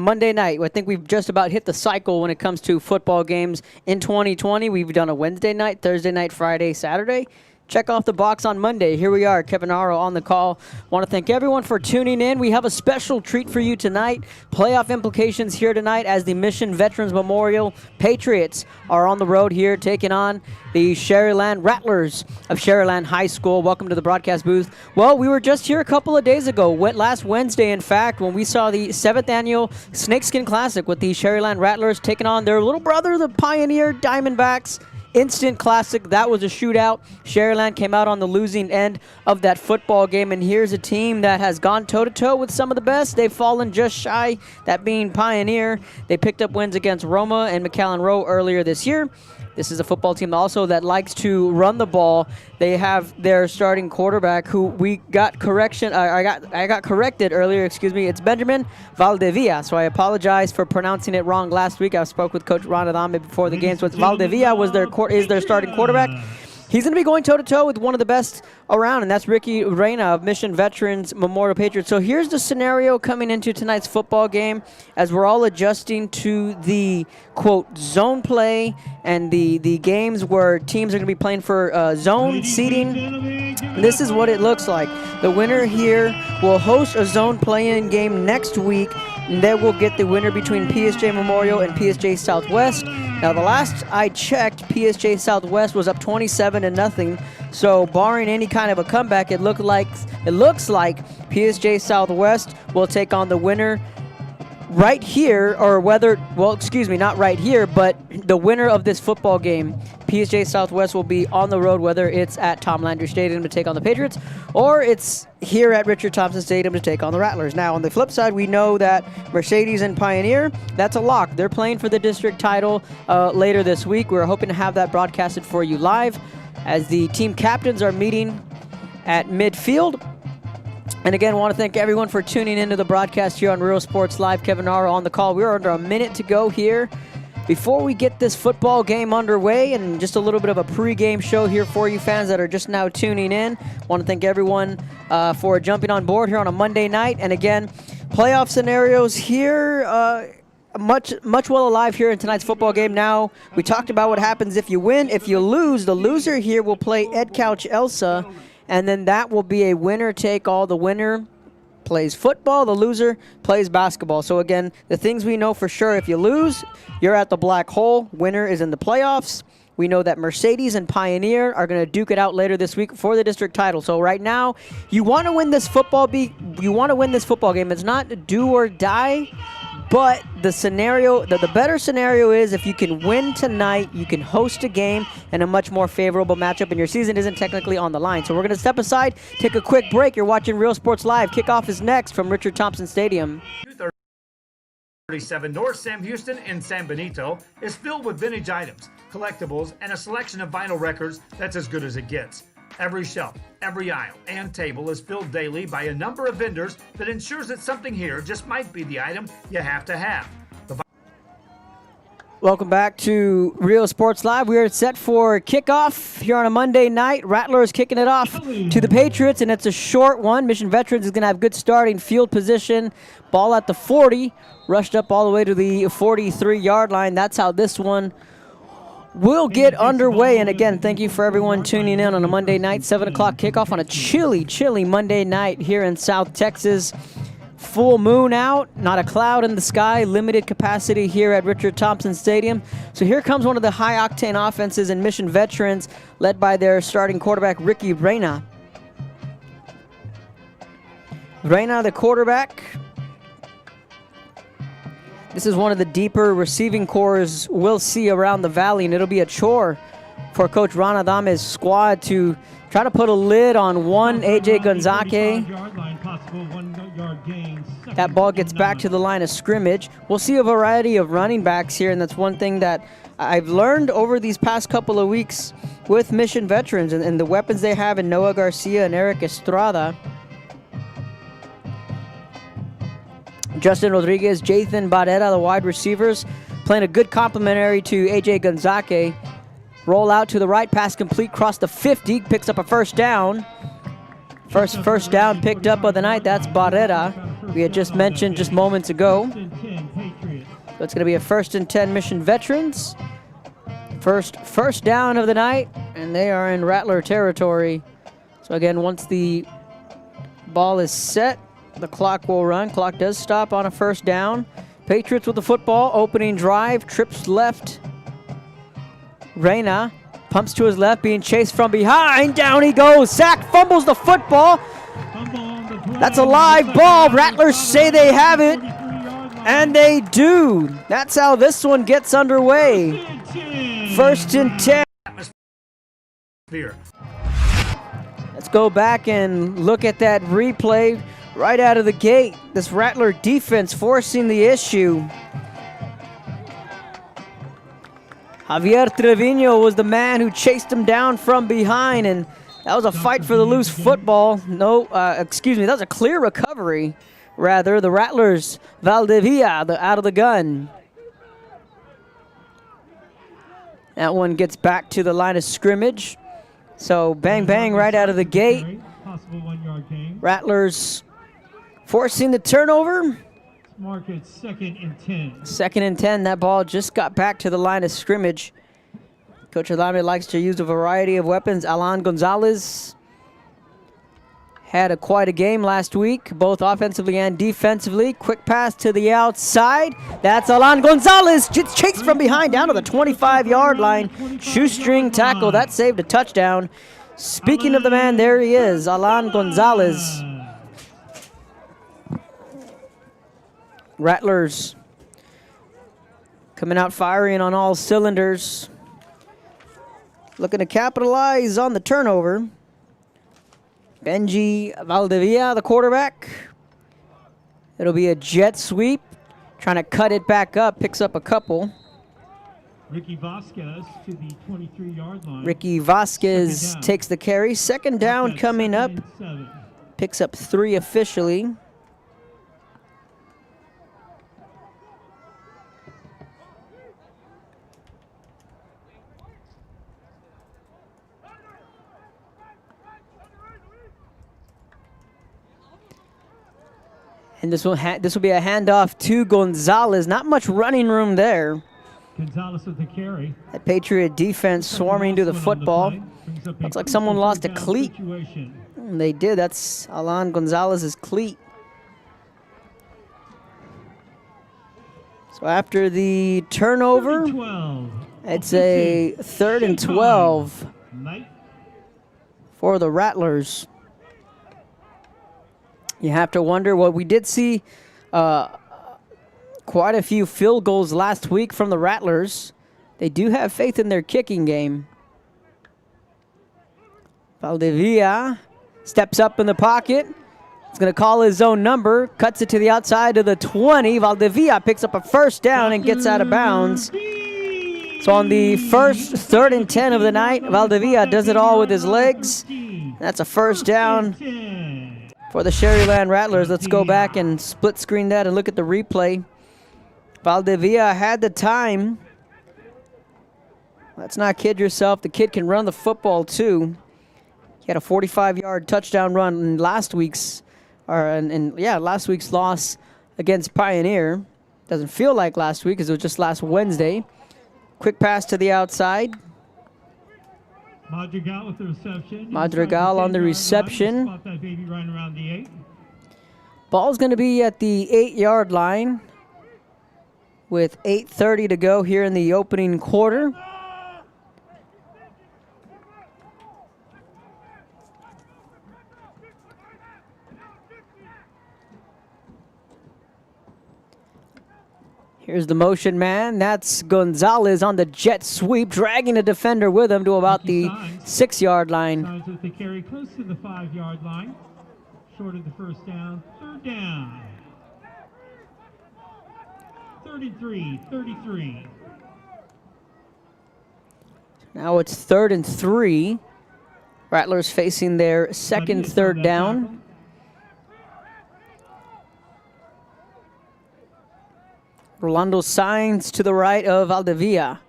Monday night. I think we've just about hit the cycle when it comes to football games in 2020. We've done a Wednesday night, Thursday night, Friday, Saturday. Check off the box on Monday. Here we are, Kevin Aro on the call. Want to thank everyone for tuning in. We have a special treat for you tonight. Playoff implications here tonight as the Mission Veterans Memorial Patriots are on the road here taking on the Sharyland Rattlers of Sharyland High School. Welcome to the broadcast booth. Well, we were just here a couple of days ago, last Wednesday, in fact, when we saw the 7th annual Snakeskin Classic with the Sharyland Rattlers taking on their little brother, the Pioneer Diamondbacks. Instant classic. That was a shootout. Sharyland came out on the losing end of that football game, and here's a team that has gone toe-to-toe with some of the best. They've fallen just shy, that being Pioneer. They picked up wins against Roma and McAllen Rowe earlier this year. This is a football team also that likes to run the ball. They have their starting quarterback, who we got correction. I got corrected earlier. Excuse me. It's Benjamin Valdevia. So I apologize for pronouncing it wrong last week. I spoke with Coach Ron Adame before the game. So it's Valdevia is their starting quarterback. He's going to be going toe-to-toe with one of the best around, and that's Ricky Reyna of Mission Veterans Memorial Patriots. So here's the scenario coming into tonight's football game as we're all adjusting to the, quote, zone play and the games where teams are going to be playing for zone seating. This is what it looks like. The winner here will host a zone play-in game next week, and then we'll get the winner between PSJ Memorial and PSJ Southwest. Now, the last I checked, PSJ Southwest was up 27-0. So, barring any kind of a comeback, it looks like PSJ Southwest will take on the winner right here, or whether, well, excuse me, not right here, but the winner of this football game, PSJ Southwest, will be on the road, whether it's at Tom Landry Stadium to take on the Patriots, or it's here at Richard Thompson Stadium to take on the Rattlers. Now, on the flip side, we know that Mercedes and Pioneer, that's a lock. They're playing for the district title later this week. We're hoping to have that broadcasted for you live as the team captains are meeting at midfield. And again, I want to thank everyone for tuning into the broadcast here on Rio Sports Live. Kevin Aro on the call. We're under a minute to go here before we get this football game underway, and just a little bit of a pregame show here for you fans that are just now tuning in. I want to thank everyone for jumping on board here on a Monday night. And again, playoff scenarios here, much well alive here in tonight's football game. Now, we talked about what happens if you win. If you lose, the loser here will play Ed Couch Elsa, and then that will be a winner-take-all. The winner plays football, the loser plays basketball. So again, the things we know for sure: if you lose, you're at the black hole. Winner is in the playoffs. We know that Mercedes and Pioneer are going to duke it out later this week for the district title. So right now, you want to win this football game. It's not do or die. But the scenario, the better scenario is if you can win tonight, you can host a game and a much more favorable matchup, and your season isn't technically on the line. So we're going to step aside, take a quick break. You're watching Rio Sports Live. Kickoff is next from Richard Thompson Stadium. 37 North Sam Houston in San Benito is filled with vintage items, collectibles, and a selection of vinyl records that's as good as it gets. Every shelf, every aisle, and table is filled daily by a number of vendors that ensures that something here just might be the item you have to have. Welcome back to Rio Sports Live. We are set for kickoff here on a Monday night. Rattlers kicking it off to the Patriots, and it's a short one. Mission Veterans is going to have good starting field position. Ball at the 40, rushed up all the way to the 43-yard line. That's how this one will get underway. And again, thank you for everyone tuning in on a Monday night, 7 o'clock kickoff on a chilly Monday night here in South Texas. Full moon out, not a cloud in the sky, limited capacity here at Richard Thompson Stadium. So here comes one of the high-octane offenses in Mission Veterans, led by their starting quarterback, Ricky Reyna. Reyna, the quarterback. This is one of the deeper receiving cores we'll see around the valley, and it'll be a chore for Coach Ron Adame's squad to try to put a lid on one AJ Gonzake. That ball gets back to the line of scrimmage. We'll see a variety of running backs here, and that's one thing that I've learned over these past couple of weeks with Mission Veterans and the weapons they have in Noah Garcia and Eric Estrada. Justin Rodriguez, Jathan Barrera, the wide receivers, playing a good complementary to AJ Gonzake. Roll out to the right, pass complete, cross the 50, picks up a first down. First down picked up of the night. That's Barrera. We had just mentioned just moments ago. So it's going to be a 1st and 10 Mission Veterans. First down of the night, and they are in Rattler territory. So again, once the ball is set, the clock will run. Clock does stop on a 1st down. Patriots with the football, opening drive, trips left. Reyna pumps to his left, being chased from behind. Down he goes. Sack, fumbles the football. That's a live ball. Rattlers say they have it, and they do. That's how this one gets underway. 1st and 10. Let's go back and look at that replay right out of the gate. This Rattler defense forcing the issue. Javier Trevino was the man who chased him down from behind, and that was a fight for the loose football. No, excuse me, that was a clear recovery, rather. The Rattlers, Valdivia, out of the gun. That one gets back to the line of scrimmage. So bang, bang right out of the gate. Rattlers forcing the turnover. Mark it 2nd and 10. 2nd and 10. That ball just got back to the line of scrimmage. Coach Adame likes to use a variety of weapons. Alan Gonzalez had quite a game last week, both offensively and defensively. Quick pass to the outside. That's Alan Gonzalez. Gets chased from behind down to the 25-yard line. Shoestring tackle. That saved a touchdown. Speaking of the man, there he is, Alan Gonzalez. Rattlers coming out firing on all cylinders. Looking to capitalize on the turnover. Benji Valdivia, the quarterback. It'll be a jet sweep. Trying to cut it back up, picks up a couple. Ricky Vasquez to the 23-yard line. Ricky Vasquez takes the carry. 2nd down coming up. Picks up 3 officially. And this will be a handoff to Gonzalez. Not much running room there. Gonzalez with the carry. That Patriot defense swarming to the football. Looks like someone lost a cleat. They did. That's Alan Gonzalez's cleat. So after the turnover, it's a 3rd and 12 for the Rattlers. You have to wonder, well, we did see quite a few field goals last week from the Rattlers. They do have faith in their kicking game. Valdivia steps up in the pocket. He's going to call his own number, cuts it to the outside of the 20. Valdivia picks up a 1st down and gets out of bounds. So on the 3rd and 10 of the night, Valdivia does it all with his legs. That's a 1st down for the Sharyland Rattlers. Let's go back and split screen that and look at the replay. Valdivia had the time. Let's not kid yourself. The kid can run the football too. He had a 45-yard touchdown run in last week's loss against Pioneer. Doesn't feel like last week because it was just last Wednesday. Quick pass to the outside. Madrigal with the reception. Madrigal on the reception. Spot that baby right around the 8. Ball's going to be at the 8-yard line with 8:30 to go here in the opening quarter. Here's the motion man. That's Gonzalez on the jet sweep, dragging a defender with him to about the 6-yard line. Signs with the carry close to the 5-yard line. Short of the 1st down. 3rd down. 33. Now it's 3rd and 3. Rattlers facing their 2nd 3rd down. Rolando Sainz to the right of Valdivia.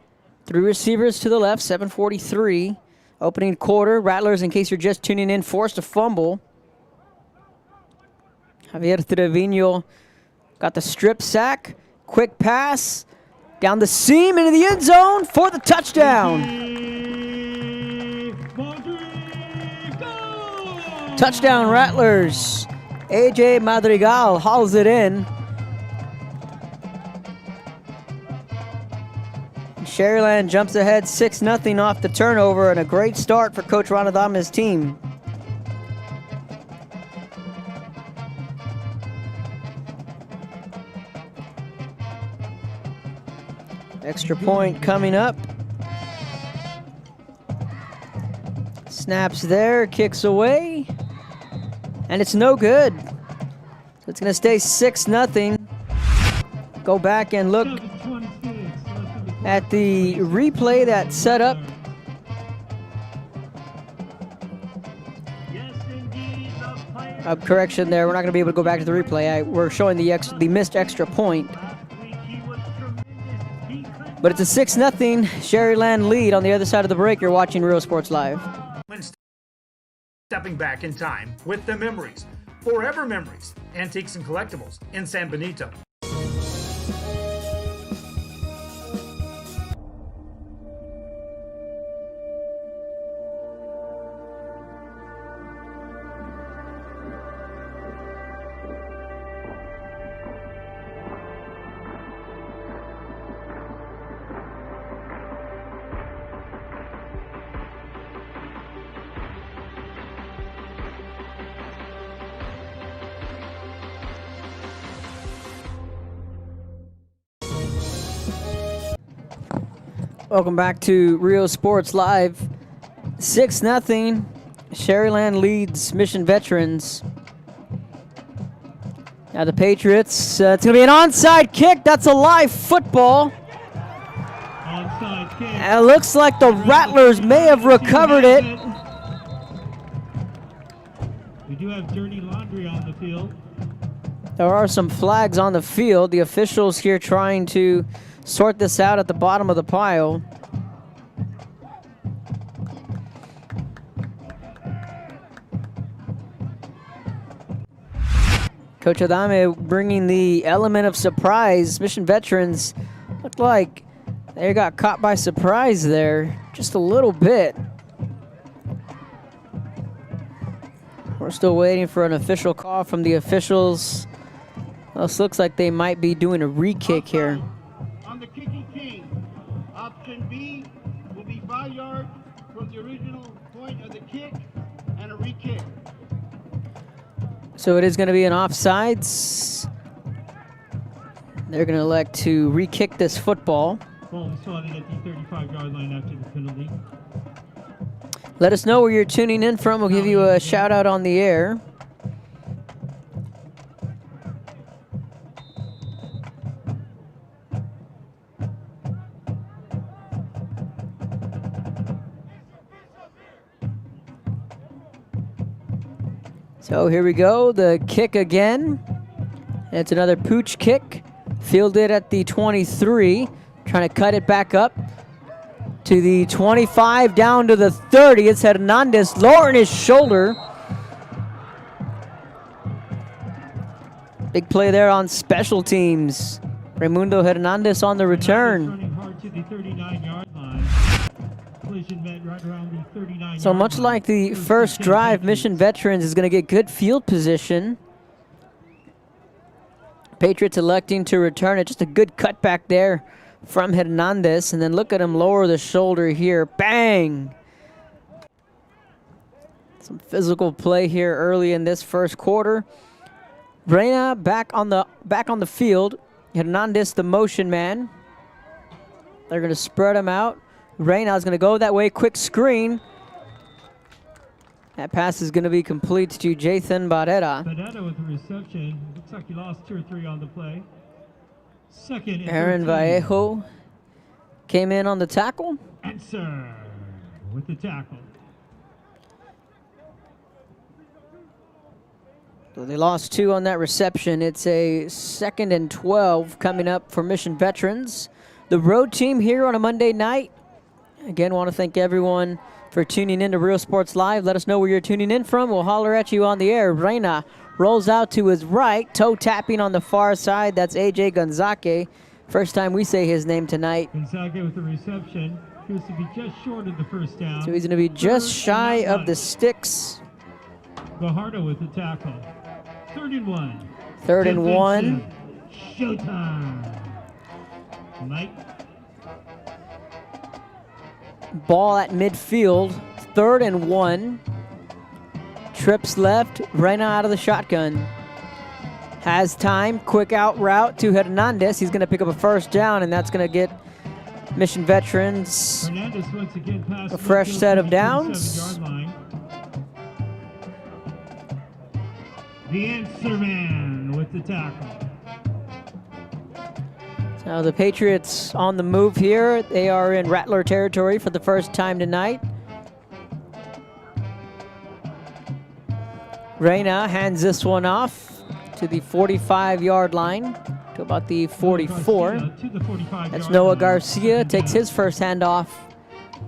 3 receivers to the left, 7:43. Opening quarter, Rattlers, in case you're just tuning in, forced a fumble. Javier Trevino got the strip sack. Quick pass down the seam into the end zone for the touchdown. Touchdown Rattlers. AJ Madrigal hauls it in. Sharyland jumps ahead 6-0 off the turnover, and a great start for Coach Ranadama's team. Extra point coming up. Snaps there, kicks away, and it's no good. So it's going to stay 6-0. Go back and look at the replay that set up. Correction there, we're not going to be able to go back to the replay. We're showing the missed extra point. But it's a 6-0 Sharyland lead on the other side of the break. You're watching Rio Sports Live. Stepping back in time with the memories. Forever Memories, Antiques and Collectibles in San Benito. Welcome back to Rio Sports Live. 6-0. Sharyland leads Mission Veterans. Now the Patriots, it's going to be an onside kick. That's a live football. Onside kick. And it looks like the Rattlers may have recovered it. We do have dirty laundry on the field. There are some flags on the field. The officials here trying to sort this out at the bottom of the pile. Coach Adame bringing the element of surprise. Mission Veterans looked like they got caught by surprise there, just a little bit. We're still waiting for an official call from the officials. This looks like they might be doing a re-kick here. On the kicking team, option B will be 5 yards from the original point of the kick and a re-kick. So it is going to be an offsides. They're going to elect to re-kick this football. Ball is slotted at the 35-yard line after the penalty. Let us know where you're tuning in from. We'll give you a shout out on the air. So here we go, the kick again. It's another pooch kick, fielded at the 23, trying to cut it back up to the 25, down to the 30. It's Hernandez lowering his shoulder. Big play there on special teams. Raimundo Hernandez on the return. Running hard to the 39-yard line. Collision met right around the 39-yard So much like the first drive, Mission Veterans is going to get good field position. Patriots electing to return it. Just a good cutback there from Hernandez. And then look at him lower the shoulder here. Bang! Some physical play here early in this first quarter. Reina back on the field. Hernandez, the motion man. They're going to spread him out. Reina is going to go that way. Quick screen. That pass is going to be complete to Jathan Barrera. Barrera with the reception. Looks like he lost 2 or 3 on the play. Second and Aaron 13. Vallejo came in on the tackle. Answer with the tackle. So they lost 2 on that reception. It's a 2nd and 12 coming up for Mission Veterans. The road team here on a Monday night. Again, want to thank everyone for tuning in to Rio Sports Live. Let us know where you're tuning in from. We'll holler at you on the air. Reina rolls out to his right, toe tapping on the far side. That's A.J. Gonzalez. First time we say his name tonight. Gonzalez with the reception. Appears to be just short of the first down. So he's going to be just shy and not of the much. sticks. Gajardo with the tackle. 3rd and 1. 3rd and 1. Showtime. Mike. Ball at midfield. 3rd and 1. Trips left. Reyna out of the shotgun. Has time. Quick out route to Hernandez. He's going to pick up a first down, and that's going to get Mission Veterans Hernandez once again past a fresh midfield set to of the downs. 27-yard line. The answer man with the tackle. So the Patriots on the move here. They are in Rattler territory for the first time tonight. Reyna hands this one off to the 45-yard line, to about the 44. Garcia to the 45-yard That's Noah line. Garcia, Second takes down. his first handoff.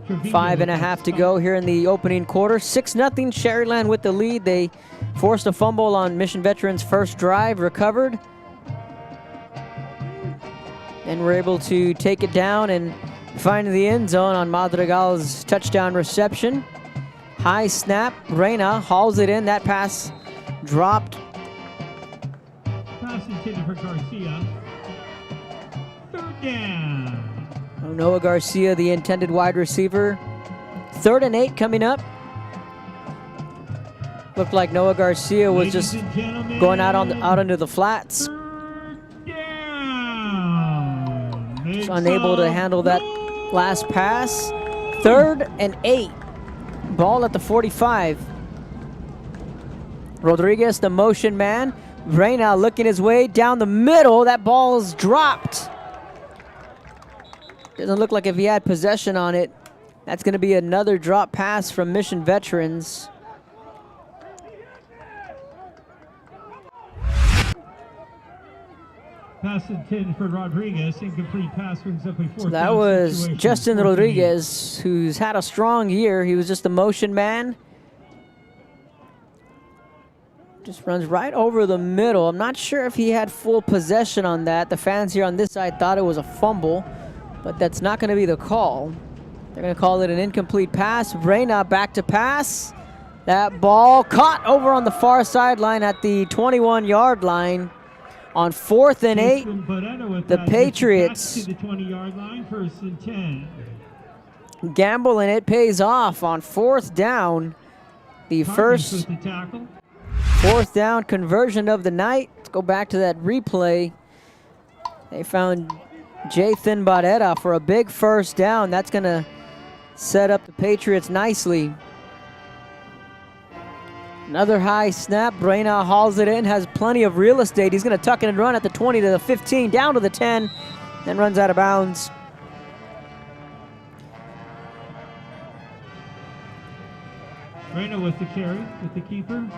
Trevino 5.5 to go here in the opening quarter. 6-0, Sharyland with the lead. They forced a fumble on Mission Veterans' first drive, recovered. And we're able to take it down and find the end zone on Madrigal's touchdown reception. High snap, Reyna hauls it in. That pass dropped. Pass intended for Garcia. 3rd down. Noah Garcia, the intended wide receiver. 3rd and 8 coming up. Looked like Noah Garcia was Ladies just and gentlemen, going out into the flats. 3rd down. Just unable to handle that last pass. 3rd and 8. Ball at the 45. Rodriguez, the motion man. Reyna looking his way down the middle. That ball's dropped. Doesn't look like if he had possession on it. That's going to be another drop pass from Mission Veterans. Pass intended for Rodriguez. Incomplete pass brings up a 4th So that down was situation. Justin 4th and 8. Rodriguez, who's had a strong year. He was just the motion man. Just runs right over the middle. I'm not sure if he had full possession on that. The fans here on this side thought it was a fumble, but that's not going to be the call. They're going to call it an incomplete pass. Reyna back to pass. That ball caught over on the far sideline at the 21-yard line. On 4th and 8, Jason Barrera with the that. Patriots To the 20-yard line, 1st and 10. gamble, and it pays off on 4th down. The Carters first with the tackle. 4th down conversion of the night. Let's go back to that replay. They found Jathan Barrera for a big first down. That's going to set up the Patriots nicely. Another high snap. Reyna hauls it in, has plenty of real estate. He's going to tuck it and run at the 20 to the 15, down to the 10, then runs out of bounds. Reyna with the carry, with the keeper.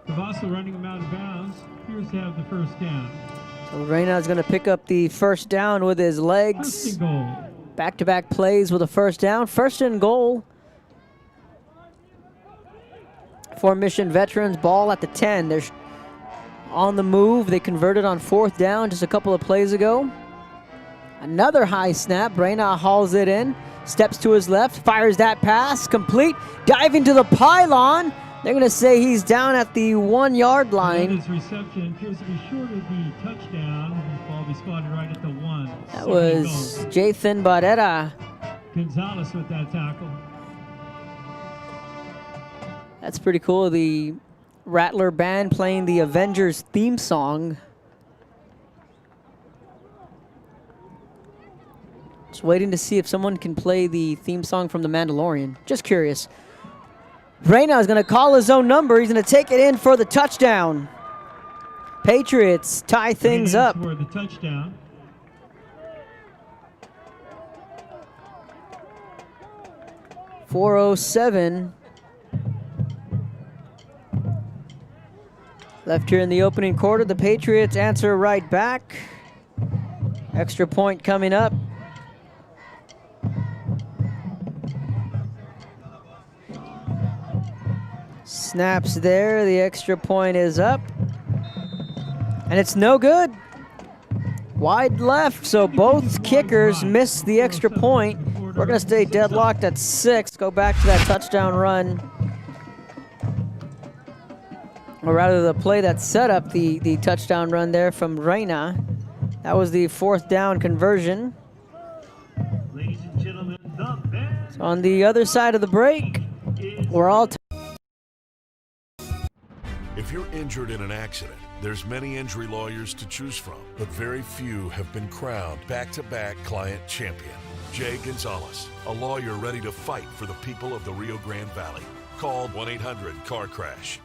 Cavasso running him out of bounds. Appears to have the first down. So Reyna is going to pick up the first down with his 1st legs. and goal. Back-to-back plays with a first down. 1st and goal for Mission Veterans. Ball at the 10. They're on the move. They converted on 4th down just a couple of plays ago. Another high snap. Reyna hauls it in. Steps to his left. Fires that pass. Complete. Diving to the pylon. They're going to say he's down at the 1-yard line. His reception appears to be short of the touchdown. The ball be spotted right at the 1. That 2nd was and goal. Jathan Barrera. Gonzalez with that tackle. That's pretty cool. The Rattler band playing the Avengers theme song. Just waiting to see if someone can play the theme song from The Mandalorian. Just curious. Reyna is going to call his own number. He's going to take it in for the touchdown. Patriots tie things up. For the touchdown. .407 left here in the opening quarter. The Patriots answer right back. Extra point coming up. Snaps there. The extra point is up. And it's no good. Wide left, so both kickers miss the extra point. We're going to stay deadlocked at 6. Go back to that touchdown run. Or rather, the play that set up the touchdown run there from Reina. That was the 4th down conversion. Ladies and gentlemen, So on the other side of the break, we're all If you're injured in an accident, there's many injury lawyers to choose from, but very few have been crowned back-to-back client champion. Jay Gonzalez, a lawyer ready to fight for the people of the Rio Grande Valley. Call 1-800-CAR-CRASH.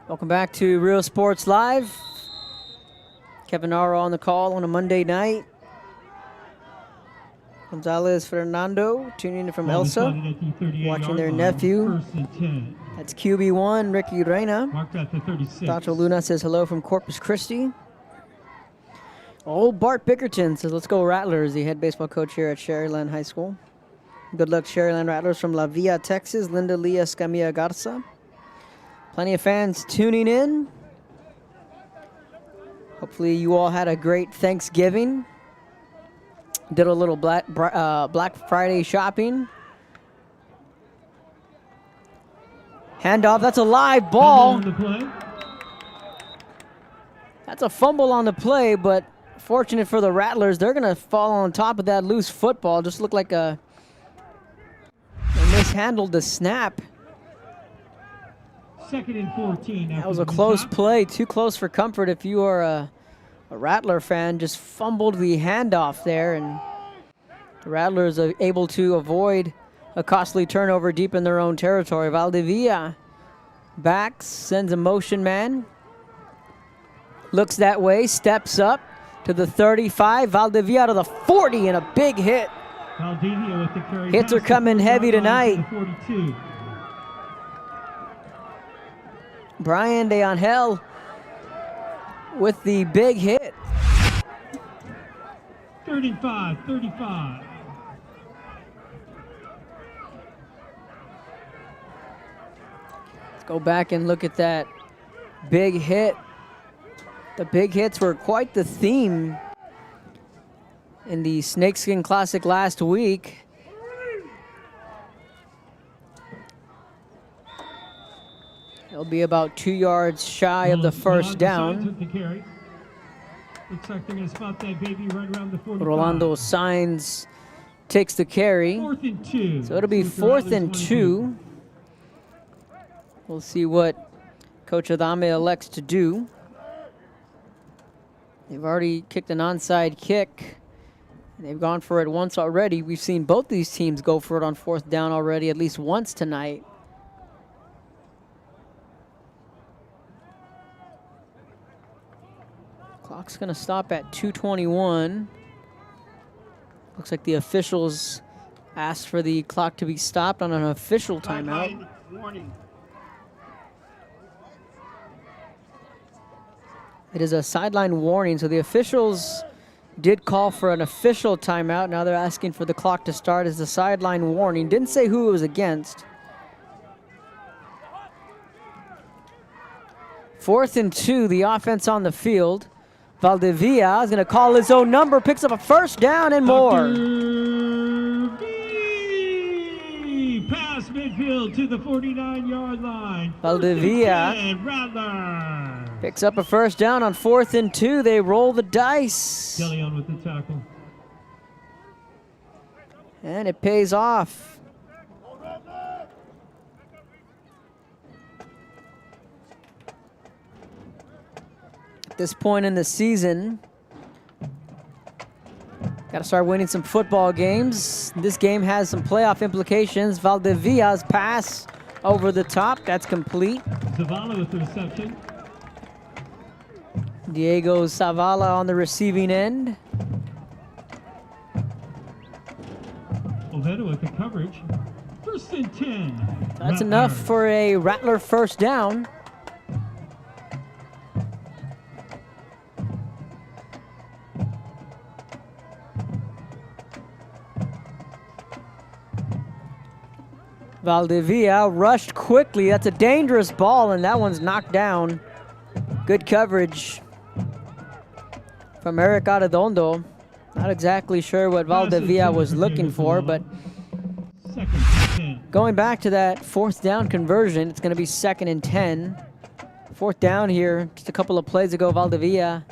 Welcome back to Rio Sports Live. Kevin Aro on the call on a Monday night. Gonzalez Fernando tuning in from Elsa, watching their nephew. That's QB1, Ricky Reina. marked at the 36. Dr. Luna says hello from Corpus Christi. Old Bart Bickerton says, let's go Rattlers, the head baseball coach here at Sharyland High School. Good luck, Sharyland Rattlers from La Villa, Texas. Linda Lia Scamilla Garza. Plenty of fans tuning in. Hopefully you all had a great Thanksgiving. Did a little Black Friday shopping. Handoff, that's a live ball. That's a fumble on the play, but fortunate for the Rattlers, they're going to fall on top of that loose football. Just looked like they mishandled the snap. 2nd and 14. That was a close play, too close for comfort if you are a Rattler fan. Just fumbled the handoff there, and the Rattlers are able to avoid a costly turnover deep in their own territory. Valdivia backs, sends a motion man. Looks that way, steps up to the 35. Valdivia to the 40 and a big hit. Valdivia with the carry. Hits are coming heavy tonight. 42. Brian De Angel with the big hit. 35. Let's go back and look at that big hit. The big hits were quite the theme in the Snakeskin Classic last week. It'll be about 2 yards shy of the first down. Looks like they're going to spot that baby right around the 45. Rolando Sainz takes the carry. 4th and 2. So it'll be 4th and 2. We'll see what Coach Adame elects to do. They've already kicked an onside kick. They've gone for it once already. We've seen both these teams go for it on 4th down already at least once tonight. Clock's going to stop at 2:21. Looks like the officials asked for the clock to be stopped on an official timeout. Warning. It is a sideline warning, so the officials did call for an official timeout. Now they're asking for the clock to start as a sideline warning. Didn't say who it was against. 4th and 2, the offense on the field. Valdivia is going to call his own number, picks up a first down and more. Pass midfield to the 49-yard line. Valdivia Rattler picks up a first down on 4th and 2. They roll the dice. DeLeon with the tackle. And it pays off. At this point in the season, Got to start winning some football games. This game has some playoff implications. Valdivia's pass over the top. That's complete. Zavala with the reception. Diego Zavala on the receiving end. Oviedo with the coverage. 1st and 10. That's enough for a Rattler first down. Valdivia rushed quickly. That's a dangerous ball, and that one's knocked down. Good coverage from Eric Arredondo. Not exactly sure what Valdivia was looking for, but going back to that 4th down conversion, it's going to be 2nd and 10. 4th down here, just a couple of plays ago, Valdivia.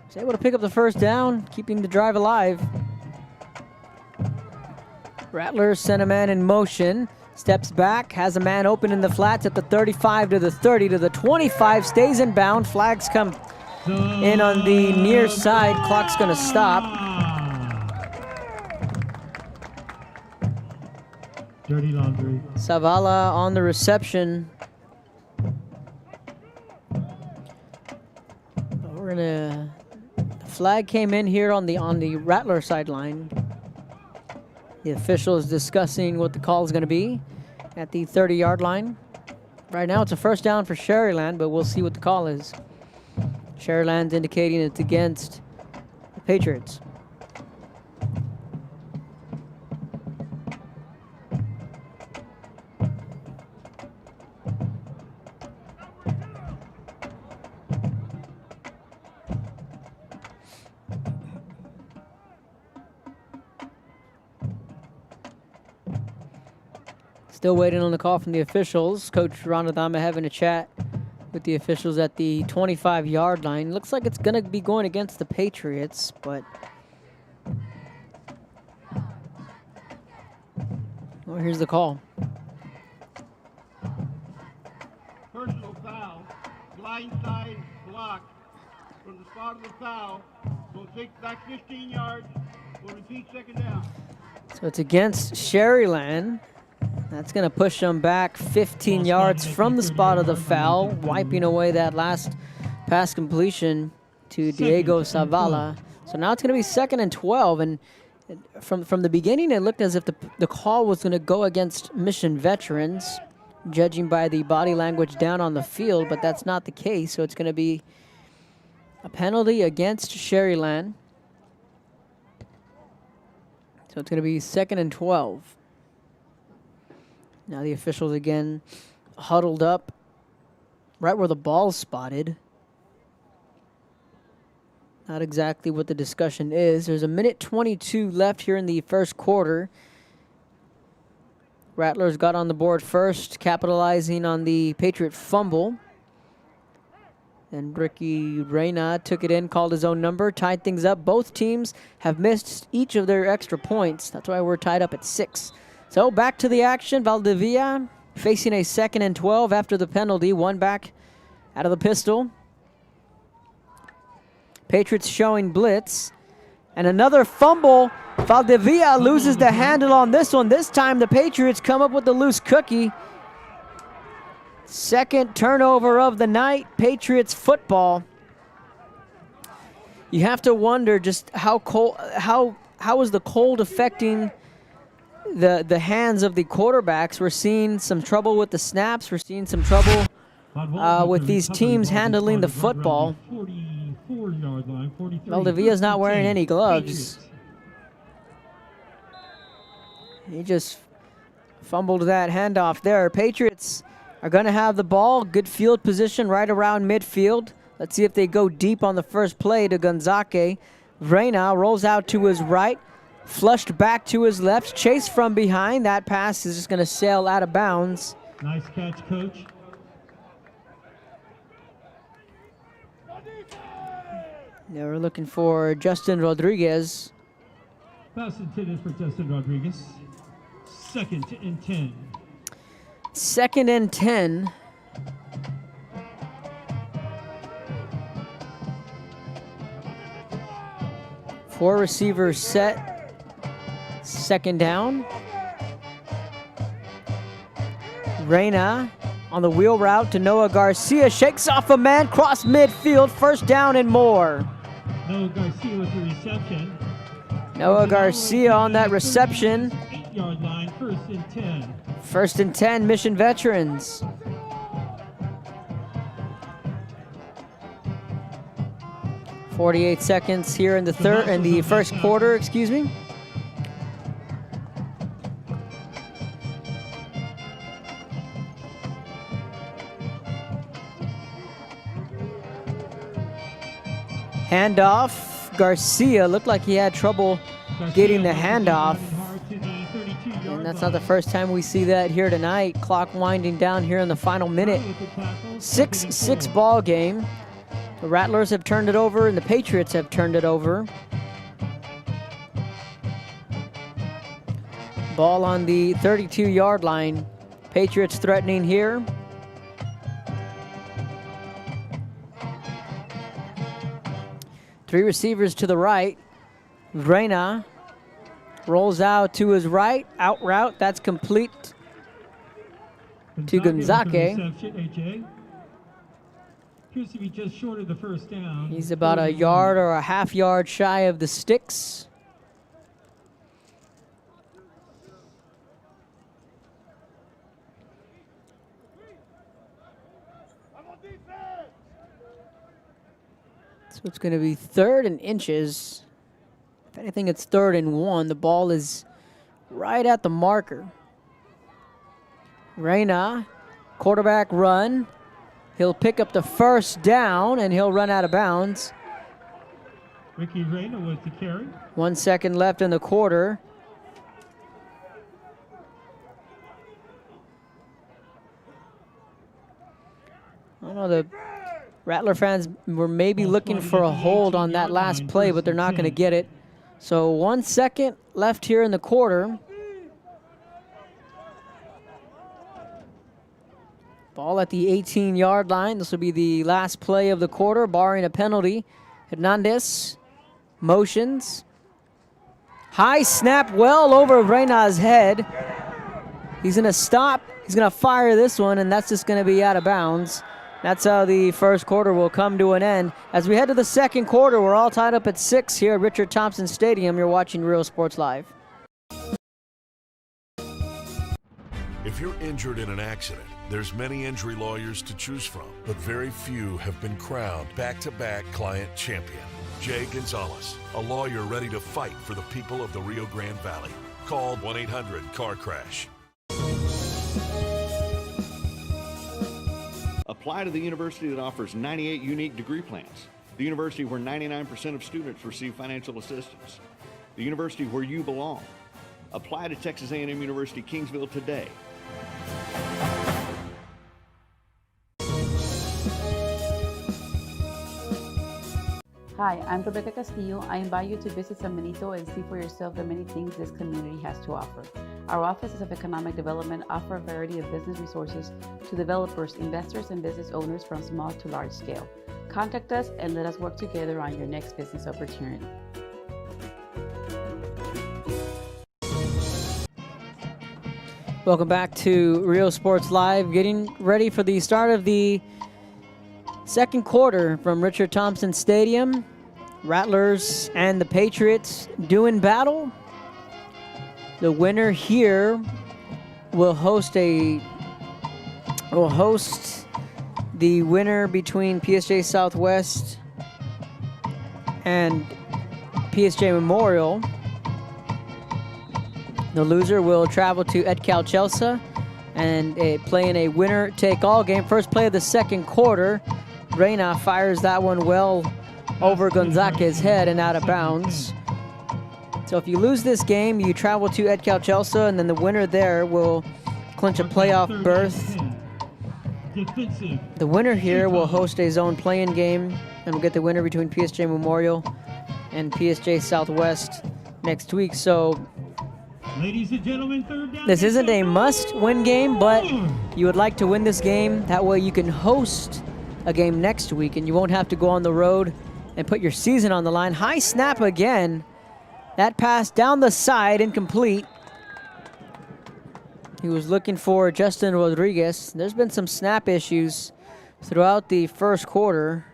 Was able to pick up the 1st down, keeping the drive alive. Rattler sent a man in motion, steps back, has a man open in the flats at the 35 to the 30 to the 25, stays in bound. Flags come in on the near side. Clock's going to stop. Dirty laundry. Zavala on the reception. We're gonna. The flag came in here on the Rattler sideline. The official is discussing what the call is going to be at the 30-yard line. Right now, it's a 1st down for Sharyland, but we'll see what the call is. Sharyland's indicating it's against the Patriots. Still waiting on the call from the officials. Coach Ranadama having a chat with the officials at the 25-yard line. Looks like it's going to be going against the Patriots, but well, here's the call. Personal foul, blindside block from the spot of the foul. Will take back 15 yards. Will repeat 2nd down. So it's against Sharyland. That's going to push them back 15 yards from the spot of the foul, wiping away that last pass completion to Diego Zavala. So now it's going to be 2nd and 12, and from the beginning it looked as if the call was going to go against Mission Veterans, judging by the body language down on the field, but that's not the case. So it's going to be a penalty against Sharyland. So it's going to be 2nd and 12. Now the officials again huddled up right where the ball's spotted. Not exactly what the discussion is. There's a minute 22 left here in the 1st quarter. Rattlers got on the board first, capitalizing on the Patriot fumble. And Ricky Reyna took it in, called his own number, tied things up. Both teams have missed each of their extra points. That's why we're tied up at 6. So back to the action. Valdivia facing a 2nd and 12 after the penalty. One back out of the pistol. Patriots showing blitz. And another fumble. Valdivia loses the handle on this one. This time the Patriots come up with the loose cookie. 2nd turnover of the night. Patriots football. You have to wonder just how is the cold affecting the hands of the quarterbacks. We're seeing some trouble with the snaps. We're seeing some trouble with these teams handling the football. Valdivia's not wearing any gloves. He just fumbled that handoff there. Patriots are going to have the ball. Good field position right around midfield. Let's see if they go deep on the first play to Gonzague. Reyna rolls out to his right. Flushed back to his left, chased from behind. That pass is just going to sail out of bounds. Nice catch, Coach. Now we're looking for Justin Rodriguez. Pass intended for Justin Rodriguez. 2nd and 10. 2nd and 10. 4 receivers set. Second down. Reyna on the wheel route to Noah Garcia. Shakes off a man, cross midfield, first down and more. Noah Garcia with the reception. Noah Garcia on that reception. 8-yard line, 1st and 10. 1st and 10, Mission Veterans. .48 seconds here in the first quarter, excuse me. Handoff. Garcia looked like he had trouble getting the handoff. And that's not the first time we see that here tonight. Clock winding down here in the final minute. 6-6 ball game. The Rattlers have turned it over and the Patriots have turned it over. Ball on the 32-yard line. Patriots threatening here. Three receivers to the right. Reyna rolls out to his right. Out route. That's complete to Gonzake. Appears to be just short of the first down. He's about a yard or a half yard shy of the sticks. So it's going to be 3rd and inches. If anything, it's 3rd and 1. The ball is right at the marker. Reyna, quarterback run. He'll pick up the first down and he'll run out of bounds. Ricky Reyna was the carry. 1 second left in the quarter. I don't know, the Rattler fans were maybe looking for a hold on that last play, but they're not going to get it. So 1 second left here in the quarter. Ball at the 18-yard line. This will be the last play of the quarter, barring a penalty. Hernandez motions. High snap well over Reyna's head. He's going to stop. He's going to fire this one, and that's just going to be out of bounds. That's how the first quarter will come to an end. As we head to the second quarter, we're all tied up at 6 here at Richard Thompson Stadium. You're watching Rio Sports Live. If you're injured in an accident, there's many injury lawyers to choose from, but very few have been crowned back-to-back client champion. Jay Gonzalez, a lawyer ready to fight for the people of the Rio Grande Valley. Call 1-800-CAR-CRASH. Apply to the university that offers 98 unique degree plans. The university where 99% of students receive financial assistance. The university where you belong. Apply to Texas A&M University Kingsville today. Hi, I'm Rebecca Castillo. I invite you to visit San Benito and see for yourself the many things this community has to offer. Our offices of economic development offer a variety of business resources to developers, investors, and business owners from small to large scale. Contact us and let us work together on your next business opportunity. Welcome back to Rio Sports Live. Getting ready for the start of the second quarter from Richard Thompson Stadium. Rattlers and the Patriots doing battle. The winner here will host the winner between PSJ Southwest and PSJ Memorial. The loser will travel to Edcal Chelsea and play in a winner-take-all game. First play of the second quarter. Reyna fires that one well over Gonzaque's head and out of bounds. So if you lose this game, you travel to Edcal Chelsea, and then the winner there will clinch a playoff berth. The winner here will host a zone play-in game, and we'll get the winner between PSJ Memorial and PSJ Southwest next week. So Ladies and gentlemen, third down. this isn't a must-win game, but you would like to win this game. That way you can host a game next week, and you won't have to go on the road and put your season on the line. High snap again. That pass down the side, incomplete. He was looking for Justin Rodriguez. There's been some snap issues throughout the first quarter.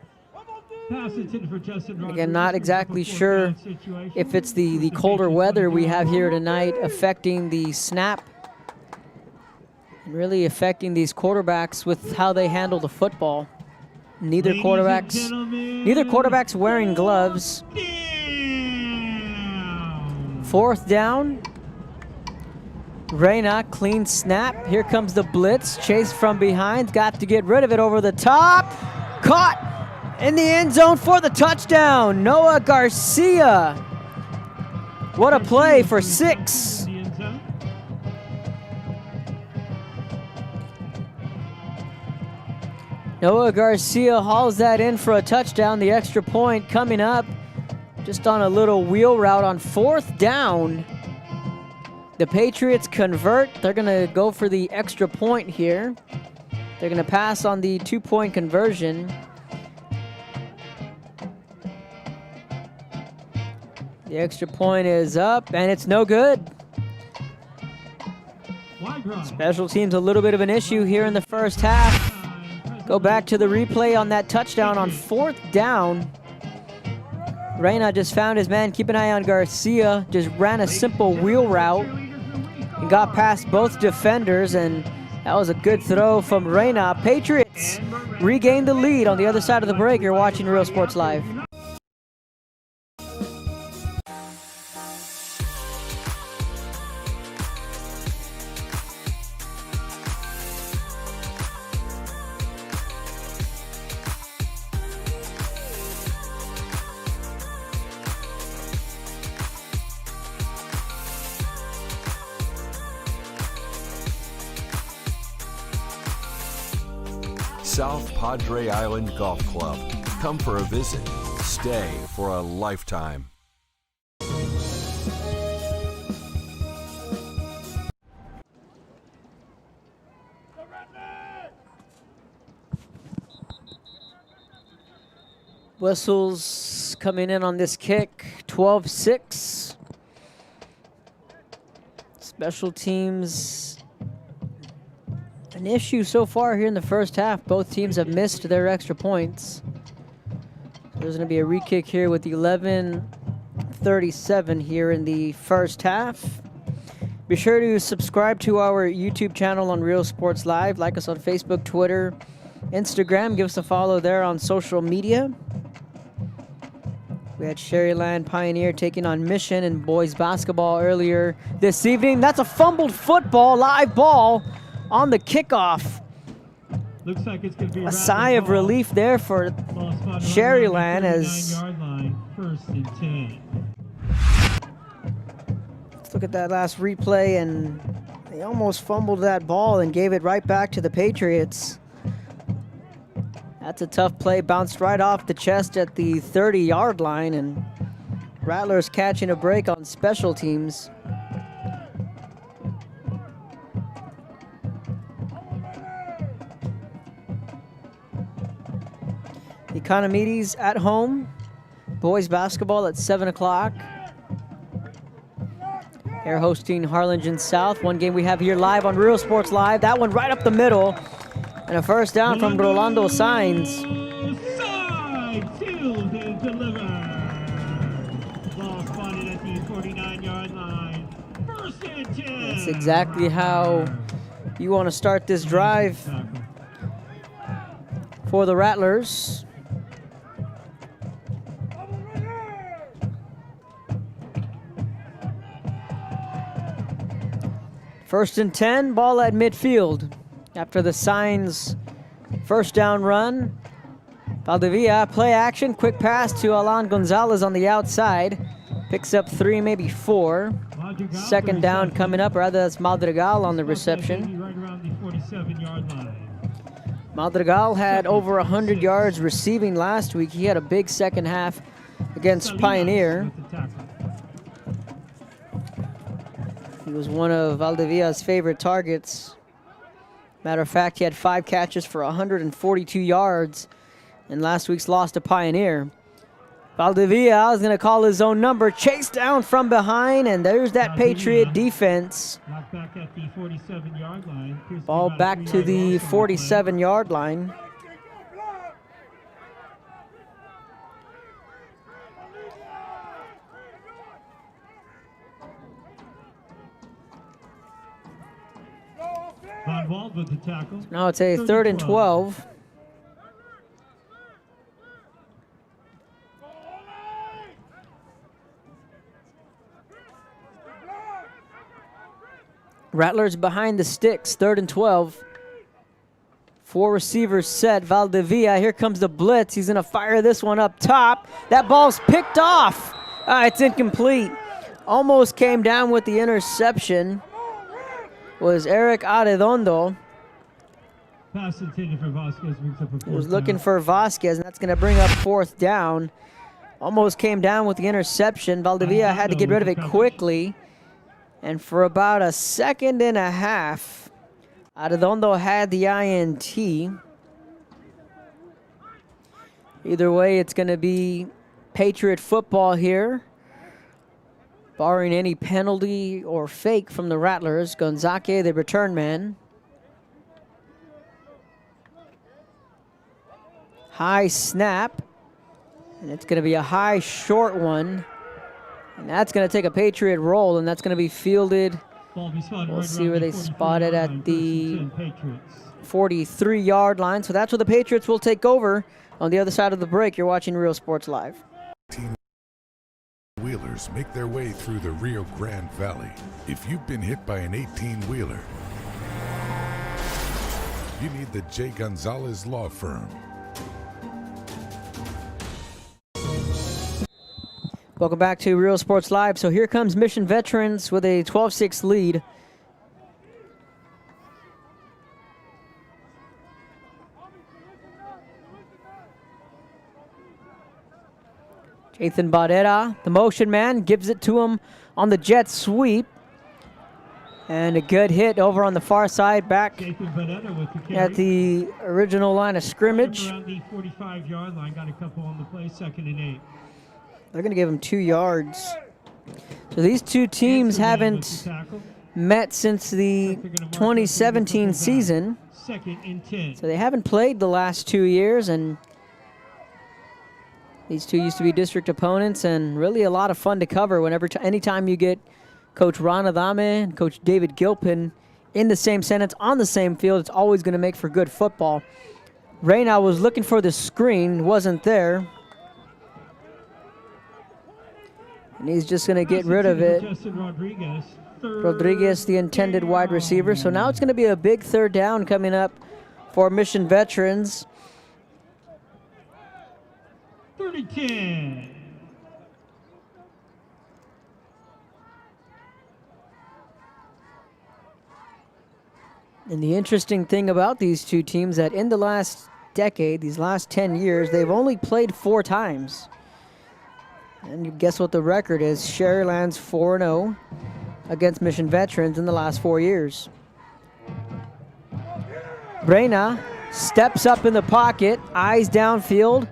Again, not exactly sure if it's the colder weather we have here tonight affecting the snap and really affecting these quarterbacks with how they handle the football. Neither quarterback's wearing gloves. 4th down. Reyna, clean snap. Here comes the blitz. Chase from behind. Got to get rid of it over the top. Caught in the end zone for the touchdown. Noah Garcia. What a play for 6. Noah Garcia hauls that in for a touchdown. The extra point coming up just on a little wheel route on 4th down. The Patriots convert. They're going to go for the extra point here. They're going to pass on the 2-point conversion. The extra point is up, and it's no good. Special teams a little bit of an issue here in the first half. Go back to the replay on that touchdown on 4th down. Reyna just found his man. Keep an eye on Garcia. Just ran a simple wheel route and got past both defenders, and that was a good throw from Reyna. Patriots regained the lead on the other side of the break. You're watching Rio Sports Live. South Padre Island Golf Club. Come for a visit. Stay for a lifetime. Whistles coming in on this kick. 12-6. Special teams. An issue so far here in the first half. Both teams have missed their extra points. There's going to be a re-kick here with 11:37 here in the first half. Be sure to subscribe to our YouTube channel on Rio Sports Live. Like us on Facebook, Twitter, Instagram. Give us a follow there on social media. We had Sharyland Pioneer taking on Mission in boys basketball earlier this evening. That's a fumbled football, live ball on the kickoff. Looks like it's going to be a sigh of relief there for Sharyland as First and 10. Let's look at that last replay, and they almost fumbled that ball and gave it right back to the Patriots. That's a tough play, bounced right off the chest at the 30-yard line, and Rattlers catching a break on special teams. Economides at home. Boys basketball at 7 o'clock. They're hosting Harlingen South. One game we have here live on Rio Sports Live. That one right up the middle. And a first down from Rolando Sainz. Side field and deliver. Ball spotted at the 49-yard line. First and 10. That's exactly how you want to start this drive for the Rattlers. First and 10, ball at midfield. After the Sainz first down run, Valdivia, play action, quick pass to Alan Gonzalez on the outside. Picks up 3, maybe 4. Second down coming up, rather that's Madrigal on the reception. Right around the 47-yard line. Madrigal had over 100 yards receiving last week. He had a big second half against Pioneer. He was one of Valdivia's favorite targets. Matter of fact, he had 5 catches for 142 yards in last week's loss to Pioneer. Valdivia is going to call his own number. Chase down from behind, and there's that Patriot defense. Knocked back at the 47-yard line. Ball back to the 47-yard line. Von Wald with the tackle. Now it's a 3rd and 12. Rattlers behind the sticks, 3rd and 12. 4 receivers set. Valdivia, here comes the blitz. He's going to fire this one up top. That ball's picked off. It's incomplete. Almost came down with the interception. Was Eric Arredondo. Pass intended for Vasquez. Brings up a 4th He was looking down. for Vasquez, and that's going to bring up 4th down. Almost came down with the interception. Valdivia had to get rid of it quickly. And for about a 2.5 seconds, Arredondo had the INT. Either way, it's going to be Patriot football here. Barring any penalty or fake from the Rattlers. Gonzaque, the return man. High snap. And it's going to be a high short one. And that's going to take a Patriot roll, and that's going to be fielded. We'll see where they spot it at the 43-yard line. So that's where the Patriots will take over. On the other side of the break, you're watching Rio Sports Live. Wheelers make their way through the Rio Grande Valley. If you've been hit by an 18-wheeler, you need the J. Gonzalez Law Firm. Welcome back to Rio Sports Live. So here comes Mission Veterans with a 12-6 lead. Jathan Barrera, the motion man, gives it to him on the jet sweep. And a good hit over on the far side, back at the original line of scrimmage. Around the 45-yard line, got a couple on the play, 2nd and 8. They're going to give him 2 yards. So these two teams haven't met since the 2017 season. 2nd and 10. So they haven't played the last 2 years, and these two used to be district opponents, and really a lot of fun to cover anytime you get Coach Ron Adame and Coach David Gilpin in the same sentence on the same field. It's always going to make for good football. Reyna was looking for the screen, wasn't there. And he's just going to get rid of it. Rodriguez, the intended wide receiver. So now it's going to be a big 3rd down coming up for Mission Veterans. 30-10. And the interesting thing about these two teams that in the last decade, these last 10 years, they've only played 4 times. And you guess what the record is? Sharyland's 4-0 against Mission Veterans in the last 4 years. Reyna steps up in the pocket, eyes downfield,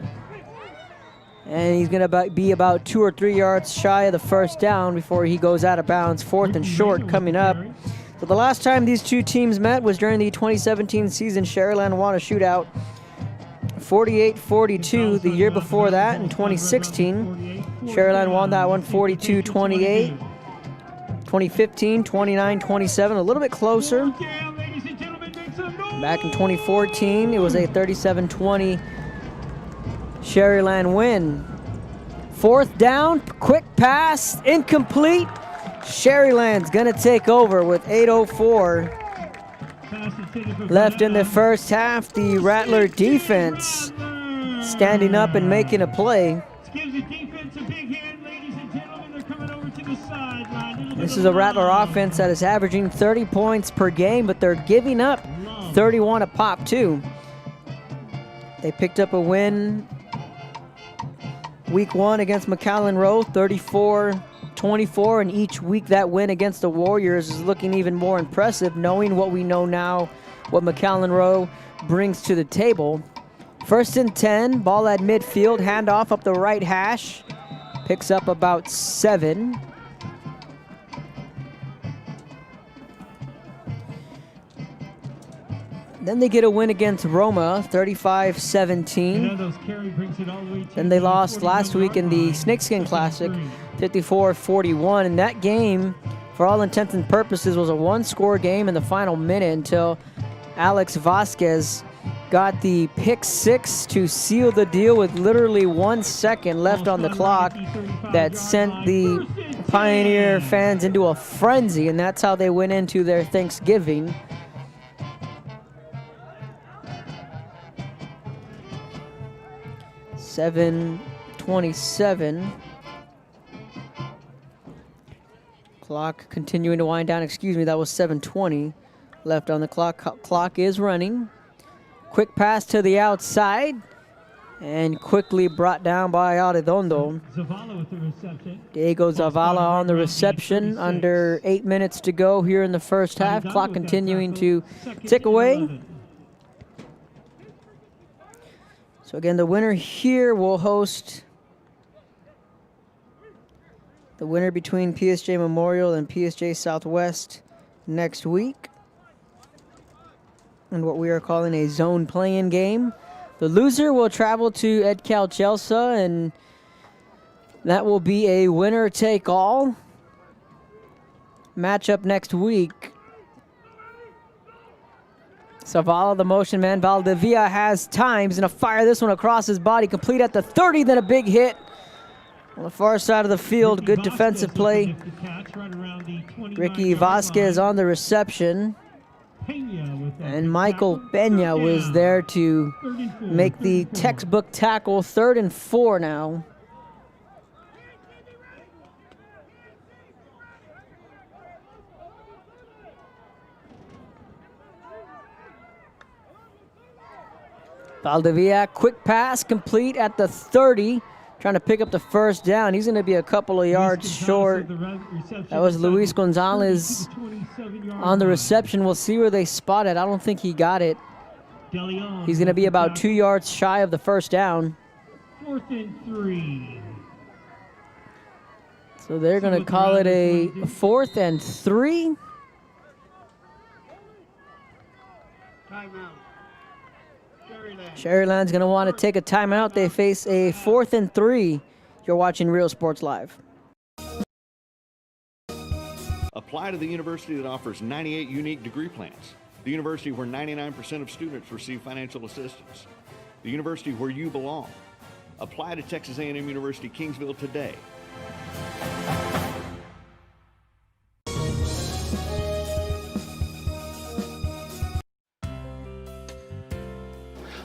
and he's going to be about 2 or 3 yards shy of the 1st down before he goes out of bounds. 4th and short coming up. So the last time these two teams met was during the 2017 season. Sharyland won a shootout 48-42. The year before that, in 2016, Sharyland won that one 42-28. 2015, 29-27, a little bit closer. Back in 2014, it was a 37-20 Sharyland win. 4th down, quick pass, incomplete. Sharyland's gonna take over with 8:04 left in the first half. The Rattler defense standing up and making a play. This is a Rattler offense that is averaging 30 points per game, but they're giving up 31 a pop too. They picked up a win week 1 against McAllen Rowe, 34-24, and each week that win against the Warriors is looking even more impressive, knowing what we know now, what McAllen Rowe brings to the table. First and 10, ball at midfield, handoff up the right hash. Picks up about 7. Then they get a win against Roma, 35-17. Then they lost last week in the Snakeskin Classic, 54-41. And that game, for all intents and purposes, was a one-score game in the final minute until Alex Vasquez got the pick 6 to seal the deal with literally 1 second left on the clock. That sent the Pioneer fans into a frenzy, and that's how they went into their Thanksgiving. .27. Clock continuing to wind down. Excuse me, that was 7:20 left on the clock. Clock is running. Quick pass to the outside and quickly brought down by Arredondo. Diego Zavala on the reception. Under 8 minutes to go here in the first half. Clock continuing to tick away. So again, the winner here will host the winner between PSJ Memorial and PSJ Southwest next week, and what we are calling a zone play-in game. The loser will travel to EdCal Chelsea, and that will be a winner-take-all matchup next week. Zavala, the motion man. Valdivia has time. He's going to fire this one across his body. Complete at the 30, then a big hit on the far side of the field. Good defensive play. Ricky Vasquez on the reception. And Michael Peña was there to make the textbook tackle. 3rd and 4 now. Valdivia, quick pass, complete at the 30, trying to pick up the first down. He's going to be a couple of yards short. That was Luis Gonzalez on the reception. We'll see where they spot it. I don't think he got it. He's going to be about 2 yards shy of the first down. 4th and 3. So they're going to call it a 4th and 3. Timeout. Sharyland's going to want to take a timeout. They face a 4th and 3. You're watching Rio Sports Live. Apply to the university that offers 98 unique degree plans. The university where 99% of students receive financial assistance. The university where you belong. Apply to Texas A&M University Kingsville today.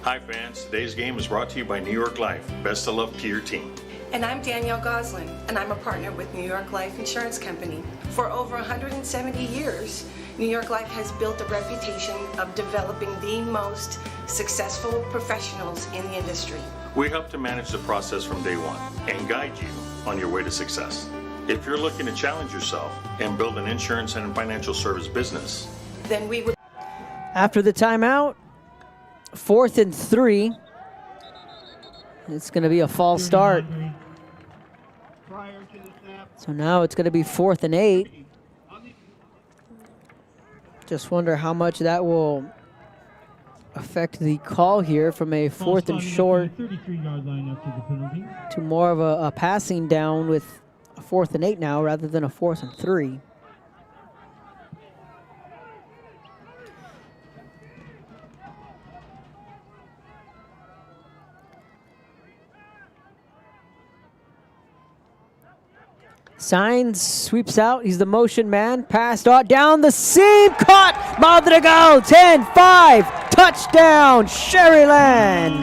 Hi fans, today's game is brought to you by New York Life. Best of luck to your team. And I'm Danielle Goslin, and I'm a partner with New York Life Insurance Company. For over 170 years, New York Life has built a reputation of developing the most successful professionals in the industry. We help to manage the process from day one and guide you on your way to success. If you're looking to challenge yourself and build an insurance and financial service business, then we would... After the timeout, 4th and 3. It's going to be a false start. So now it's going to be 4th and 8. Just wonder how much that will affect the call here from a 4th and short to more of a passing down with a 4th and 8 now rather than a 4th and 3. Signs, sweeps out. He's the motion man. Passed out down the seam. Caught. Madrigal. 10-5. Touchdown. Sharyland.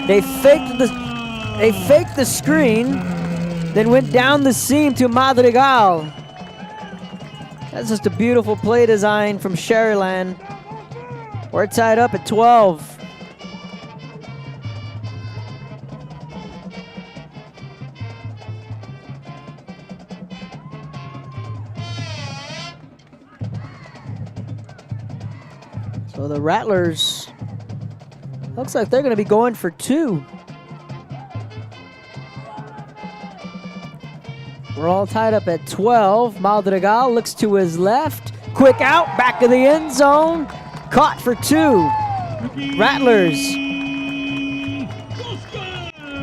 They faked the screen, then went down the seam to Madrigal. That's just a beautiful play design from Sharyland. We're tied up at 12. So the Rattlers, looks like they're going to be going for 2. We're all tied up at 12. Madrigal looks to his left. Quick out, back of the end zone. Caught for 2. Rattlers.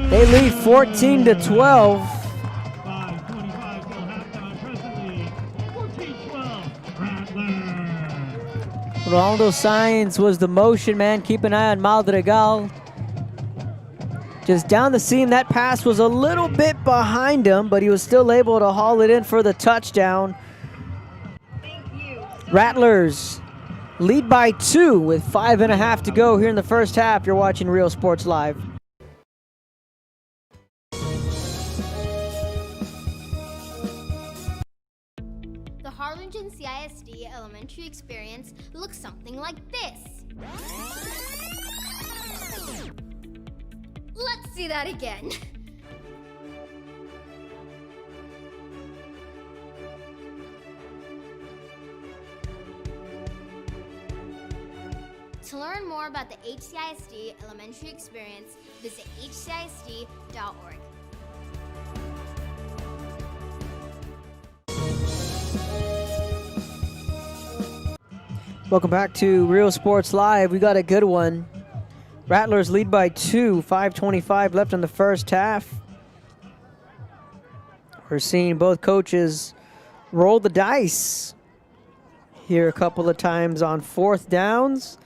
They lead 14-12. 5:25 till halftime. Presently, 14-12. Rattler. Ronaldo Sainz was the motion man. Keep an eye on Madrigal. Just down the seam, that pass was a little bit behind him, but he was still able to haul it in for the touchdown. Rattlers lead by 2 with 5.5 to go here in the first half. You're watching Rio Sports Live. The Harlingen CISD elementary experience looks something like this. Let's see that again. To learn more about the HCISD elementary experience, visit hcisd.org. Welcome back to Rio Sports Live. We got a good one. Rattlers lead by 2, 5:25 left in the first half. We're seeing both coaches roll the dice here a couple of times on 4th downs.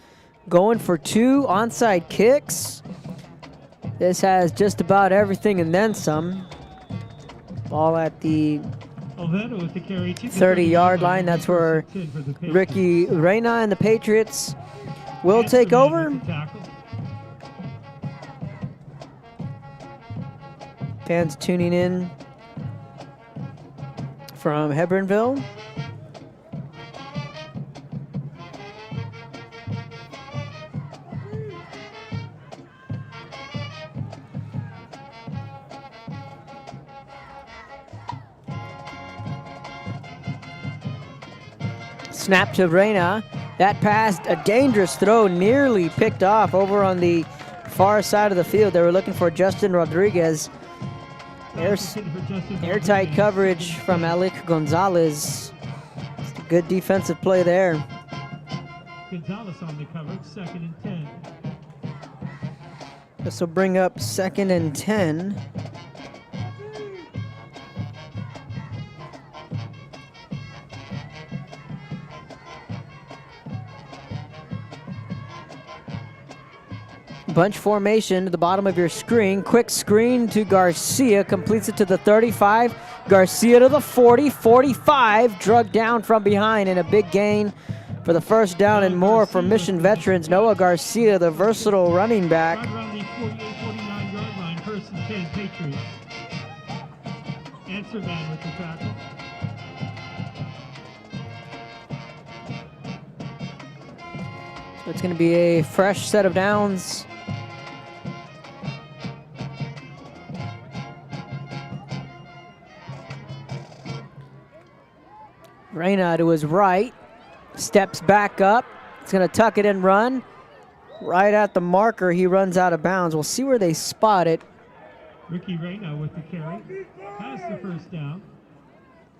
Going for 2 onside kicks. This has just about everything and then some. Ball at the 30-yard line. That's where Ricky Reyna and the Patriots will take over. Fans tuning in from Hebronville. Snap to Reyna. That pass, a dangerous throw, nearly picked off over on the far side of the field. They were looking for Justin Rodriguez. Airtight coverage from Alec Gonzalez. It's a good defensive play there. Gonzalez on the cover, 2nd and 10. This will bring up 2nd and 10. Bunch formation to the bottom of your screen. Quick screen to Garcia. Completes it to the 35. Garcia to the 40. 45. Drugged down from behind and a big gain for the first down and more for Mission Veterans. Noah Garcia, the versatile running back. Right around the 48-49-yard line. 1st and 10 Patriots. Answer man with the tackle. So it's going to be a fresh set of downs. Reyna to his right, steps back up. He's going to tuck it and run. Right at the marker, he runs out of bounds. We'll see where they spot it. Ricky Reyna with the carry. Has the first down.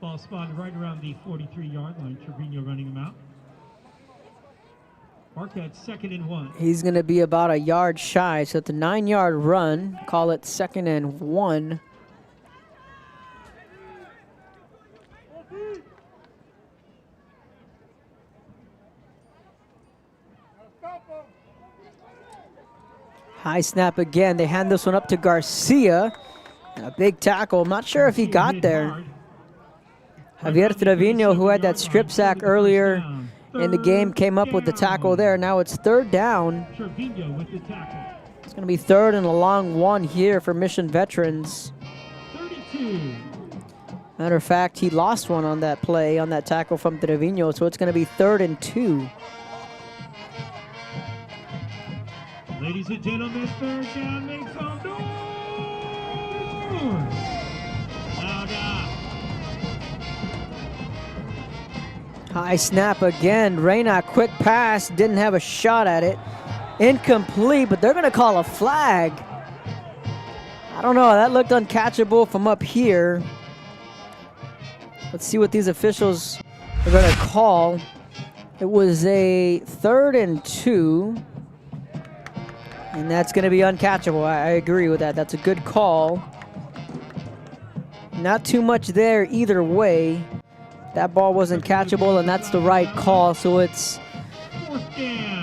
Ball spotted right around the 43-yard line. Trevino running him out. Marquette 2nd and 1. He's going to be about a yard shy. So at the 9-yard run, call it 2nd and 1. High snap again. They hand this one up to Garcia. And a big tackle. I'm not sure if he got there. Javier Trevino, who had that strip sack earlier in the game, came up with the tackle there. Now it's 3rd down. It's going to be 3rd and a long one here for Mission Veterans. 32. Matter of fact, he lost one on that play, on that tackle from Trevino, so it's going to be 3rd and 2. Ladies and gentlemen, 3rd down, make some noise! Loud out. High snap again. Reyna, quick pass, didn't have a shot at it. Incomplete, but they're going to call a flag. I don't know, that looked uncatchable from up here. Let's see what these officials are going to call. It was a 3rd and 2. And that's going to be uncatchable. I agree with that. That's a good call. Not too much there either way. That ball wasn't catchable, and that's the right call. So it's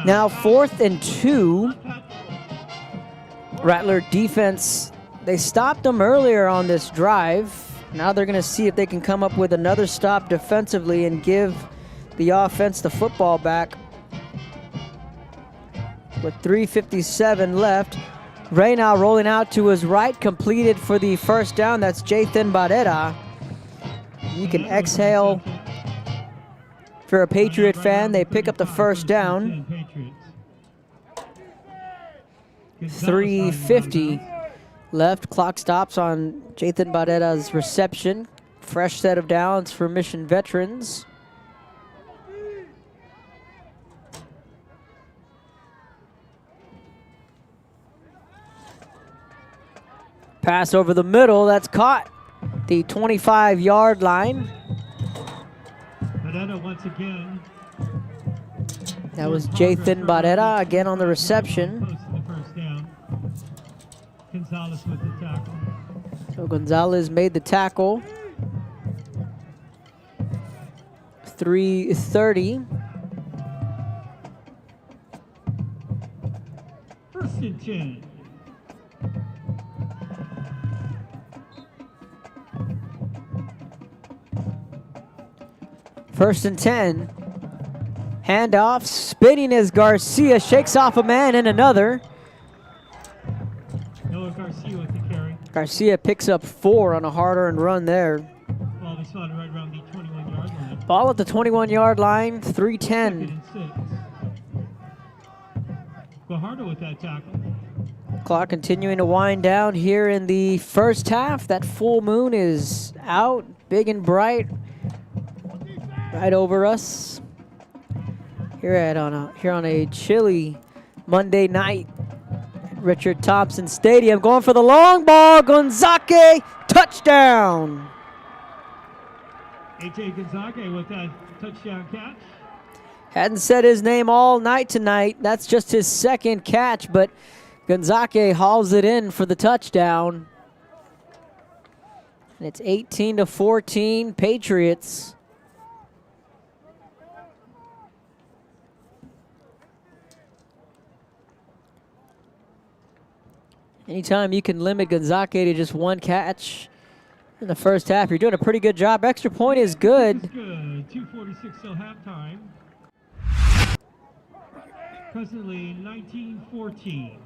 now 4th and 2. Rattler defense, they stopped them earlier on this drive. Now they're going to see if they can come up with another stop defensively and give the offense the football back. With 3:57 left, Reyna rolling out to his right, completed for the first down. That's Jathan Barrera. You can exhale. If you're a Patriot fan, they pick up the first down. 3:50 left. Clock stops on Jathan Barrera's reception. Fresh set of downs for Mission Veterans. Pass over the middle, that's caught. The 25-yard line. Barrera once again. That was Jathan Barrera again on the reception. Posted the first down. Gonzalez with the tackle. So Gonzalez made the tackle. 3:30. First and 10. First and 10. Handoff, spinning as Garcia shakes off a man and another. Noah Garcia with the carry. Garcia picks up 4 on a hard-earned run there. Ball is slotted right around the 21-yard line. Ball at the 21-yard line, 3:10. Second and 6. Guajardo with that tackle. Clock continuing to wind down here in the first half. That full moon is out, big and bright, right over us. Here on a chilly Monday night at Richard Thompson Stadium. Going for the long ball, Gonzaga, touchdown. A.J. Gonzaga with that touchdown catch. Hadn't said his name all night tonight. That's just his second catch, but Gonzaga hauls it in for the touchdown. And it's 18-14 Patriots. Anytime you can limit Gonzaga to just one catch in the first half, you're doing a pretty good job. Extra point is good. This is good. 2:46 till halftime. Presently 19-14.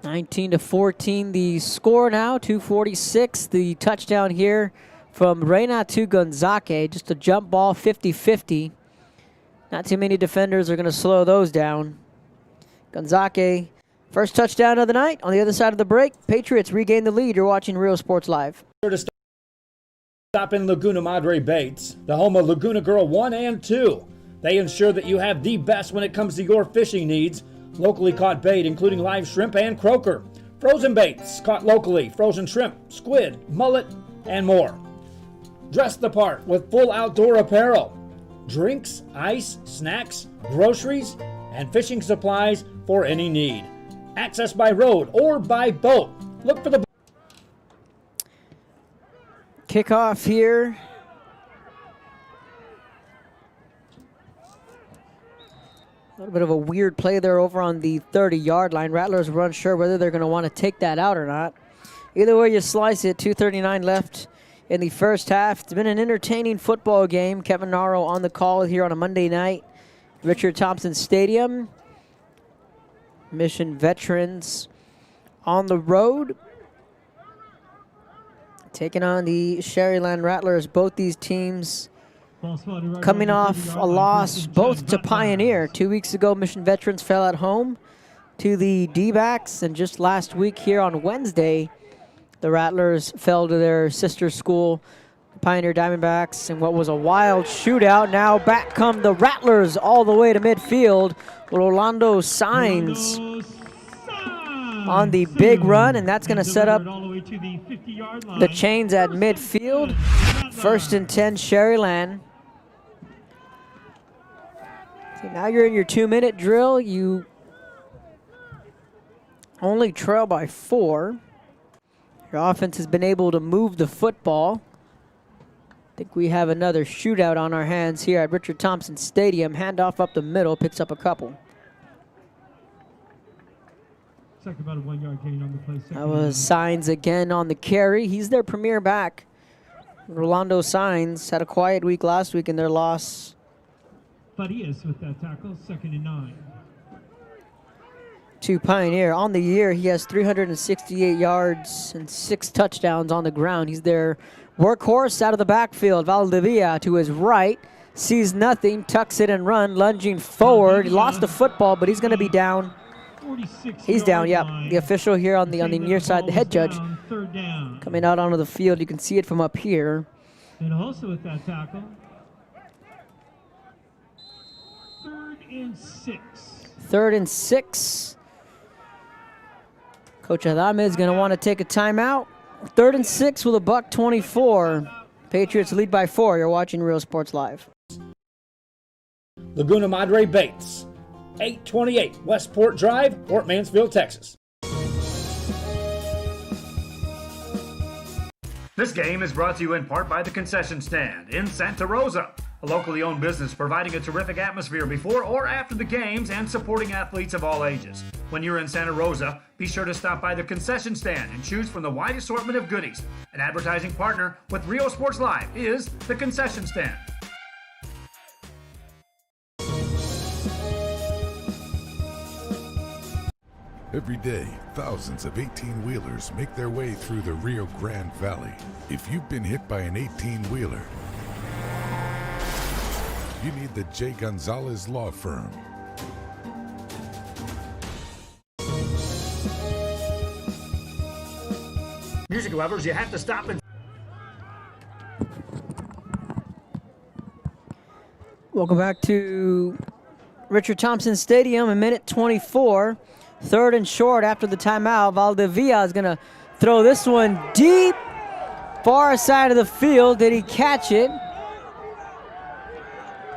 19-14 the score now. 2:46 the touchdown here from Reyna to Gonzaga. Just a jump ball, 50-50. Not too many defenders are going to slow those down. Gonzaga, first touchdown of the night. On the other side of the break, Patriots regain the lead. You're watching Rio Sports Live. Sure to stop in Laguna Madre Baits, the home of Laguna Girl 1 and 2. They ensure that you have the best when it comes to your fishing needs. Locally caught bait, including live shrimp and croaker. Frozen baits caught locally, frozen shrimp, squid, mullet, and more. Dress the part with full outdoor apparel. Drinks, ice, snacks, groceries, and fishing supplies for any need. Access by road or by boat. Look for the kickoff here. A little bit of a weird play there over on the 30-yard line. Rattlers were unsure whether they're going to want to take that out or not. Either way you slice it, 2:39 left in the first half. It's been an entertaining football game. Kevin Naro on the call here on a Monday night. Richard Thompson Stadium. Mission Veterans on the road, taking on the Sharyland Rattlers. Both these teams coming off a loss both to Pioneer. 2 weeks ago, Mission Veterans fell at home to the D-backs, and just last week here on Wednesday, the Rattlers fell to their sister school, Pioneer Diamondbacks in what was a wild shootout. Now back come the Rattlers all the way to midfield. Rolando Signs on the big run, and that's going to set up the chains at midfield. 1st and 10, Sharyland. So now you're in your 2-minute drill. You only trail by 4. Your offense has been able to move the football. I think we have another shootout on our hands here at Richard Thompson Stadium. Handoff up the middle, picks up a couple. Second, about a 1-yard gain on the play. That was Signs again on the carry. He's their premier back. Rolando Signs had a quiet week last week in their loss. Farias with that tackle, 2nd and 9. To Pioneer. On the year, he has 368 yards and 6 touchdowns on the ground. He's their workhorse out of the backfield. Valdivia to his right, sees nothing, tucks it and run, lunging forward. He lost the football, but he's going to be down. He's down, yep. The official here on the near side, the head judge, coming out onto the field. You can see it from up here. And also with that tackle, 3rd and 6. 3rd and 6. Coach Adame is going to want to take a timeout. 3rd and 6 with a $1:24. Patriots lead by 4. You're watching Rio Sports Live. Laguna Madre Bates, 828 Westport Drive, Port Mansfield, Texas. This game is brought to you in part by the Concession Stand in Santa Rosa, a locally owned business providing a terrific atmosphere before or after the games and supporting athletes of all ages. When you're in Santa Rosa, be sure to stop by the Concession Stand and choose from the wide assortment of goodies. An advertising partner with Rio Sports Live is the Concession Stand. Every day, thousands of 18-wheelers make their way through the Rio Grande Valley. If you've been hit by an 18-wheeler, you need the J. Gonzalez Law Firm. Music lovers, you have to stop and... Welcome back to Richard Thompson Stadium, a minute 24. 3rd and short after the timeout. Valdivia is going to throw this one deep, far side of the field. Did he catch it?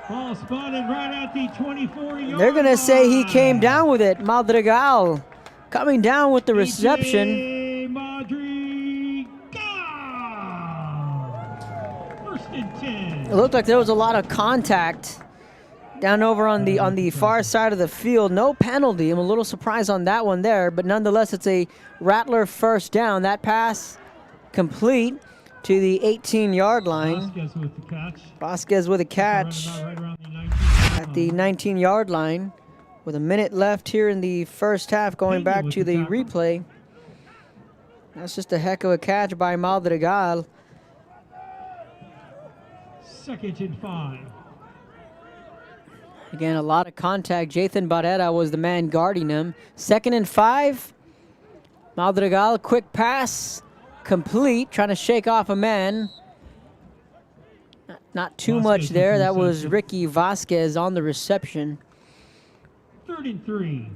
Ball spotted right at the 24-yard They're going to say he came down with it. Madrigal coming down with the reception. Madrigal. 1st and 10. It looked like there was a lot of contact down over on the far side of the field. No penalty. I'm a little surprised on that one there, but nonetheless, it's a Rattler 1st down. That pass complete to the 18-yard line. Vasquez with the catch. Vasquez with a catch at the 19-yard line with a minute left here in the first half. Going back to the replay. That's just a heck of a catch by Madrigal. 2nd and 5. Again, a lot of contact. Jathan Barrera was the man guarding him. 2nd and 5. Madrigal, quick pass, complete, trying to shake off a man. Not too much there. That was Ricky Vasquez on the reception. 3rd and 3.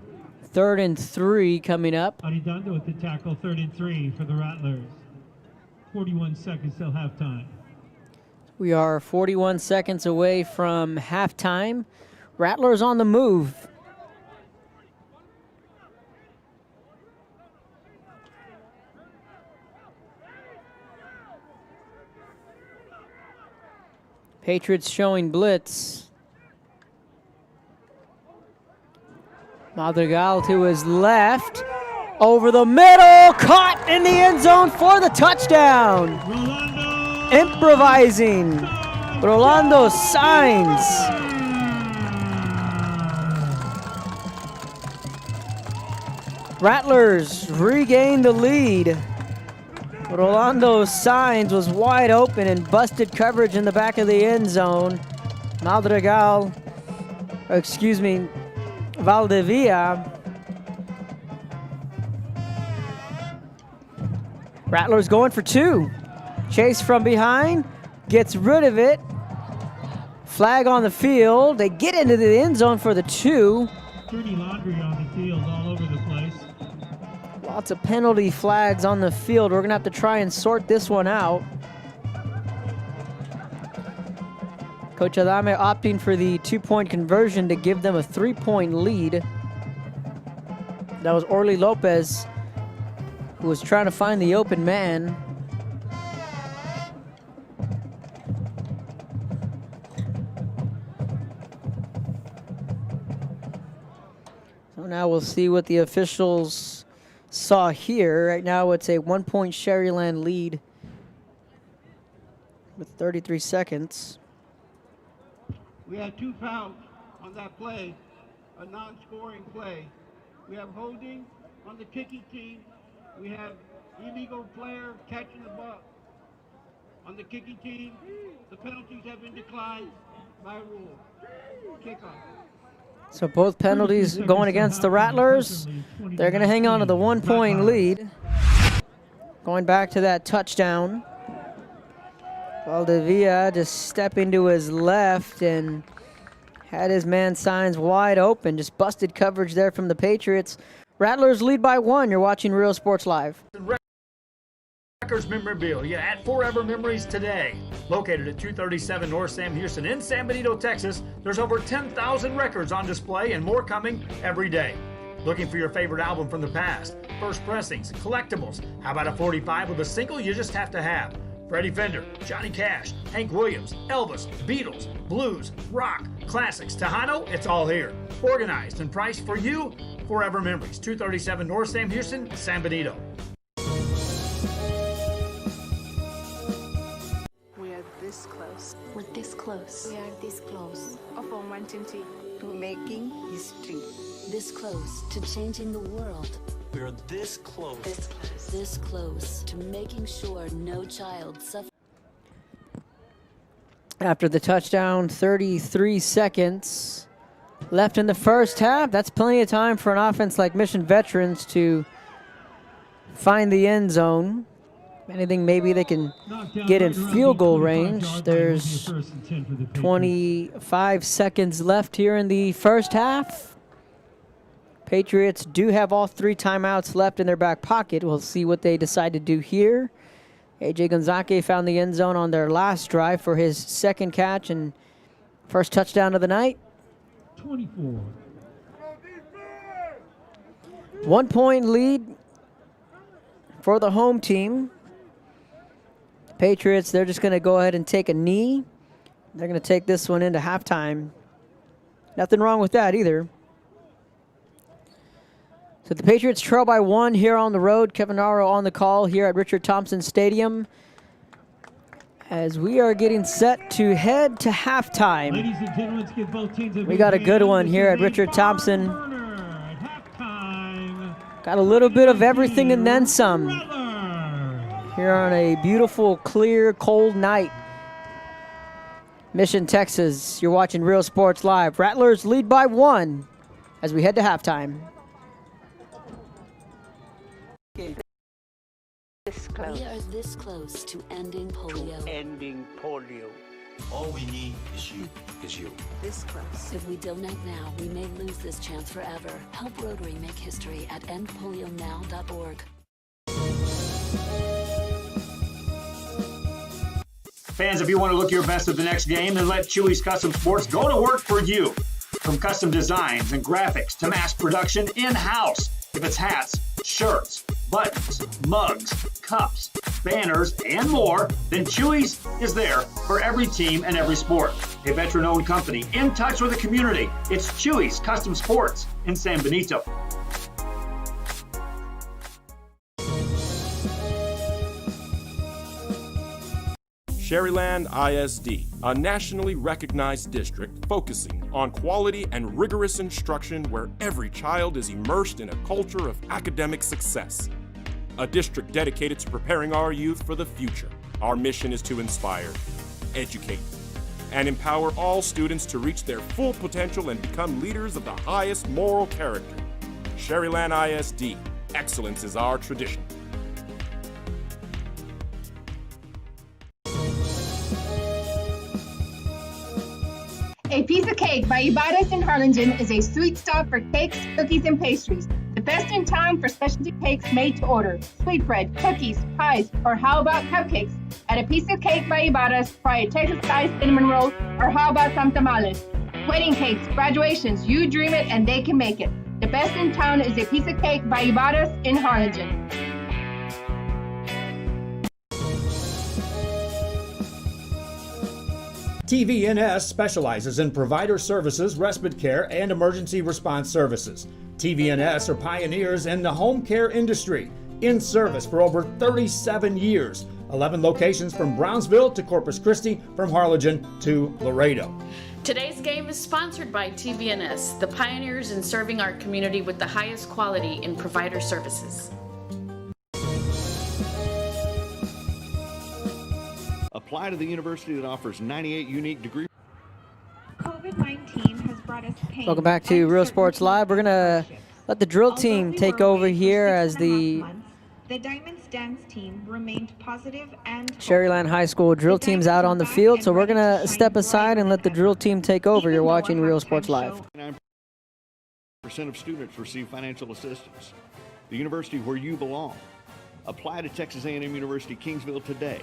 3rd and 3 coming up. Arredondo with the tackle, 3rd and 3 for the Rattlers. 41 seconds till halftime. We are 41 seconds away from halftime. Rattlers on the move. Patriots showing blitz. Madrigal to his left. Over the middle. Caught in the end zone for the touchdown. Improvising. Rolando Signs. Rattlers regained the lead. Rolando Signs was wide open and busted coverage in the back of the end zone. Valdivia. Rattlers going for 2. Chase from behind. gets rid of it. Flag on the field. They get into the end zone for the 2. Dirty laundry on the field all over the place. Lots of penalty flags on the field. We're going to have to try and sort this one out. Coach Adame opting for the 2-point conversion to give them a 3-point lead. That was Orly Lopez, who was trying to find the open man. So now we'll see what the officials saw here. Right now it's a 1-point Sharyland lead with 33 seconds. We had 2 fouls on that play, a non-scoring play. We have holding on the kicking team. We have illegal player catching the ball on the kicking team. The penalties have been declined by rule. Kickoff. So both penalties going against the Rattlers. They're going to hang on to the 1-point lead. Going back to that touchdown. Valdivia just stepping to his left and had his man signs wide open. Just busted coverage there from the Patriots. Rattlers lead by 1. You're watching Rio Sports Live. Records memorabilia at Forever Memories today. Located at 237 North Sam Houston in San Benito, Texas, there's over 10,000 records on display and more coming every day. Looking for your favorite album from the past? First pressings, collectibles. How about a 45 with a single you just have to have? Freddie Fender, Johnny Cash, Hank Williams, Elvis, Beatles, blues, rock, classics, Tejano, it's all here. Organized and priced for you. Forever Memories, 237 North Sam Houston, San Benito. We are this close. We're this close. We are this close. Of wanting to making history. This close to changing the world. We're this close. This close. This close to making sure no child suffers. After the touchdown, 33 seconds left in the first half. That's plenty of time for an offense like Mission Veterans to find the end zone. If anything, maybe they can get in field goal range. There's 25 seconds left here in the first half. Patriots do have all 3 timeouts left in their back pocket. We'll see what they decide to do here. A.J. Gonzalez found the end zone on their last drive for his 2nd catch and first touchdown of the night. 24. 1-point lead for the home team. Patriots, they're just going to go ahead and take a knee. They're going to take this one into halftime. Nothing wrong with that either. So the Patriots trail by 1 here on the road. Kevin Naro on the call here at Richard Thompson Stadium as we are getting set to head to halftime. Ladies and gentlemen, let's give both teams we got a good one here at Richard Thompson. Got a little bit of everything and then some here on a beautiful, clear, cold night. Mission, Texas. You're watching Rio Sports Live. Rattlers lead by 1 as we head to halftime. This close. We are this close to ending polio. Ending polio. All we need is you. This close. If we don't act now, we may lose this chance forever. Help Rotary make history at endpolionow.org. Fans, if you want to look your best at the next game, then let Chewy's Custom Sports go to work for you. From custom designs and graphics to mass production in-house. If it's hats, shirts, buttons, mugs, cups, banners, and more, then Chewy's is there for every team and every sport. A veteran-owned company in touch with the community. It's Chewy's Custom Sports in San Benito. Sharyland ISD, a nationally recognized district focusing on quality and rigorous instruction where every child is immersed in a culture of academic success. A district dedicated to preparing our youth for the future. Our mission is to inspire, educate, and empower all students to reach their full potential and become leaders of the highest moral character. Sharyland ISD, excellence is our tradition. A Piece of Cake by Ibadas in Harlingen is a sweet stop for cakes, cookies, and pastries. The best in town for specialty cakes made to order. Sweetbread, cookies, pies, or how about cupcakes? At A Piece of Cake by Ibadas, try a Texas-style cinnamon roll, or how about some tamales? Wedding cakes, graduations, you dream it and they can make it. The best in town is A Piece of Cake by Ibadas in Harlingen. TVNS specializes in provider services, respite care, and emergency response services. TVNS are pioneers in the home care industry, in service for over 37 years. 11 locations from Brownsville to Corpus Christi, from Harlingen to Laredo. Today's game is sponsored by TVNS, the pioneers in serving our community with the highest quality in provider services. Apply to the university that offers 98 unique degrees. COVID-19 has brought us pain. Welcome back to Rio Sports Live. We're going to let the drill team take over here as the Diamonds dance team remained positive and Sharyland High School drill team's out on the field, so we're going to step aside and let the drill team take over. You're watching Rio Sports Live. 9% of students receive financial assistance. The university where you belong. Apply to Texas A&M University Kingsville today.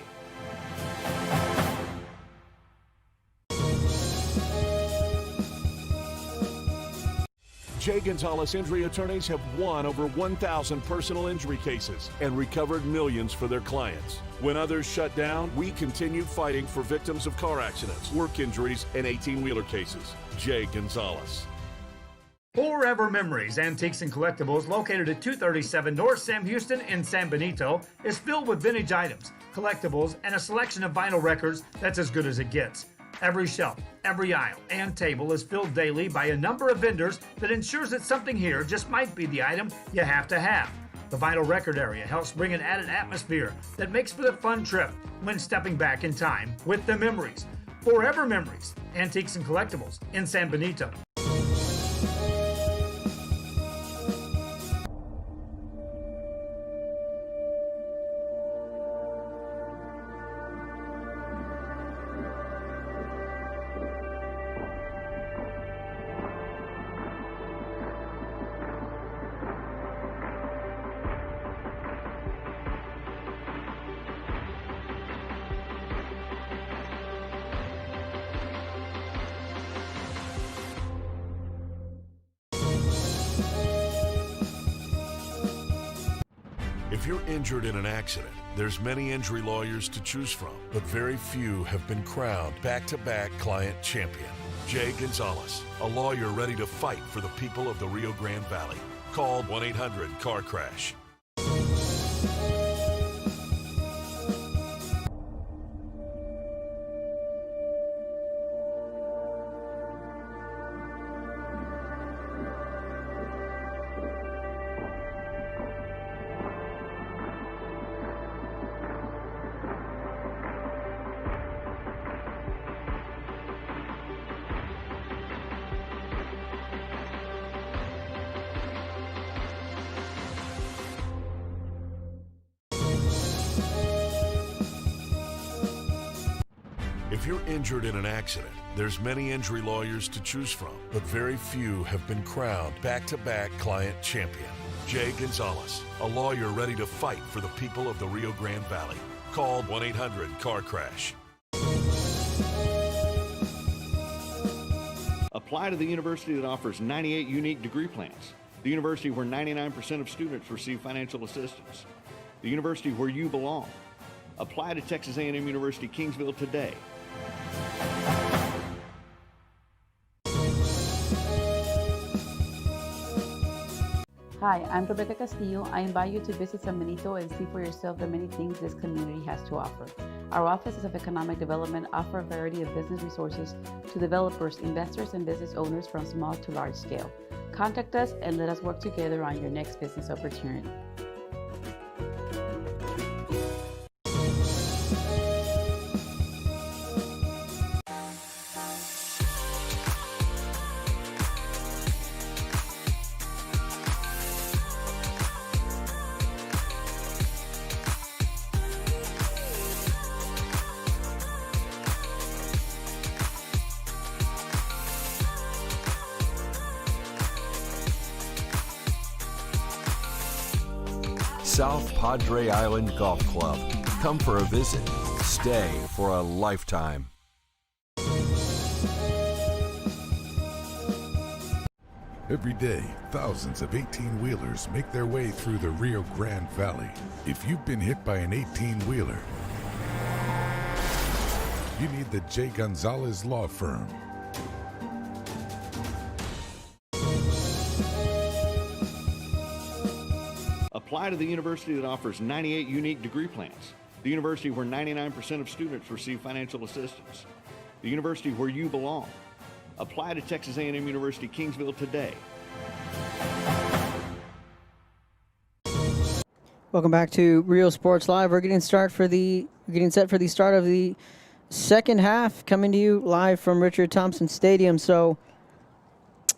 Jay Gonzalez injury attorneys have won over 1,000 personal injury cases and recovered millions for their clients. When others shut down, we continue fighting for victims of car accidents, work injuries, and 18-wheeler cases. Jay Gonzalez. Forever Memories, Antiques and Collectibles, located at 237 North Sam Houston in San Benito, is filled with vintage items, collectibles, and a selection of vinyl records that's as good as it gets. Every shelf, every aisle, and table is filled daily by a number of vendors that ensures that something here just might be the item you have to have. The vinyl record area helps bring an added atmosphere that makes for the fun trip when stepping back in time with the memories. Forever Memories, Antiques and Collectibles in San Benito. If you're injured in an accident, there's many injury lawyers to choose from, but very few have been crowned back-to-back client champion. Jay Gonzalez, a lawyer ready to fight for the people of the Rio Grande Valley. Call 1-800-CAR-CRASH. If you're injured in an accident, there's many injury lawyers to choose from, but very few have been crowned back-to-back client champion. Jay Gonzalez, a lawyer ready to fight for the people of the Rio Grande Valley. Call 1-800-CAR-CRASH. Apply to the university that offers 98 unique degree plans. The university where 99% of students receive financial assistance. The university where you belong. Apply to Texas A&M University Kingsville today. Hi, I'm Rebecca Castillo. I invite you to visit San Benito and see for yourself the many things this community has to offer. Our offices of economic development offer a variety of business resources to developers, investors, and business owners from small to large scale. Contact us and let us work together on your next business opportunity. South Padre Island Golf Club. Come for a visit. Stay for a lifetime. Every day, thousands of 18-wheelers make their way through the Rio Grande Valley. If you've been hit by an 18-wheeler, you need the J. Gonzalez Law Firm. Apply to the university that offers 98 unique degree plans. The university where 99% of students receive financial assistance. The university where you belong. Apply to Texas A&M University Kingsville today. Welcome back to Rio Sports Live. We're getting set for the start of the second half, coming to you live from Richard Thompson Stadium. So,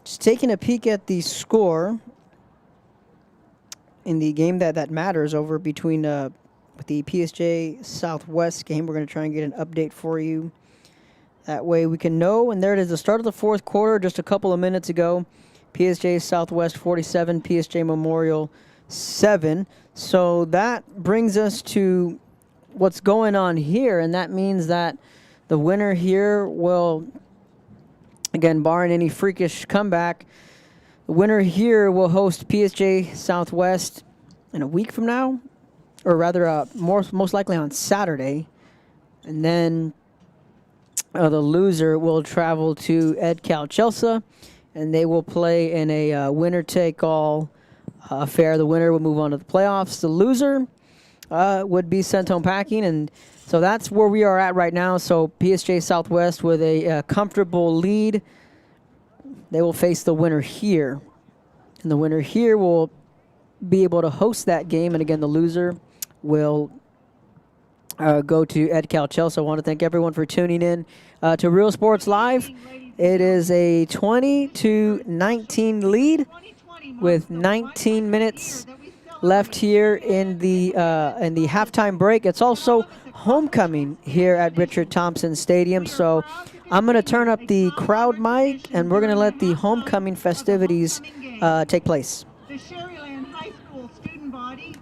just taking a peek at the score in the game that matters over between with the PSJ Southwest game. We're going to try and get an update for you. That way we can know. And there it is, the start of the fourth quarter just a couple of minutes ago. PSJ Southwest 47, PSJ Memorial 7. So that brings us to what's going on here, and that means that the winner here will, again, barring any freakish comeback, the winner here will host PSJ Southwest in a week from now, or rather most likely on Saturday. And then the loser will travel to Ed-Cal Chelsea, and they will play in a winner-take-all affair. The winner will move on to the playoffs. The loser would be sent home packing, and so that's where we are at right now. So PSJ Southwest with a comfortable lead. They will face the winner here, and the winner here will be able to host that game, and again, the loser will go to Ed-Cal Chelsea. I want to thank everyone for tuning in to Real Sports Live. It is a 20-19 lead with 19 minutes left here in the halftime break. It's also homecoming here at Richard Thompson Stadium, so I'm going to turn up the crowd mic, and we're going to let the homecoming festivities take place. The Sharyland High School student body,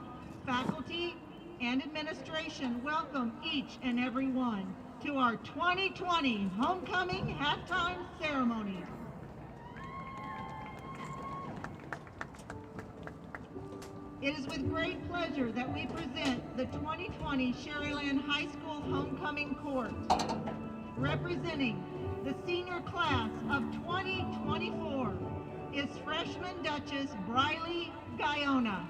faculty, and administration welcome each and every one to our 2020 homecoming halftime ceremony. It is with great pleasure that we present the 2020 Sharyland High School Homecoming Court. Representing the senior class of 2024 is freshman Duchess Briley Guyona.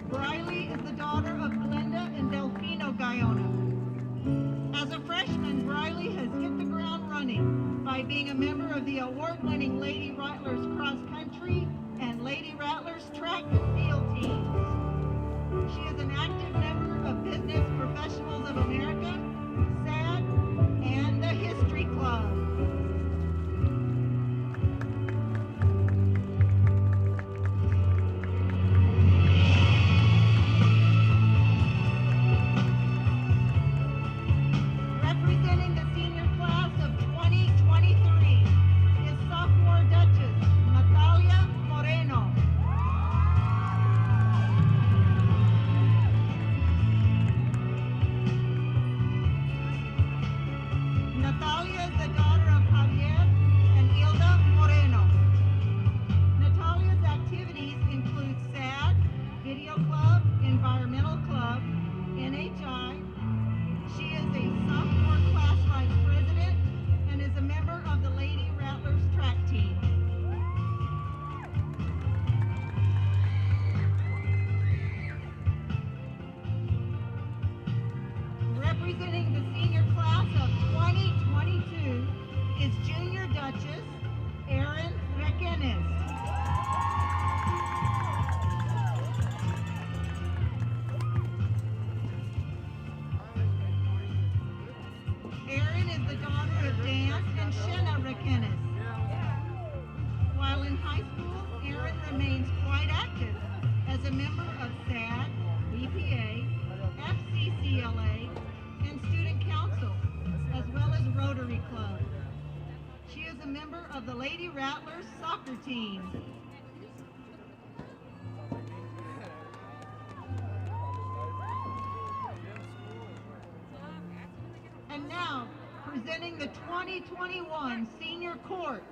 Briley is the daughter of Glenda and Delfino Guyona. As a freshman, Briley has hit the ground running by being a member of the award-winning Lady Rattlers cross country and Lady Rattlers track and field teams. She is an active member of Business Professionals of America, SAD, and the History Club. Representing the senior class of 2023 is sophomore Duchess Natalia Moreno. Natalia is the daughter of Javier and Hilda Moreno. Natalia's activities include SAD, Video Club, Environmental Club, NHI. She is a sophomore class vice president and is a member of the Lady Rattlers track team. Representing the senior class of 2022 is Junior Duchess Erin Requenes. Erin is the daughter of Dan and Shenna Requenes. While in high school, Erin remains quite active as a member of SAD, BPA, FCCLA, and Student Council, as well as Rotary Club. She is a member of the Lady Rattlers soccer team. the 2021 Senior Court,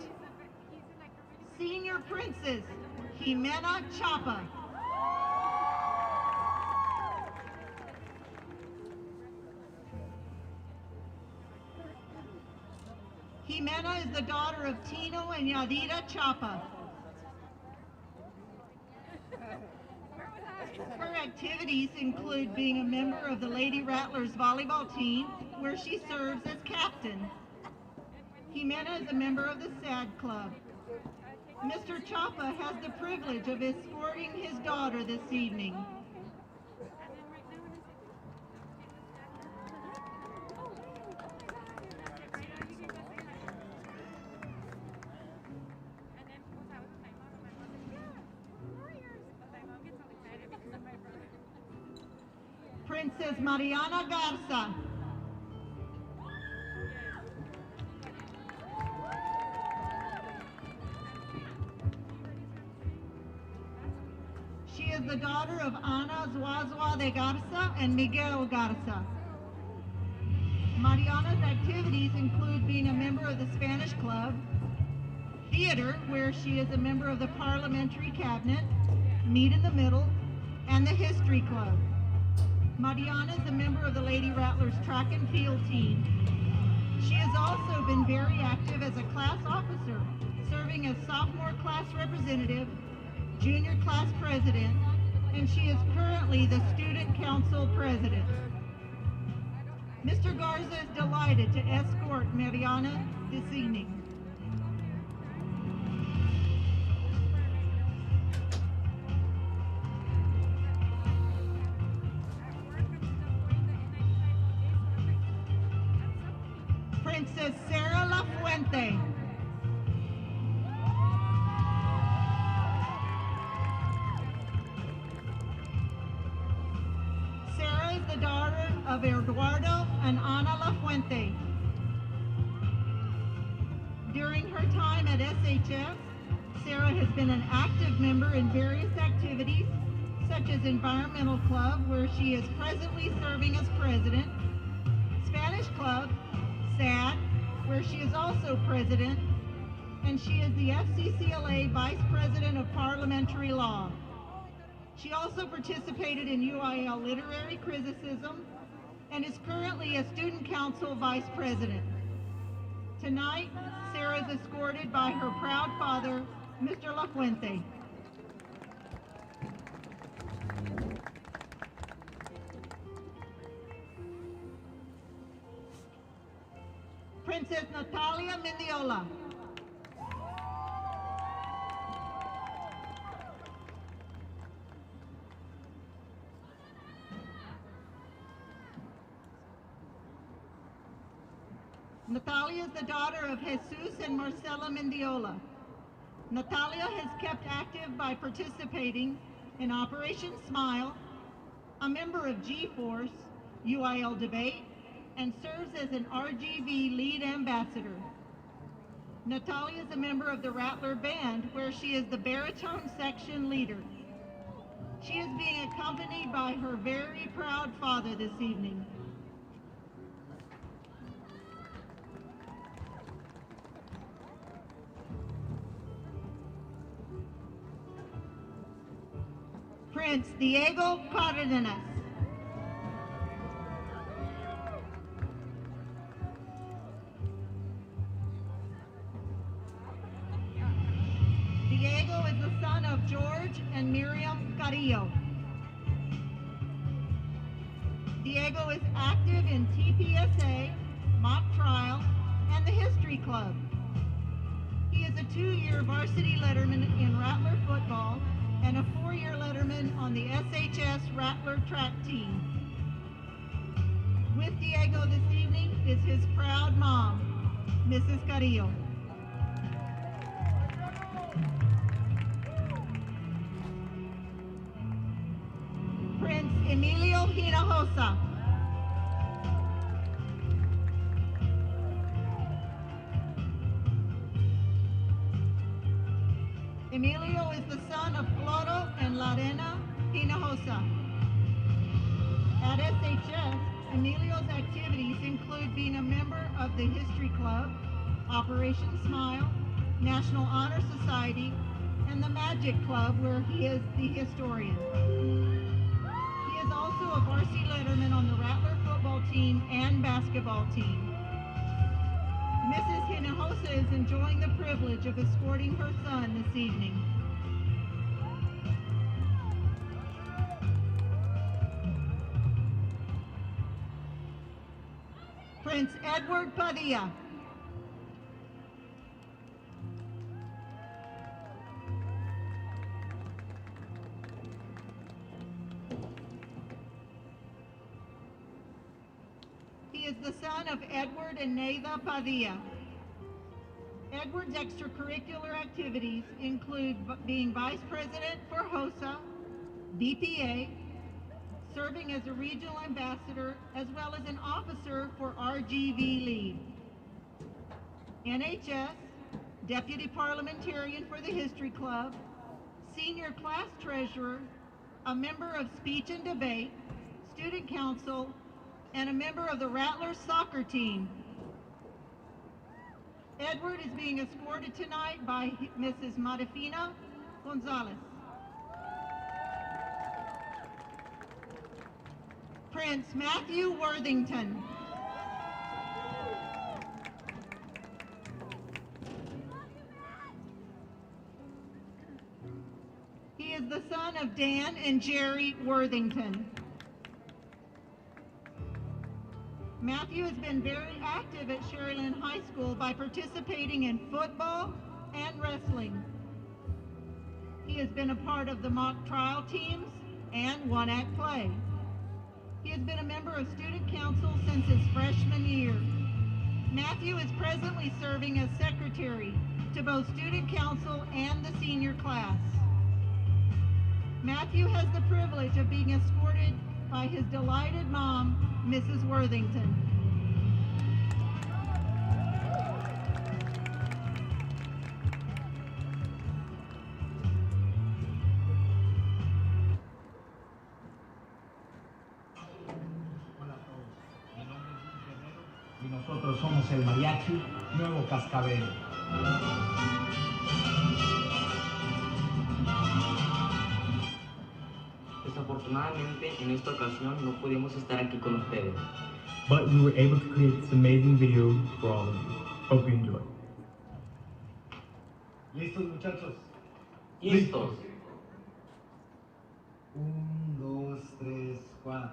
Senior Princess Jimena Chapa. Jimena is the daughter of Tino and Yadira Chapa. Her activities include being a member of the Lady Rattlers volleyball team, where she serves as captain. Jimena is a member of the SAD Club. Mr. Chapa has the privilege of escorting his daughter this evening. Princess Mariana Garza. She is the daughter of Ana Zuazua de Garza and Miguel Garza. Mariana's activities include being a member of the Spanish Club, theater, where she is a member of the Parliamentary Cabinet, Meet in the Middle, and the History Club. Mariana is a member of the Lady Rattlers track and field team. She has also been very active as a class officer, serving as sophomore class representative, junior class president, and she is currently the student council president. Mr. Garza is delighted to escort Mariana this evening. Princess Sarah La Fuente. Sarah is the daughter of Eduardo and Ana La Fuente. During her time at SHS, Sarah has been an active member in various activities, such as Environmental Club, where she is presently serving as president, Spanish Club, SAD, where she is also president, and she is the FCCLA Vice President of Parliamentary Law. She also participated in UIL Literary Criticism and is currently a Student Council Vice President. Tonight, Sarah is escorted by her proud father, Mr. La Fuente. Princess Natalia Mendiola. Natalia is the daughter of Jesus and Marcela Mendiola. Natalia has kept active by participating in Operation Smile, a member of G-Force, UIL Debate, and serves as an RGV lead ambassador. Natalia is a member of the Rattler Band, where she is the baritone section leader. She is being accompanied by her very proud father this evening. Prince Diego Cardenas. Diego is the son of George and Miriam Carrillo. Diego is active in TPSA, mock trial, and the History Club. He is a 2-year varsity letterman in Rattler football and a 4-year letterman on the SHS Rattler track team. With Diego this evening is his proud mom, Mrs. Carrillo. Prince Emilio Hinojosa. Emilio is the son of Floro and Lorena Hinojosa. At SHS, Emilio's activities include being a member of the History Club, Operation Smile, National Honor Society, and the Magic Club, where he is the historian. He is also a varsity letterman on the Rattler football team and basketball team. Mrs. Hinojosa is enjoying the privilege of escorting her son this evening. Prince Edward Padilla. He is the son of Edward and Neitha Padilla. Edward's extracurricular activities include being vice president for HOSA, BPA, serving as a regional ambassador, as well as an officer for RGV Lead. NHS, deputy parliamentarian for the History Club, senior class treasurer, a member of speech and debate, student council, and a member of the Rattlers soccer team. Edward is being escorted tonight by Mrs. Marifina Gonzalez. Prince Matthew Worthington. He is the son of Dan and Jerry Worthington. Matthew has been very active at Sharyland High School by participating in football and wrestling. He has been a part of the mock trial teams and one-act play. He has been a member of student council since his freshman year. Matthew is presently serving as secretary to both student council and the senior class. Matthew has the privilege of being escorted by his delighted mom, Mrs. Worthington. Y nosotros somos el Mariachi Nuevo Cascabel. Desafortunadamente, en esta ocasión no pudimos estar aquí con ustedes. But we were able to create this amazing video for all of you. Hope you enjoy. ¿Listos, muchachos? Listos. 1, 2, 3, 4.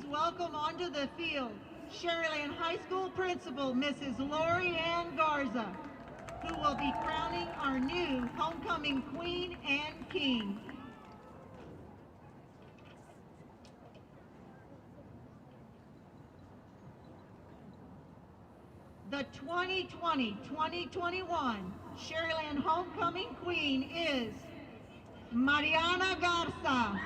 welcome onto the field Sharyland High School Principal, Mrs. Lori Ann Garza, who will be crowning our new homecoming queen and king. The 2020-2021 Sharyland homecoming queen is Mariana Garza.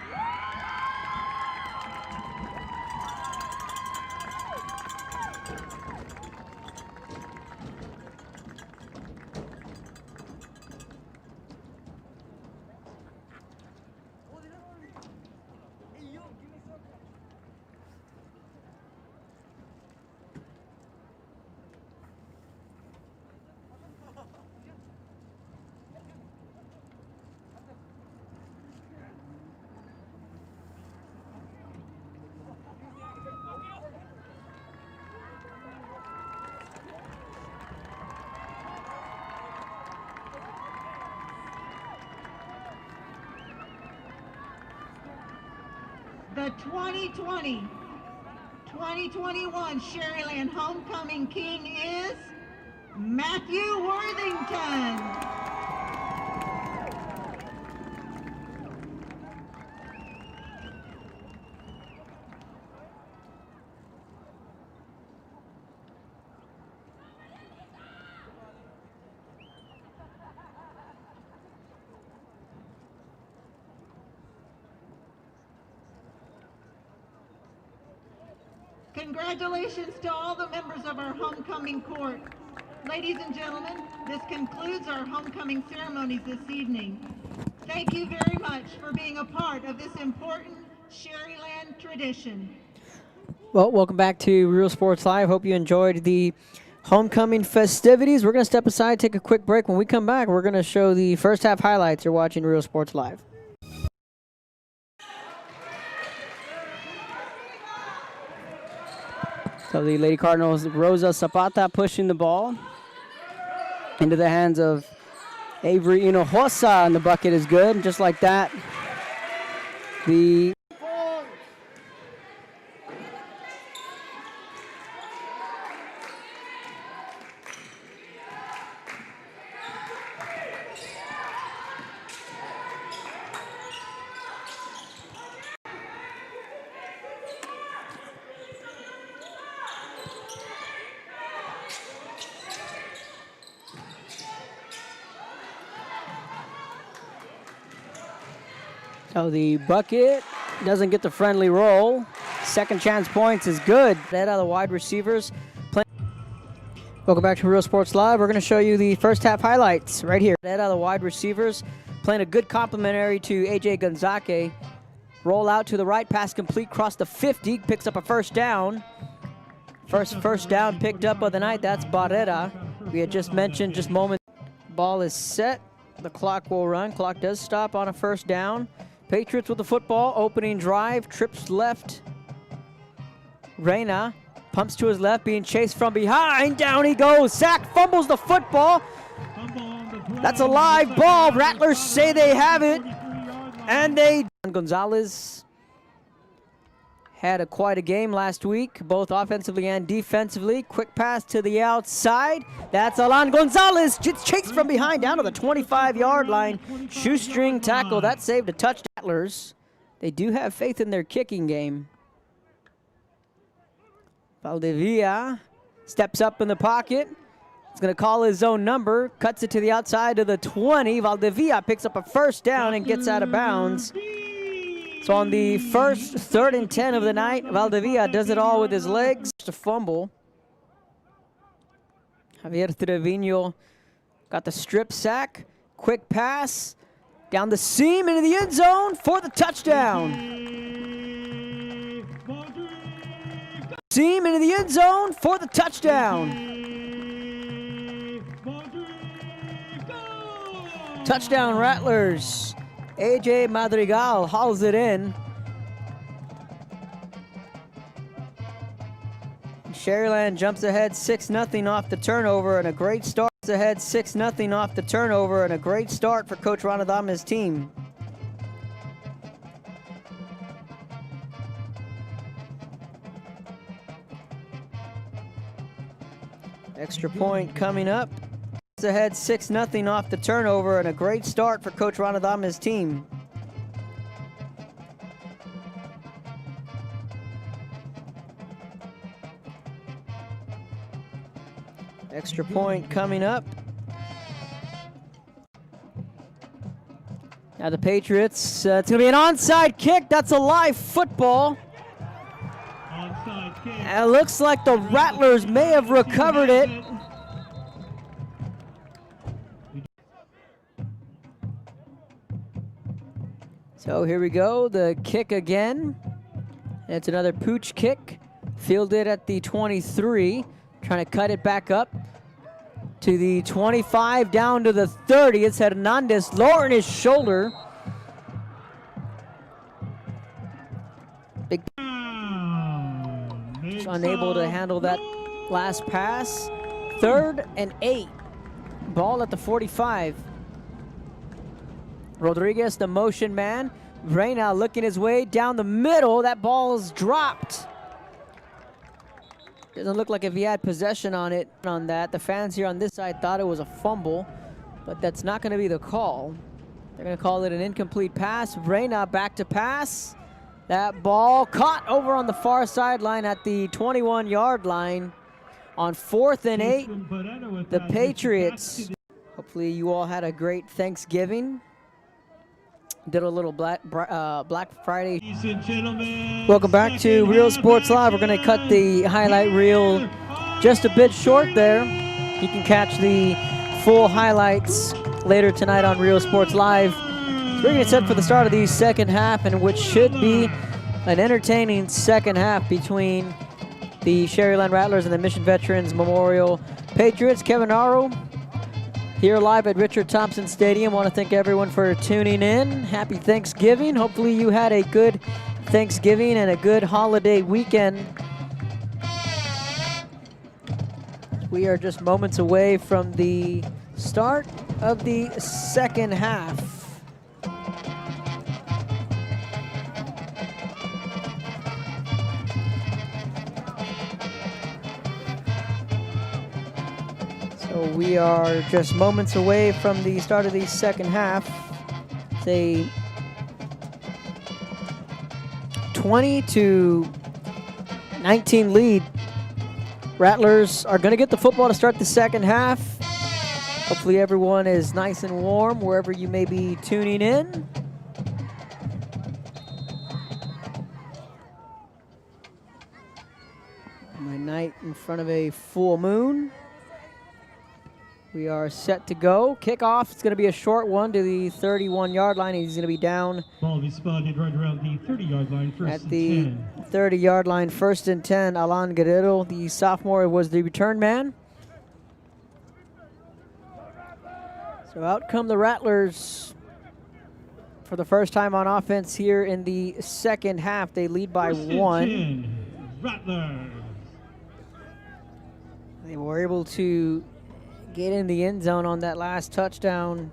The 2020-2021 Sharyland homecoming king is Matthew Worthington. Congratulations to all the members of our homecoming court. Ladies and gentlemen, this concludes our homecoming ceremonies this evening. Thank you very much for being a part of this important Sharyland tradition. Well, welcome back to Rio Sports Live. Hope you enjoyed the homecoming festivities. We're going to step aside, take a quick break. When we come back, we're going to show the first half highlights. You're watching Rio Sports Live. So the Lady Cardinals, Rosa Zapata pushing the ball into the hands of Avery Hinojosa, and the bucket is good. Just like that, the So the bucket doesn't get the friendly roll. Second chance points is good. That out of the wide receivers. Welcome back to Rio Sports Live. We're going to show you the first half highlights right here. That out of the wide receivers playing a good complimentary to AJ Gonzaque. Roll out to the right, pass complete, cross the 50, picks up a first down. First down picked up of the night. That's Barrera. We had just mentioned just moments. Ball is set. The clock will run. Clock does stop on a first down. Patriots with the football, opening drive, trips left. Reyna pumps to his left, being chased from behind. Down he goes. Sack, fumbles the football. That's a live ball. Rattlers say they have it. And Gonzalez had quite a game last week, both offensively and defensively. Quick pass to the outside. That's Alan Gonzalez. Gets chased from behind down to the 25-yard line. Shoestring tackle. That saved a touchdown. Rattlers, they do have faith in their kicking game. Valdivia steps up in the pocket. He's going to call his own number. Cuts it to the outside of the 20. Valdivia picks up a first down and gets out of bounds. So on the first 3rd and 10 of the night, Valdivia does it all with his legs. Just a fumble. Javier Trevino got the strip sack. Quick pass. Down the seam into the end zone for the touchdown. Seam into the end zone for the touchdown. Touchdown Rattlers. AJ Madrigal hauls it in. Sharyland jumps ahead 6-0 off the turnover, and a great start. Ahead 6-0 off the turnover, and a great start for Coach Ranadama's team. Extra point coming up. It's ahead 6-0 off the turnover, and a great start for Coach Ranadama's team. Extra point coming up. Now the Patriots, it's going to be an onside kick. That's a live football. Onside kick. And it looks like the Rattlers may have recovered it. So here we go, the kick again. And it's another pooch kick, fielded at the 23. Trying to cut it back up to the 25, down to the 30. It's Hernandez lowering his shoulder. Big just unable to handle that last pass. 3rd and 8. Ball at the 45. Rodriguez, the motion man. Reyna looking his way down the middle. That ball is dropped. Doesn't look like if he had possession on it. On that, the fans here on this side thought it was a fumble, but that's not going to be the call. They're going to call it an incomplete pass. Reyna back to pass. That ball caught over on the far sideline at the 21-yard line. On 4th and 8, the Patriots. Hopefully you all had a great Thanksgiving. Did a little Black Friday. Ladies and gentlemen, welcome back to Rio Sports Live. We're going to cut the highlight reel just a bit short there. You can catch the full highlights later tonight on Rio Sports Live. So we're going to set for the start of the second half, and which should be an entertaining second half between the Sharyland Rattlers and the Mission Veterans Memorial Patriots. Kevin Aro here live at Richard Thompson Stadium. Want to thank everyone for tuning in. Happy Thanksgiving. Hopefully you had a good Thanksgiving and a good holiday weekend. We are just moments away from the start of the second half. So we are just moments away from the start of the second half. It's a 20-19 lead. Rattlers are going to get the football to start the second half. Hopefully everyone is nice and warm wherever you may be tuning in. My night in front of a full moon. We are set to go. Kickoff, it's going to be a short one to the 31-yard line. He's going to be down ball be spotted right around the 30-yard line, first at the 30-yard line, 1st and 10. Alan Guerrero, the sophomore, was the return man. So out come the Rattlers for the first time on offense here in the second half. They lead by 1. Rattlers. They were able to get in the end zone on that last touchdown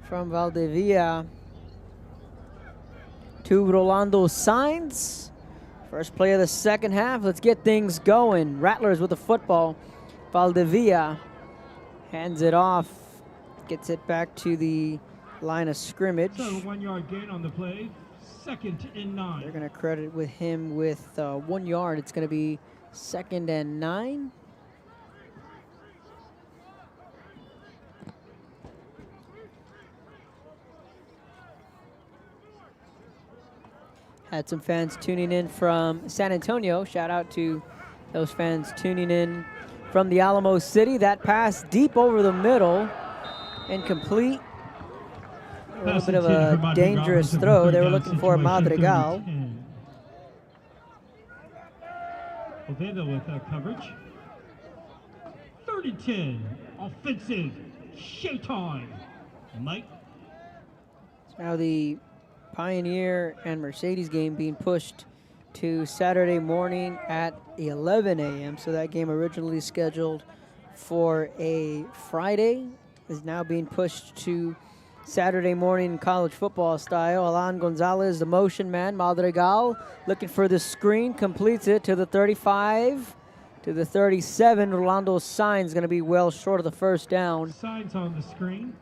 from Valdivia to Rolando Sainz. First play of the second half. Let's get things going. Rattlers with the football. Valdivia hands it off. Gets it back to the line of scrimmage. So 1 yard gain on the play. 2nd and 9. They're going to credit with him with 1 yard. It's going to be 2nd and 9. Had some fans tuning in from San Antonio. Shout out to those fans tuning in from the Alamo City. That pass deep over the middle, incomplete. A little bit of a dangerous throw. They were looking for Madrigal. Oviedo with coverage. 3rd and 10. Offensive. Showtime. Mike. So now the Pioneer and Mercedes game being pushed to Saturday morning at 11 a.m. So that game originally scheduled for a Friday is now being pushed to Saturday morning college football style. Alan Gonzalez, the motion man. Madrigal looking for the screen, completes it to the 35, to to the 37. Rolando Signs going to be well short of the first down. Signs on the screen.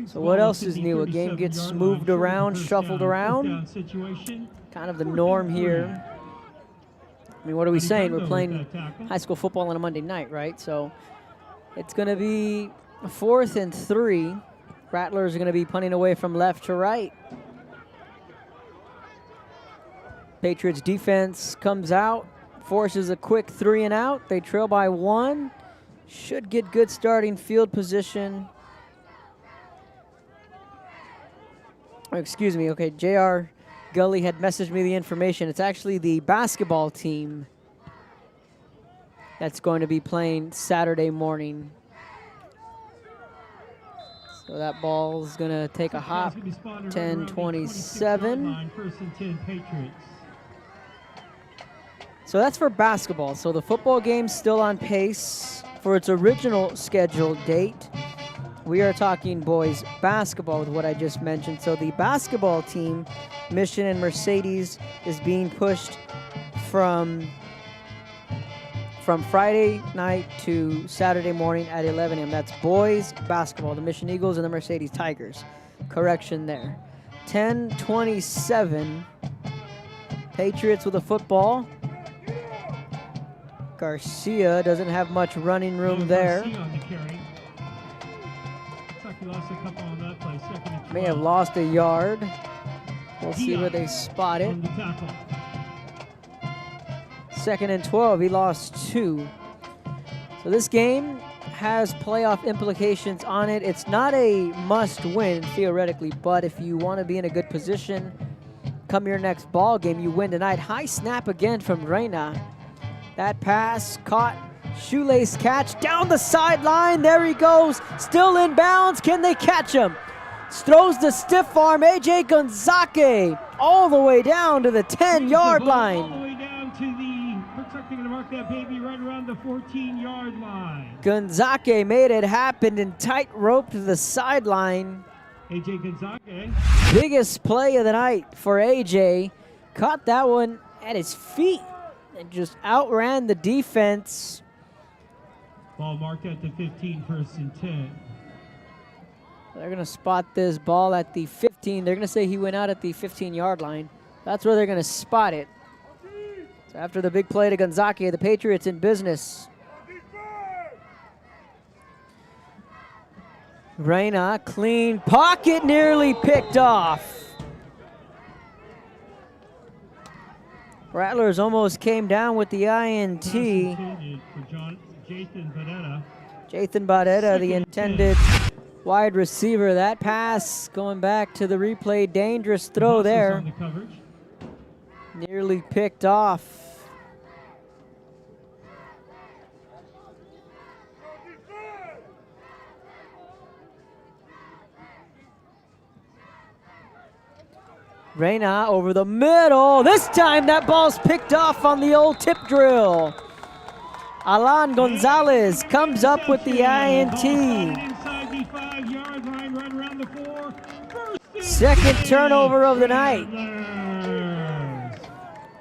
So what else is new? A game gets moved around, shuffled around. Kind of the norm here. I mean, what are we saying? We're playing high school football on a Monday night, right? So it's going to be 4th and 3. Rattlers are going to be punting away from left to right. Patriots defense comes out, forces a quick 3 and out. They trail by 1. Should get good starting field position. Oh, excuse me. Okay, J.R. Gully had messaged me the information. It's actually the basketball team that's going to be playing Saturday morning. So that ball is going to take a hop. 10-27. So that's for basketball. So the football game's still on pace for its original scheduled date. We are talking boys basketball with what I just mentioned. So the basketball team, Mission and Mercedes, is being pushed from Friday night to Saturday morning at 11 a.m. That's boys basketball, the Mission Eagles and the Mercedes Tigers. Correction there. 10-27. Patriots with a football. Garcia doesn't have much running room there. May have lost a yard. We'll see where they spot it. 2nd and 12, he lost 2. So this game has playoff implications on it. It's not a must-win, theoretically, but if you want to be in a good position, come your next ball game, you win tonight. High snap again from Reyna. That pass caught, shoelace catch down the sideline. There he goes, still in bounds. Can they catch him? Throws the stiff arm, A.J. Gonzalez, all the way down to the 10-yard line. All the way down to the, looks like they're going to mark that baby right around the 14-yard line. Gonzalez made it happen and tight rope to the sideline. A.J. Gonzalez. Biggest play of the night for A.J. Caught that one at his feet and just outran the defense. Ball marked at the 15, 1st and 10. They're going to spot this ball at the 15. They're going to say he went out at the 15-yard line. That's where they're going to spot it. So after the big play to Gonzalez, the Patriots in business. Reyna, clean pocket, nearly picked off. Rattlers almost came down with the INT. Jathan Badetta, the intended wide receiver. That pass going back to the replay. Dangerous throw there. Nearly picked off. Reyna over the middle. This time that ball's picked off on the old tip drill. Alan Gonzalez comes up with the INT. Second turnover of the night.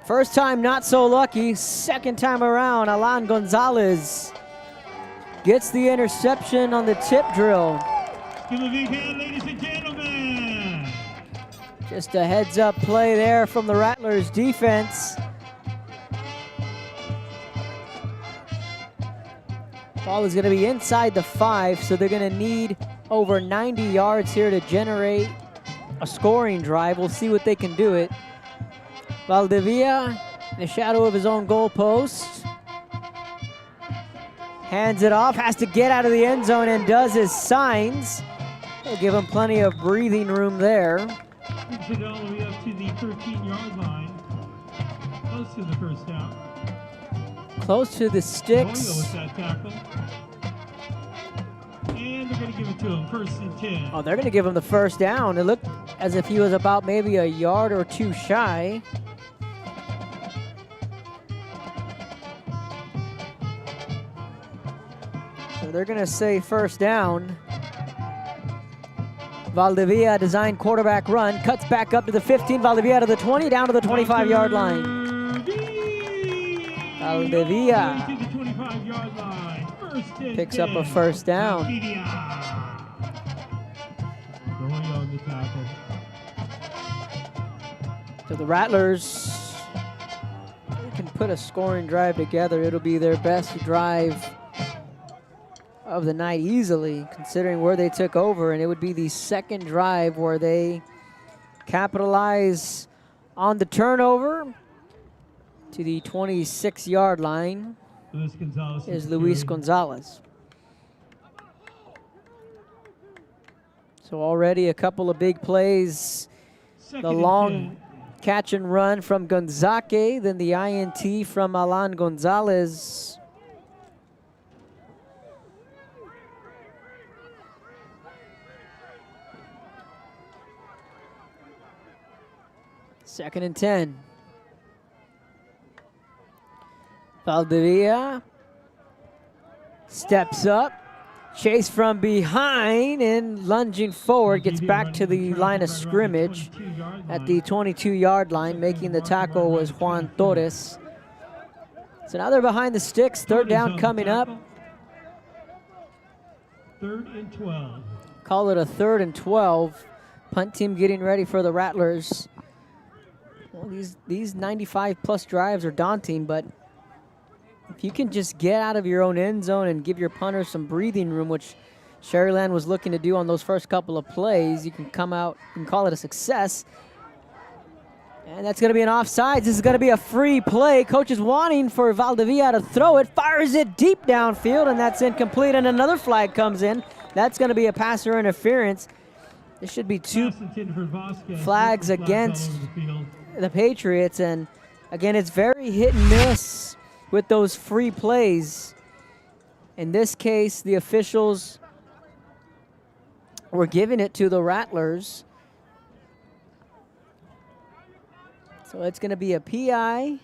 First time not so lucky. Second time around, Alan Gonzalez gets the interception on the tip drill. Give a big hand, ladies and gentlemen. Just a heads-up play there from the Rattlers defense. Ball is going to be inside the 5, so they're going to need over 90 yards here to generate a scoring drive. We'll see what they can do it. Valdivia in the shadow of his own goal post. Hands it off, has to get out of the end zone and does his signs. They'll give him plenty of breathing room there. Brings it all the way up to the 13-yard line. Close to the first down. Close to the sticks. With that tackle. And they're going to give it to him, 1st and 10. Oh, they're going to give him the first down. It looked as if he was about maybe a yard or 2 shy. So they're going to say first down. Valdivia designed quarterback run, cuts back up to the 15. Valdivia to the 20, down to the 25-yard line. Valdivia 25-yard line. First and Picks 10. up a first down. Going on the tackle. So the Rattlers can put a scoring drive together. It'll be their best drive of the night easily, considering where they took over, and it would be the second drive where they capitalize on the turnover to the 26-yard line. Is Luis Gonzalez. So already a couple of big plays. The long catch and run from Gonzaque, then the INT from Alan Gonzalez. Second and 10. Valdivia steps up, chase from behind, and lunging forward, gets back to the line of scrimmage at the 22-yard line. Making the tackle was Juan Torres. So now they're behind the sticks. Third down coming up. 3rd and 12. Call it a 3rd and 12. Punt team getting ready for the Rattlers. Well, these 95-plus drives are daunting, but if you can just get out of your own end zone and give your punter some breathing room, which Sharyland was looking to do on those first couple of plays, you can come out and call it a success. And that's going to be an offsides. This is going to be a free play. Coach is wanting for Valdivia to throw it, fires it deep downfield, and that's incomplete, and another flag comes in. That's going to be a passer interference. There should be 2 flags against the Patriots, and again, it's very hit and miss with those free plays. In this case, the officials were giving it to the Rattlers. So it's going to be a PI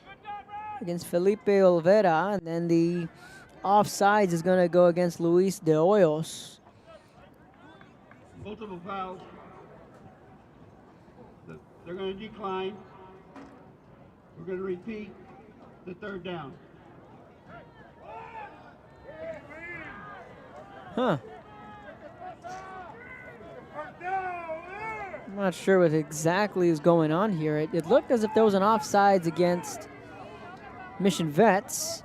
against Felipe Olvera, and then the offsides is going to go against Luis de Hoyos. Multiple fouls. They're going to decline. We're going to repeat the 3rd down. Huh. I'm not sure what exactly is going on here. It looked as if there was an offsides against Mission Vets.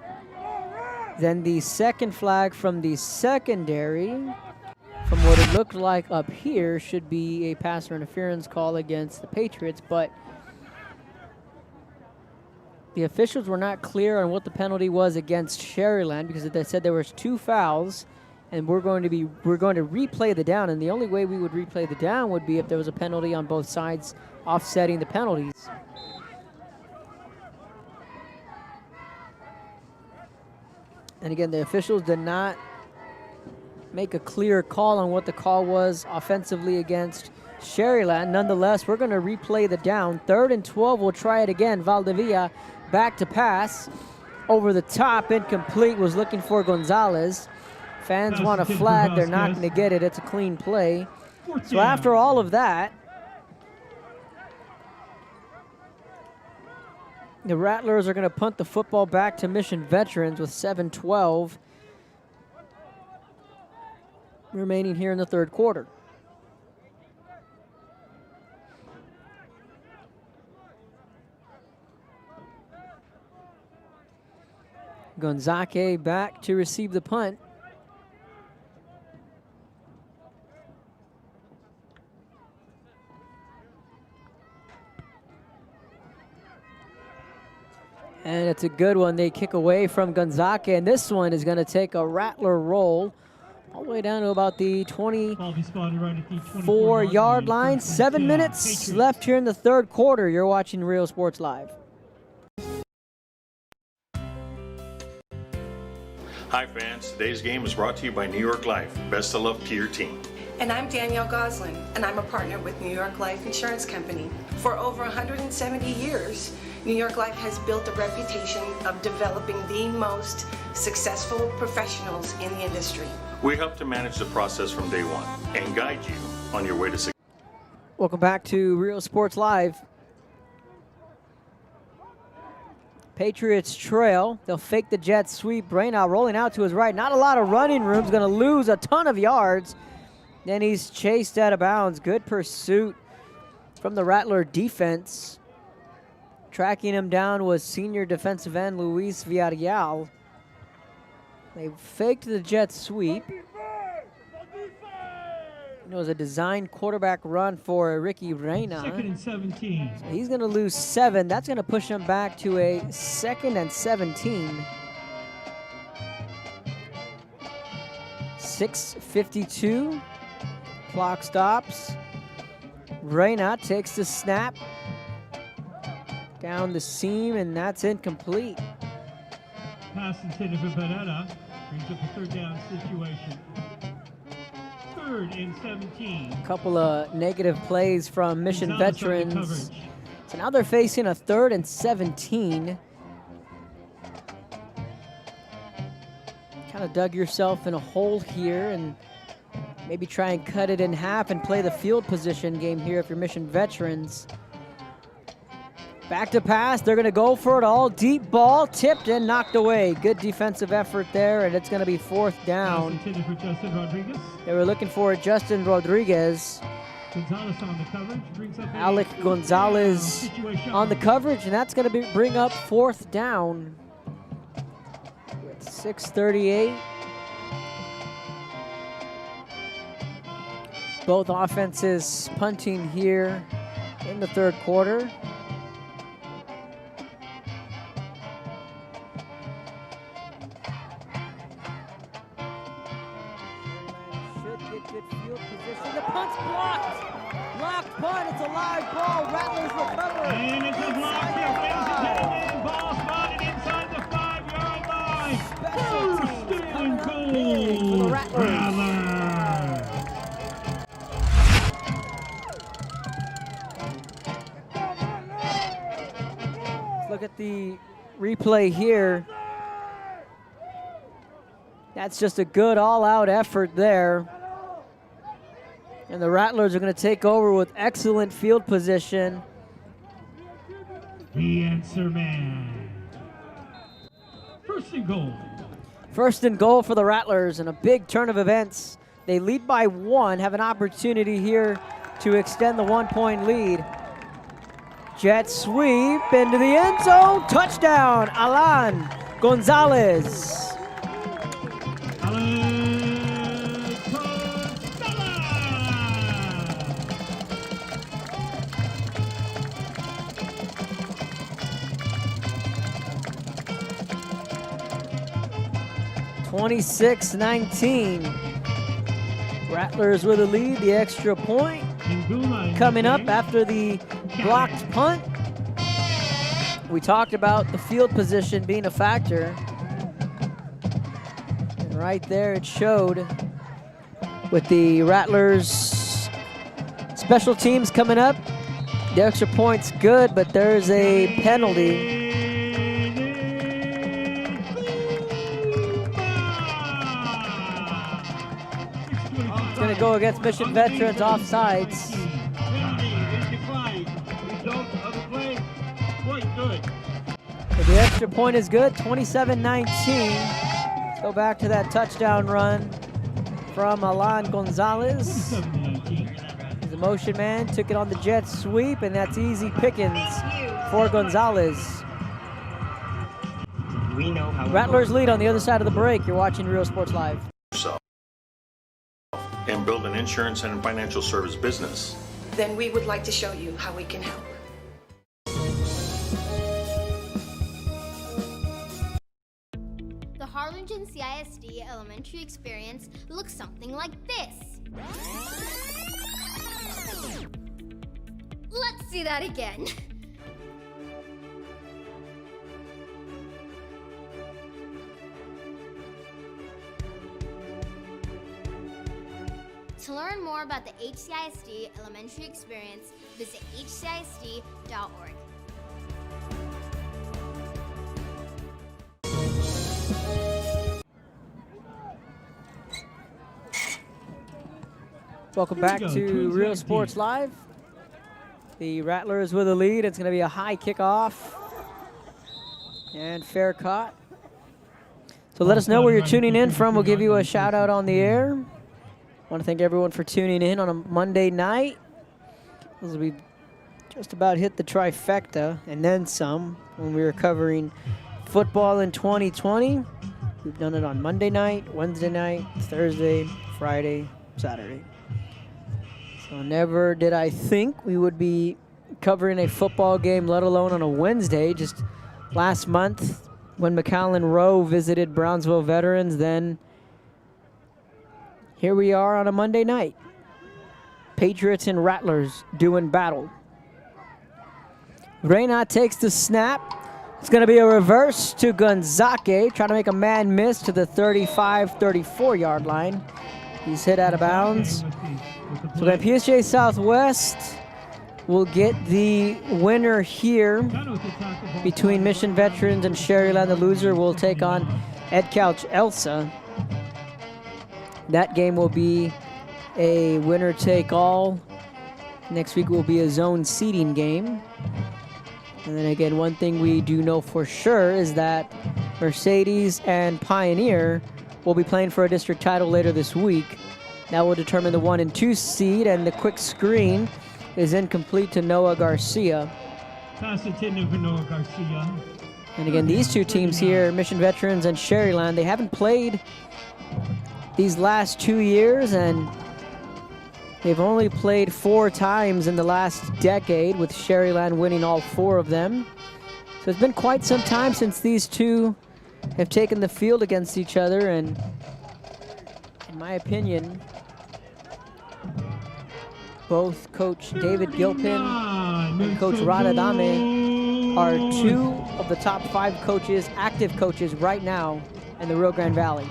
Then the second flag from the secondary, from what it looked like up here, should be a passer interference call against the Patriots, but the officials were not clear on what the penalty was against Sharyland, because they said there was 2 fouls, and we're going to replay the down, and the only way we would replay the down would be if there was a penalty on both sides offsetting the penalties. And again, the officials did not make a clear call on what the call was offensively against Sharyland. Nonetheless, we're going to replay the down. 3rd and 12, we'll try it again. Valdivia back to pass. Over the top, incomplete, was looking for Gonzalez. Fans want a flag, they're not going to get it. It's a clean play. So after all of that, the Rattlers are going to punt the football back to Mission Veterans with 7:12 remaining here in the 3rd quarter. Gonzaque back to receive the punt. And it's a good one. They kick away from Gonzaque, and this one is going to take a Rattler roll all the way down to about the 24-yard line. 7 minutes left here in the 3rd quarter. You're watching Rio Sports Live. Hi fans, today's game is brought to you by New York Life. Best of luck to your team. And I'm Danielle Goslin, and I'm a partner with New York Life Insurance Company. For over 170 years, New York Life has built a reputation of developing the most successful professionals in the industry. We help to manage the process from day one and guide you on your way to success. Welcome back to Rio Sports Live. Patriots trail. They'll fake the jet sweep. Reyna rolling out to his right. Not a lot of running room. He's going to lose a ton of yards. Then he's chased out of bounds. Good pursuit from the Rattler defense. Tracking him down was senior defensive end Luis Villarreal. They faked the jet sweep. It was a designed quarterback run for Ricky Reyna. 2nd and 17. So he's going to lose 7. That's going to push him back to a 2nd and 17. 6:52. Clock stops. Reyna takes the snap. Down the seam, and that's incomplete. Pass intended for Banana. Brings up a 3rd down situation. 3rd and 17. A couple of negative plays from Mission Veterans. So now they're facing a 3rd and 17. Kind of dug yourself in a hole here, and maybe try and cut it in half and play the field position game here if you're Mission Veterans. Back to pass, they're gonna go for it all. Deep ball, tipped and knocked away. Good defensive effort there, and it's gonna be 4th down. Intended for Justin Rodriguez. They were looking for Justin Rodriguez. Gonzalez on the coverage. Brings up Alec Gonzalez on the coverage, and that's gonna bring up 4th down. With 6:38. Both offenses punting here in the 3rd quarter. Punt, it's a live ball. Rattlers recover. And it's a block here, ladies and gentlemen. Ball spotted inside the 5-yard line. First and goal for the Rattlers. Let's look at the replay here. That's just a good all-out effort there. And the Rattlers are going to take over with excellent field position. The answer man. 1st and goal. 1st and goal for the Rattlers, and a big turn of events. They lead by 1, have an opportunity here to extend the 1-point lead. Jet sweep into the end zone. Touchdown, Alan Gonzalez. Alan. 26-19. Rattlers with a lead, the extra point coming up after the blocked punt. We talked about the field position being a factor. And right there it showed with the Rattlers special teams coming up. The extra point's good, but there's a penalty. Going to go against Mission Veterans offsides. But the extra point is good, 27-19. Let's go back to that touchdown run from Alan Gonzalez. He's a motion man, took it on the jet sweep, and that's easy pickings for Gonzalez. Rattlers lead on the other side of the break. You're watching Rio Sports Live. And build an insurance and financial service business. Then we would like to show you how we can help. The Harlingen CISD elementary experience looks something like this. Let's see that again. To learn more about the HCISD elementary experience, visit hcisd.org. Welcome back to Rio Sports Live. The Rattlers with a lead. It's going to be a high kickoff. And fair caught. So let us know where you're tuning in from. We'll give you a shout out on the air. I want to thank everyone for tuning in on a Monday night. As we just about hit the trifecta and then some when we were covering football in 2020. We've done it on Monday night, Wednesday night, Thursday, Friday, Saturday. So never did I think we would be covering a football game, let alone on a Wednesday. Just last month when McAllen Rowe visited Brownsville Veterans, then here we are on a Monday night. Patriots and Rattlers doing battle. Reyna takes the snap. It's going to be a reverse to Gonzake, trying to make a man miss to the 35-34 yard line. He's hit out of bounds. So then PSG Southwest will get the winner here between Mission Veterans and Sharyland. The loser will take on Ed Couch Elsa. That game will be a winner-take-all. Next week will be a zone seeding game. And then again, one thing we do know for sure is that Mercedes and Pioneer will be playing for a district title later this week. That will determine the 1 and 2 seed, and the quick screen is incomplete to Noah Garcia. Pass intended for Noah Garcia. And again, these two teams here, Mission Veterans and Sharyland, they haven't played these last 2 years, and they've only played 4 times in the last decade, with Sharyland winning all 4 of them. So it's been quite some time since these two have taken the field against each other, and in my opinion, both Coach David Gilpin and Coach Radadame are 2 of the top 5 coaches, active coaches right now in the Rio Grande Valley.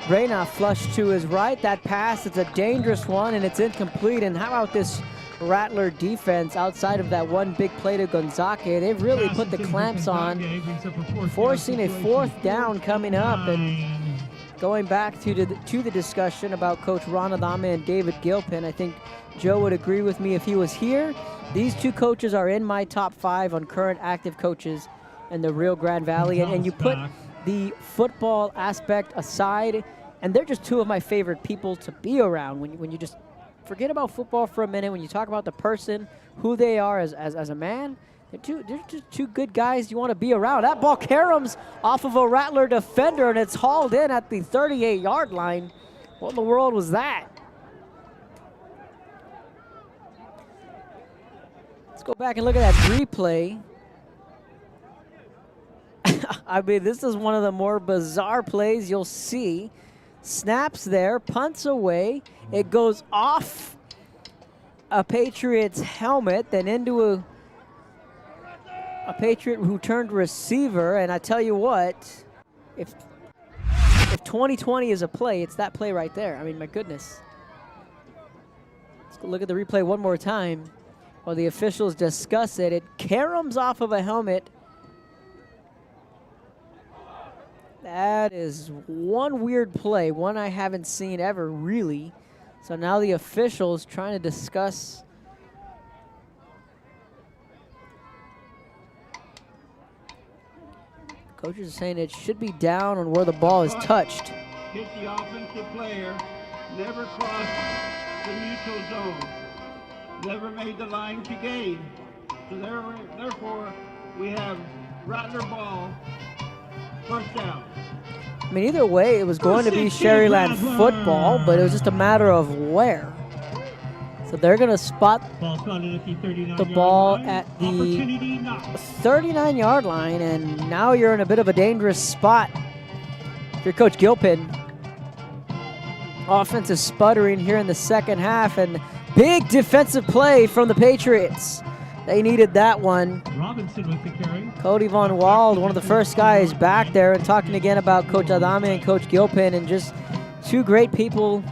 Reyna flushed to his right. That pass, it's a dangerous one, and it's incomplete. And how about this Rattler defense outside of that one big play to Gonzake? They've really put the clamps on, forcing a 4th down coming up. And going back to the discussion about Coach Ranadame and David Gilpin, I think Joe would agree with me if he was here. These 2 coaches are in my top 5 on current active coaches in the Rio Grande Valley. And you put the football aspect aside, and they're just 2 of my favorite people to be around. When you just forget about football for a minute, when you talk about the person, who they are as a man, they're just 2 good guys you want to be around. That ball caroms off of a Rattler defender, and it's hauled in at the 38-yard line. What in the world was that? Let's go back and look at that replay. I mean, this is one of the more bizarre plays you'll see. Snaps there, punts away. It goes off a Patriots helmet, then into a Patriot who turned receiver. And I tell you what, if 2020 is a play, it's that play right there. I mean, my goodness. Let's go look at the replay one more time while the officials discuss it. It caroms off of a helmet. That is one weird play, one I haven't seen ever, really. So now the officials trying to discuss. Coaches are saying it should be down on where the ball is touched. Hit the offensive player, never crossed the neutral zone, never made the line to gain. So therefore, we have Rattler ball, 1st down. I mean, either way, it was going to be Sharyland football, but it was just a matter of where. So they're going to spot the ball at the 39-yard line, and now you're in a bit of a dangerous spot. If you're Coach Gilpin, offense is sputtering here in the second half, and big defensive play from the Patriots. They needed that one. Robinson with the carry. Cody Von Wald, one of the first guys back there, and talking again about Coach Adame and Coach Gilpin, and just 2 great people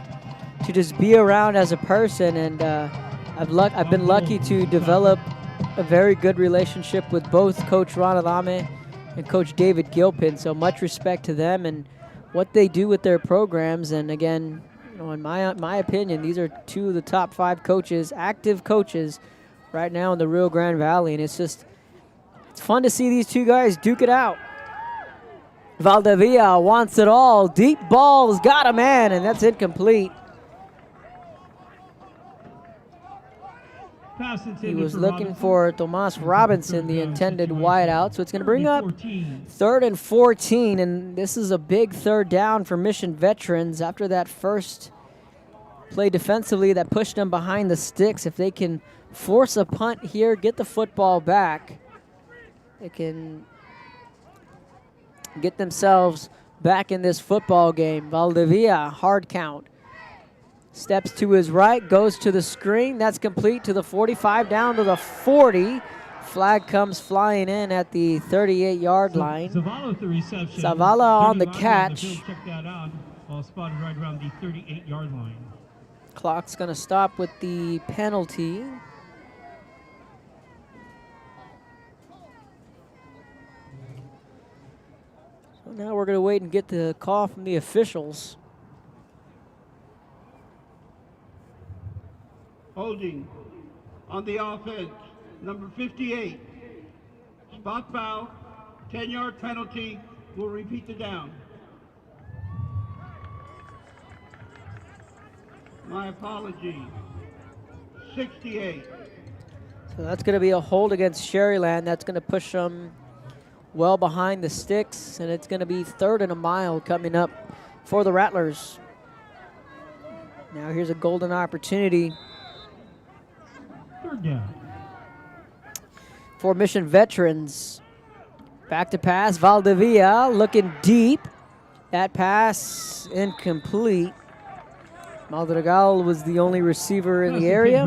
to just be around as a person. And I've been lucky to develop a very good relationship with both Coach Ron Adame and Coach David Gilpin. So much respect to them and what they do with their programs. And again, you know, in my opinion, these are 2 of the top 5 coaches, active coaches, right now in the Rio Grande Valley. And it's It's fun to see these two guys duke it out. Valdivia wants it all. Deep ball's got a man, and that's incomplete. He was looking for Tomas Robinson, the intended wideout. So it's going to bring up 3rd and 14, and this is a big 3rd down for Mission Veterans after that first play defensively that pushed them behind the sticks. If they can force a punt here, get the football back, they can get themselves back in this football game. Valdivia, hard count. Steps to his right, goes to the screen. That's complete to the 45, down to the 40. Flag comes flying in at the 38-yard line. Zavala with the reception. Zavala on the catch. Check that out. Ball spotted right around the 38-yard line. Clock's going to stop with the penalty. So now we're going to wait and get the call from the officials. Holding on the offense, number 58. Spot foul, 10-yard penalty. We'll repeat the down. My apology. 68. So that's going to be a hold against Sharyland. That's going to push them well behind the sticks, and it's going to be 3rd and a mile coming up for the Rattlers. Now here's a golden opportunity for Mission Veterans. Back to pass, Valdivia looking deep. That pass incomplete. Madrigal was the only receiver in the area.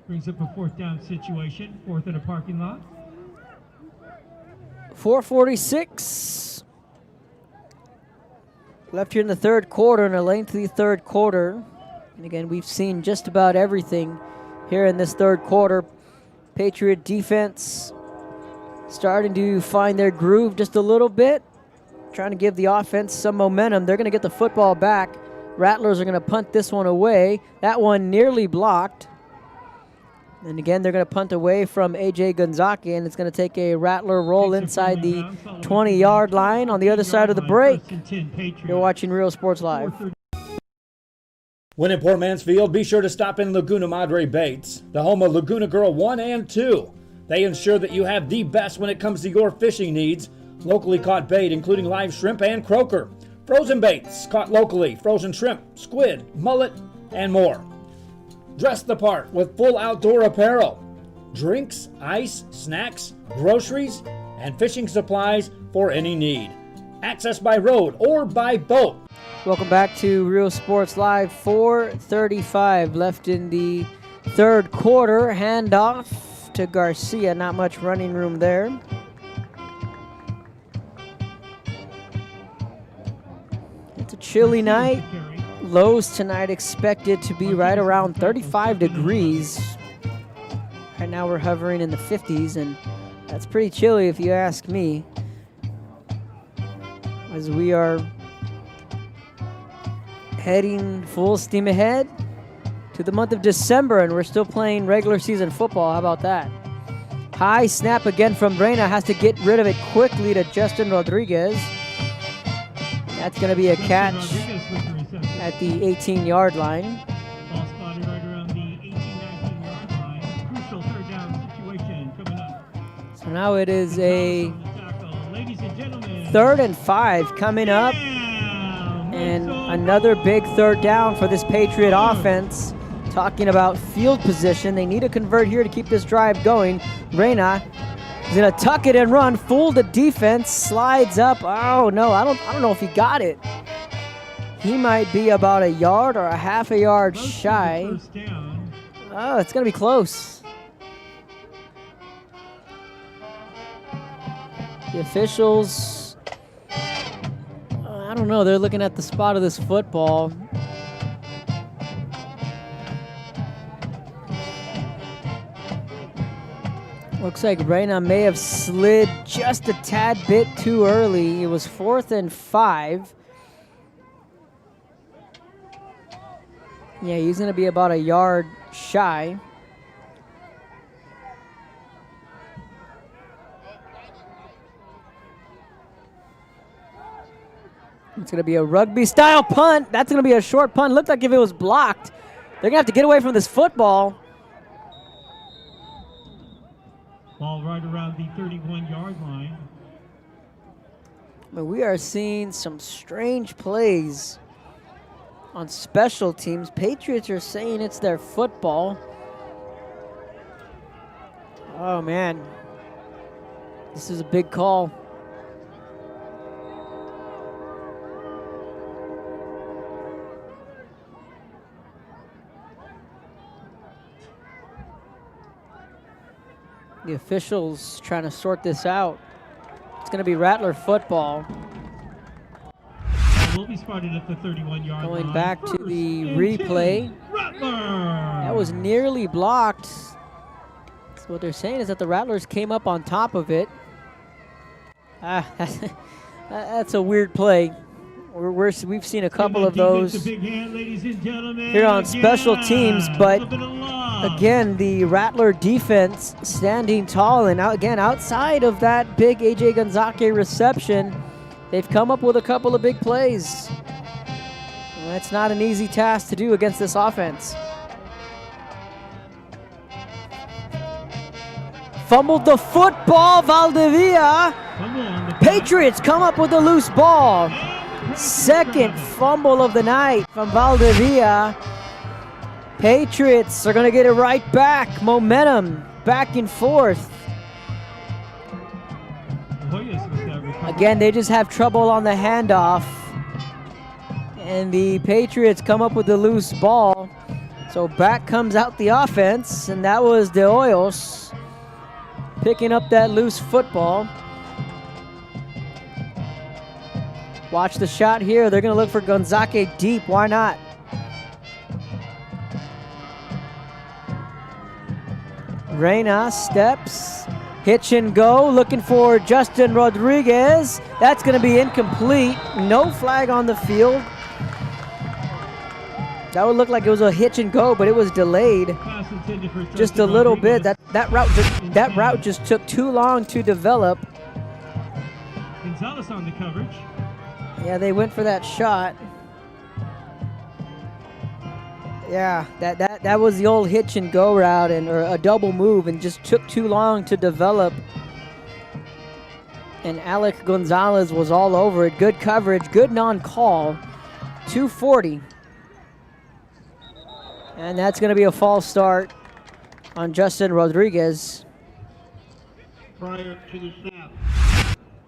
Brings up a 4th down situation, 4th in a parking lot. 4:46 left here in the 3rd quarter, in a lengthy 3rd quarter. And again, we've seen just about everything here in this 3rd quarter. Patriot defense starting to find their groove just a little bit, trying to give the offense some momentum. They're going to get the football back. Rattlers are going to punt this one away. That one nearly blocked. And again, they're going to punt away from A.J. Gonzaki, and it's going to take a Rattler roll inside the 20-yard line on the other side of the break. You're watching Rio Sports Live. When in Port Mansfield, be sure to stop in Laguna Madre Baits, the home of Laguna Girl 1 and 2. They ensure that you have the best when it comes to your fishing needs. Locally caught bait, including live shrimp and croaker. Frozen baits, caught locally, frozen shrimp, squid, mullet, and more. Dress the part with full outdoor apparel. Drinks, ice, snacks, groceries, and fishing supplies for any need. Access by road or by boat. Welcome back to Rio Sports Live. 4:35 left in the 3rd quarter. Handoff to Garcia. Not much running room there. It's a chilly night. Lows tonight expected to be right around 35 degrees. Right now we're hovering in the 50s, and that's pretty chilly if you ask me. As we are heading full steam ahead to the month of December, and we're still playing regular season football. How about that? High snap again from Reina. Has to get rid of it quickly to Justin Rodriguez. That's going to be a catch at the 18-yard line. Ball spotted right around the 18-19-yard line. Crucial 3rd down situation coming up. So now it is a 3rd and 5 coming up. And another big 3rd down for this Patriot offense. Talking about field position, they need to convert here to keep this drive going. Reina is gonna tuck it and run, fool the defense, slides up. Oh no, I don't know if he got it. He might be about a yard or a half a yard shy. Oh, it's gonna be close. The officials, I don't know, they're looking at the spot of this football. Looks like Reina may have slid just a tad bit too early. It was 4th and 5. Yeah, he's going to be about a yard shy. It's going to be a rugby-style punt. That's going to be a short punt. Looked like if it was blocked, they're going to have to get away from this football. Ball right around the 31-yard line. But we are seeing some strange plays on special teams. Patriots are saying it's their football. Oh, man. This is a big call. The officials trying to sort this out. It's going to be Rattler football. Will be spotted at the 31-yard line. Going back to the replay. That was nearly blocked. So what they're saying is that the Rattlers came up on top of it. That's a weird play. We've seen a couple of those here on special teams, but again, the Rattler defense standing tall, and again, outside of that big A.J. Gonzalez reception, they've come up with a couple of big plays. And that's not an easy task to do against this offense. Fumbled the football, Valdivia. Patriots come up with a loose ball. Second fumble of the night from Valdivia. Patriots are going to get it right back. Momentum back and forth. Again, they just have trouble on the handoff. And the Patriots come up with the loose ball. So back comes out the offense, and that was De Hoyos picking up that loose football. Watch the shot here. They're going to look for Gonzalez deep. Why not? Reyna steps. Hitch and go. Looking for Justin Rodriguez. That's going to be incomplete. No flag on the field. That would look like it was a hitch and go, but it was delayed just a little bit. That route just took too long to develop. Gonzalez on the coverage. Yeah, they went for that shot. Yeah, that was the old hitch and go route, or a double move, and just took too long to develop. And Alec Gonzalez was all over it. Good coverage, good non-call. 240. And that's going to be a false start on Justin Rodriguez. Prior to the snap.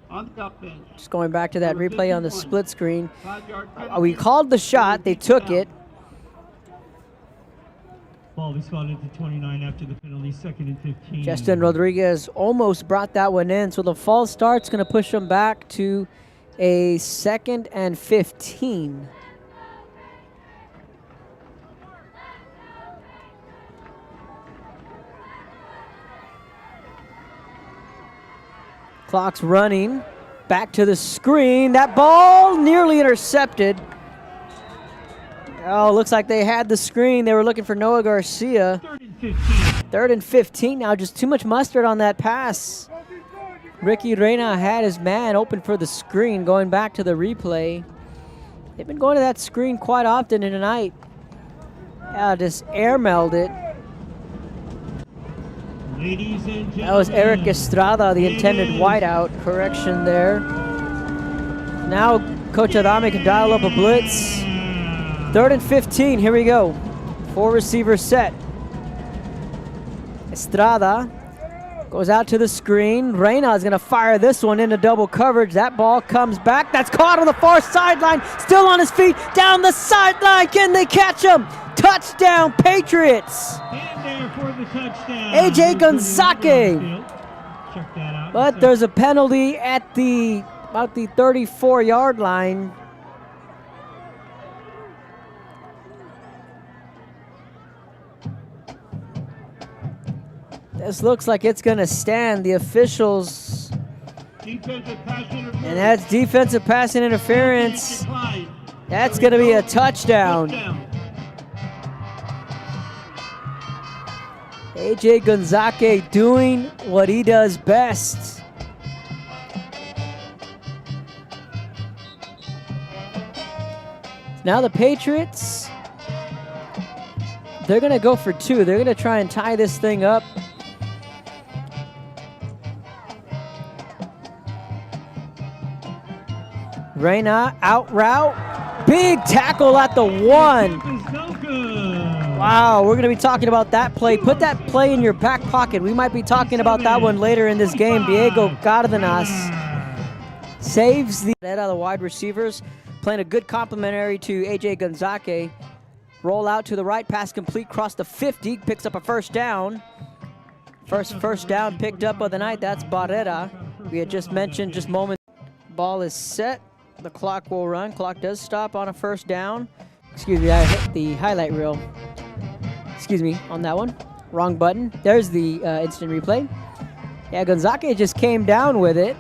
On the bench. Just going back to that replay on the split screen. We called the shot. They took it. Ball is spotted at the 29 after the penalty, 2nd and 15. Justin Rodriguez almost brought that one in. So the false start's going to push them back to a 2nd and 15. Clock's running. Back to the screen. That ball nearly intercepted. Oh, looks like they had the screen. They were looking for Noah Garcia. 3rd and 15. 3rd and 15 now. Just too much mustard on that pass. Ricky Reyna had his man open for the screen. Going back to the replay. They've been going to that screen quite often tonight. Yeah, just airmailed it. Ladies and gentlemen, that was Eric Estrada, the intended wideout. Correction there. Now Coach Adame can dial up a blitz. 3rd and 15, here we go. 4 receiver set. Estrada goes out to the screen. Reyna is going to fire this one into double coverage. That ball comes back. That's caught on the far sideline. Still on his feet. Down the sideline. Can they catch him? Touchdown, Patriots. And there for the touchdown. A.J. Gonzalez. But there's a penalty at about the 34-yard line. This looks like it's going to stand. The officials. And that's defensive pass interference. That's going to be a touchdown. A.J. Gonzalez doing what he does best. Now the Patriots, they're going to go for 2. They're going to try and tie this thing up. Reyna, out route. Big tackle at the 1. Wow, we're going to be talking about that play. Put that play in your back pocket. We might be talking about that one later in this game. Diego Cardenas saves the head out of the wide receivers, playing a good complementary to A.J. Gonzalez. Roll out to the right, pass complete, cross the 50, picks up a first down. First down picked up of the night, that's Barrera. We had just mentioned just moments. Ball is set, the clock will run. Clock does stop on a first down. Excuse me, I hit the highlight reel. Excuse me, on that one. Wrong button. There's the instant replay. Yeah, Gonzalez just came down with it.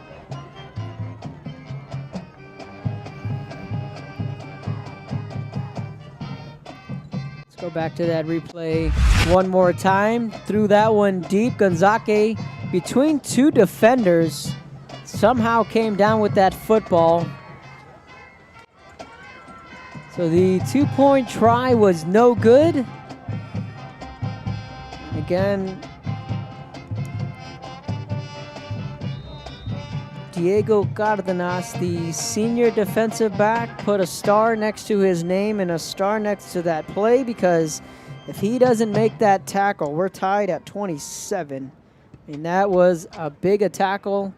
Go back to that replay one more time. Threw that one deep. Gonzalez between 2 defenders somehow came down with that football. So the 2-point try was no good. Again, Diego Cardenas, the senior defensive back, put a star next to his name and a star next to that play, because if he doesn't make that tackle, we're tied at 27. And that was a big a tackle,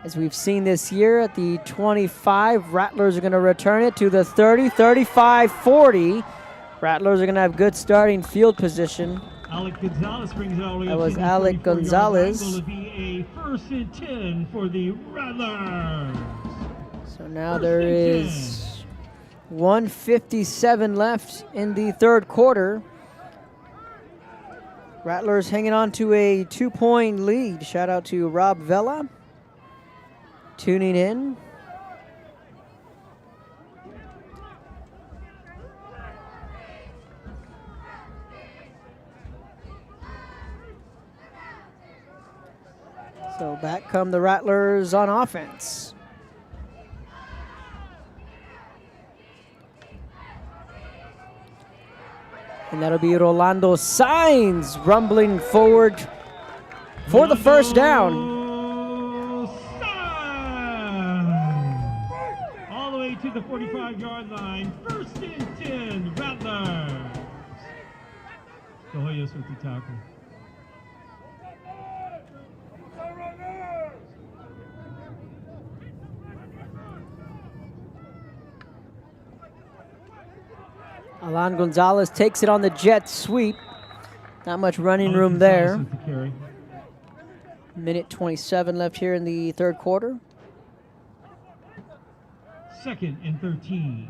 as we've seen this year at the 25. Rattlers are going to return it to the 30, 35, 40. Rattlers are going to have good starting field position. Alec Gonzalez brings it all the way That up was to the Alec 44-yard line. Gonzalez. Will it be a 1st and 10 for the Rattlers? So now there is 1:57 left in the third quarter. Rattlers hanging on to a 2-point lead. Shout out to Rob Vela tuning in. So back come the Rattlers on offense. And that'll be Rolando Sainz rumbling forward for the first down. All the way to the 45-yard line. 1st and 10, Rattlers. Hoyos with the tackle. Alan Gonzalez takes it on the jet sweep. Not much running room there. Minute 27 left here in the third quarter. 2nd and 13.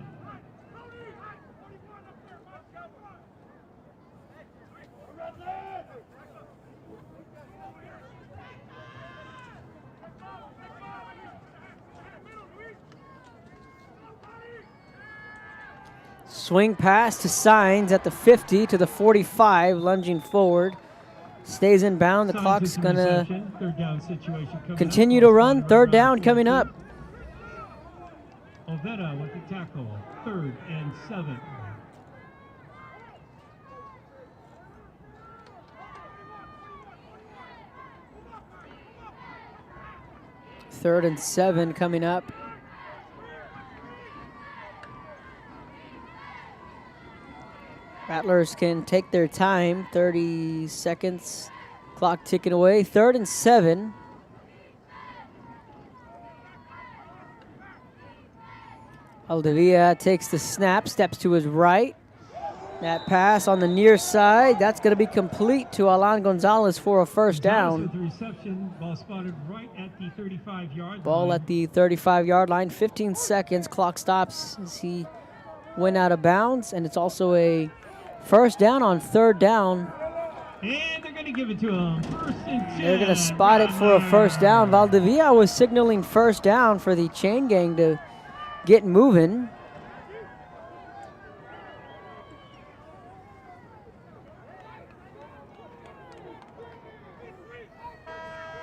Swing pass to Sainz at the 50 to the 45, lunging forward. Stays in bound. The clock's going to continue to run. Third down coming up. Oveda with the tackle. 3rd and 7. Third and 7 coming up. Rattlers can take their time. 30 seconds. Clock ticking away. 3rd and 7. Aldavia takes the snap, steps to his right. That pass on the near side, that's going to be complete to Alan Gonzalez for a first down. With the reception, ball spotted right at the 35-yard line. Ball at the 35-yard line. 15 seconds. Clock stops as he went out of bounds, and it's also a first down on 3rd down. And they're going to give it to him. 1st and 10. They're going to spot it for a first down. Valdivia was signaling first down for the chain gang to get moving.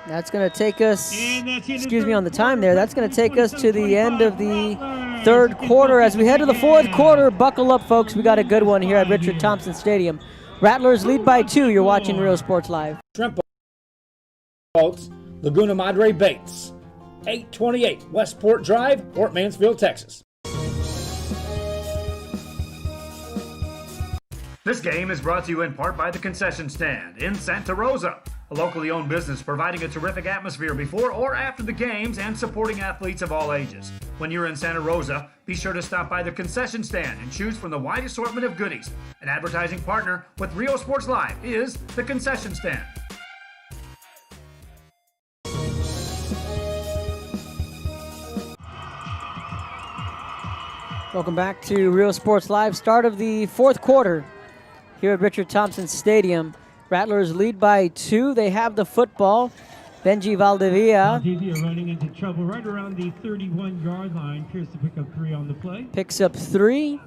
That's going to take us, excuse me on the time there, that's going to take us to the end of the third quarter. As we head to the fourth quarter, buckle up, folks. We got a good one here at Richard Thompson Stadium. Rattlers lead by 2. You're watching Rio Sports Live. Shrimp Boats, Laguna Madre Bates. 828 Westport Drive, Fort Mansfield, Texas. This game is brought to you in part by the Concession Stand in Santa Rosa, a locally owned business providing a terrific atmosphere before or after the games and supporting athletes of all ages. When you're in Santa Rosa, be sure to stop by the Concession Stand and choose from the wide assortment of goodies. An advertising partner with Rio Sports Live is the Concession Stand. Welcome back to Rio Sports Live. Start of the fourth quarter here at Richard Thompson Stadium. Rattlers lead by 2. They have the football. Benji Valdivia. Valdivia running into trouble right around the 31-yard line. Appears to pick up 3 on the play. Picks up 3.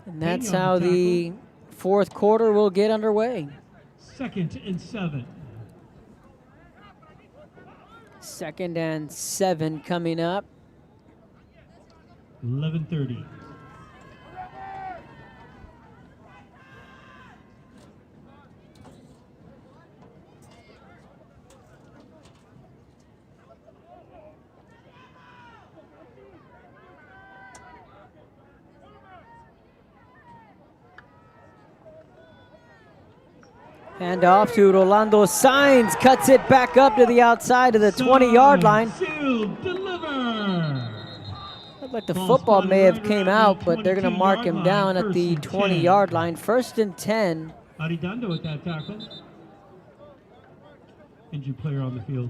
And that's how the fourth quarter will get underway. 2nd and 7. 2nd and 7 coming up. 11:30. Hand off to Rolando Sainz, cuts it back up to the outside of the 20-yard line. Looked like the football may have came out, but they're going to mark him down at the 20-yard line. 1st and 10. Aridondo with that tackle. Injured player on the field.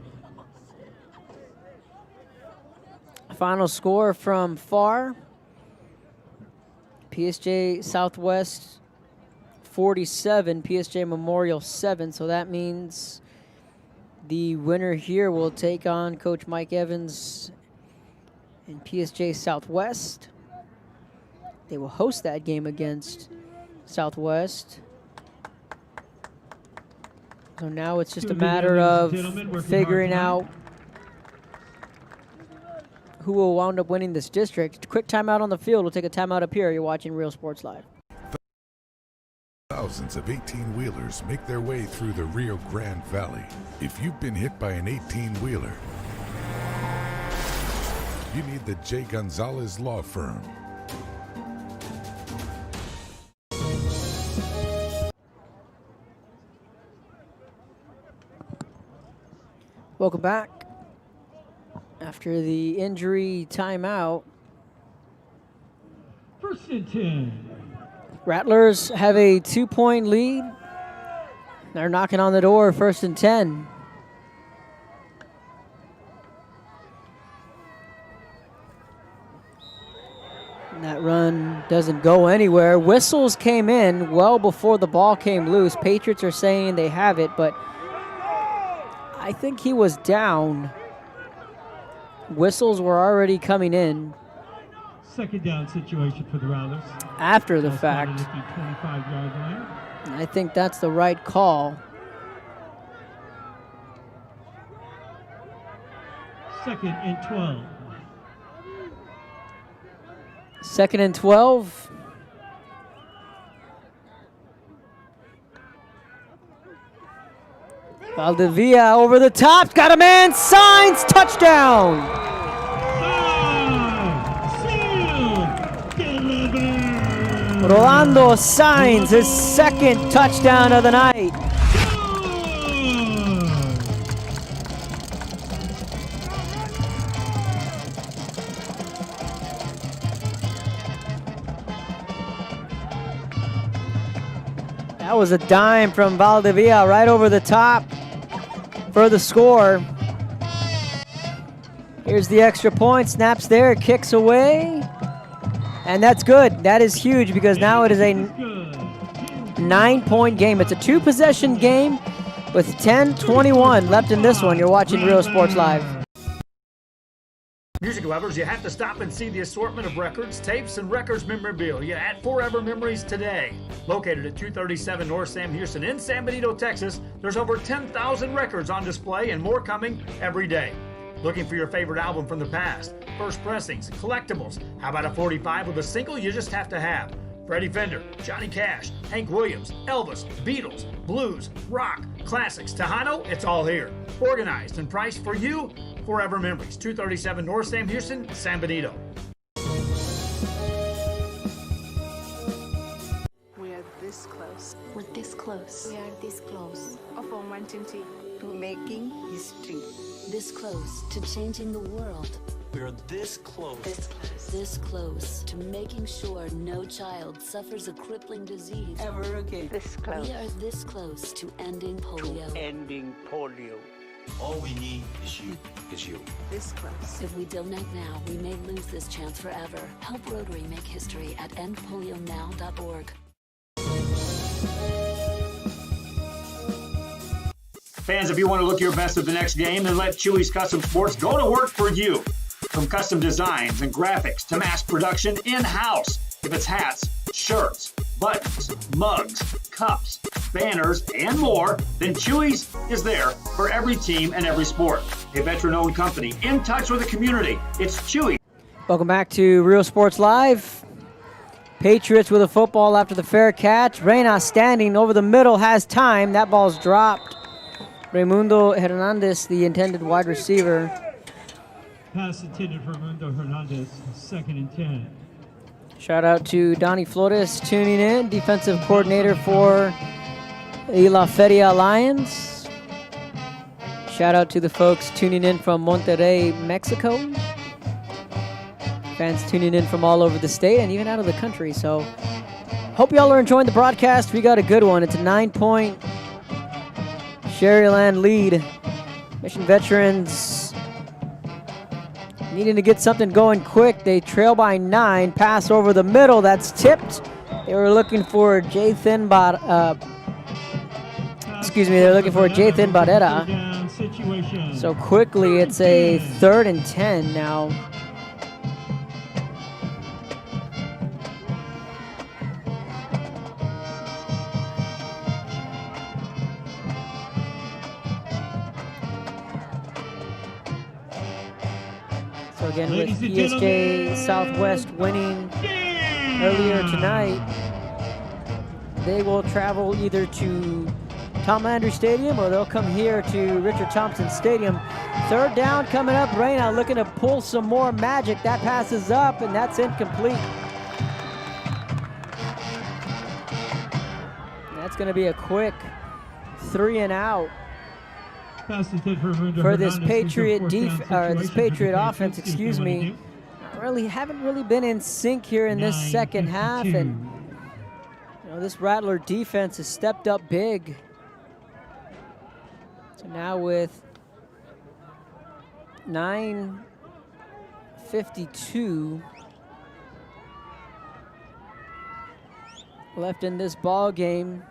Final score from FAR. PSJ Southwest 47, PSJ Memorial 7. So that means the winner here will take on Coach Mike Evans and PSJ Southwest. They will host that game against Southwest. So now it's just a matter of figuring out who will wound up winning this district. Quick timeout on the field. We'll take a timeout up here. You're watching Real Sports Live. Thousands of 18-wheelers make their way through the Rio Grande Valley. If you've been hit by an 18-wheeler, you need the J. Gonzalez Law Firm. Welcome back. After the injury timeout, 1st and 10. Rattlers have a 2-point lead. They're knocking on the door, 1st and 10. And that run doesn't go anywhere. Whistles came in well before the ball came loose. Patriots are saying they have it, but I think he was down. Whistles were already coming in. 2nd down situation for the Rattlers. After the fact. At the 25-yard line. I think that's the right call. 2nd and 12. 2nd and 12. Valdivia over the top, got a man, Sainz, touchdown! Rolando Sainz, his 2nd touchdown of the night. That was a dime from Valdivia right over the top for the score. Here's the extra point, snaps there, kicks away. And that's good. That is huge because now it is a 9-point game. It's a 2-possession game with 10:21 left in this one. You're watching Rio Sports Live. Music lovers, you have to stop and see the assortment of records, tapes, and records memorabilia at Forever Memories today. Located at 237 North Sam Houston in San Benito, Texas, there's over 10,000 records on display and more coming every day. Looking for your favorite album from the past? first pressings, collectibles. How about a 45 with a single you just have to have? Freddie Fender, Johnny Cash, Hank Williams, Elvis, Beatles, blues, rock, classics, Tejano, it's all here. Organized and priced for you. Forever Memories, 237 North Sam Houston, San Benito. We are this close. We're this close. We are this close. Of uncertainty to making history. This close to changing the world. We're this close. This close. This close to making sure no child suffers a crippling disease Ever again. This close. We are this close to ending polio. Ending polio. All we need is you. Is you. This close. If we donate now, we may lose this chance forever. Help Rotary make history at endpolionow.org. Fans, if you want to look your best at the next game, then let Chewy's Custom Sports go to work for you. From custom designs and graphics to mass production in-house. If it's hats, shirts, buttons, mugs, cups, banners, and more, then Chewy's is there for every team and every sport. A veteran-owned company in touch with the community. It's Chewy. Welcome back to Rio Sports Live. Patriots with a football after the fair catch. Reyna standing over the middle, has time. That ball's dropped. Raimundo Hernandez, the intended wide receiver. Pass intended for Raimundo Hernandez, 2nd and 10. Shout out to Donnie Flores tuning in, defensive coordinator for the La Feria Lions. Shout out to the folks tuning in from Monterrey, Mexico. Fans tuning in from all over the state and even out of the country. So hope y'all are enjoying the broadcast. We got a good one. It's a 9-point Sharyland lead. Mission Veterans needing to get something going quick. They trail by 9. Pass over the middle. That's tipped. They were looking for Jathan Barrera. So quickly, it's a 3rd and 10 now. So again, with ESJ Southwest winning earlier tonight, they will travel either to Tom Landry Stadium or they'll come here to Richard Thompson Stadium. 3rd down coming up. Reyna looking to pull some more magic. That pass is up and that's incomplete. That's going to be a quick 3 and out for this Patriot offense. Excuse me. Haven't really been in sync here in this second half, and this Rattler defense has stepped up big. So now with 9:52 left in this ball game,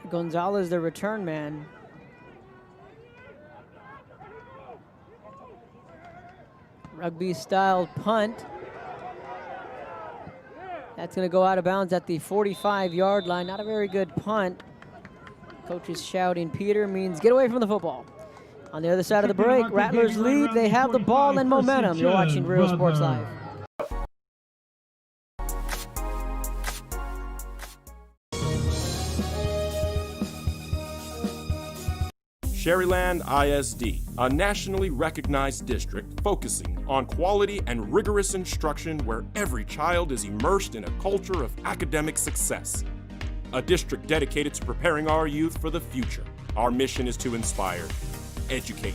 Gonzalez, the return man. Rugby-style punt. That's going to go out of bounds at the 45-yard line. Not a very good punt. Coach is shouting, Peter means get away from the football. On the other side of the break, Rattlers lead. They have the ball and momentum. You're watching Rio Sports Live. Sharyland ISD, a nationally recognized district focusing on quality and rigorous instruction where every child is immersed in a culture of academic success. A district dedicated to preparing our youth for the future. Our mission is to inspire, educate.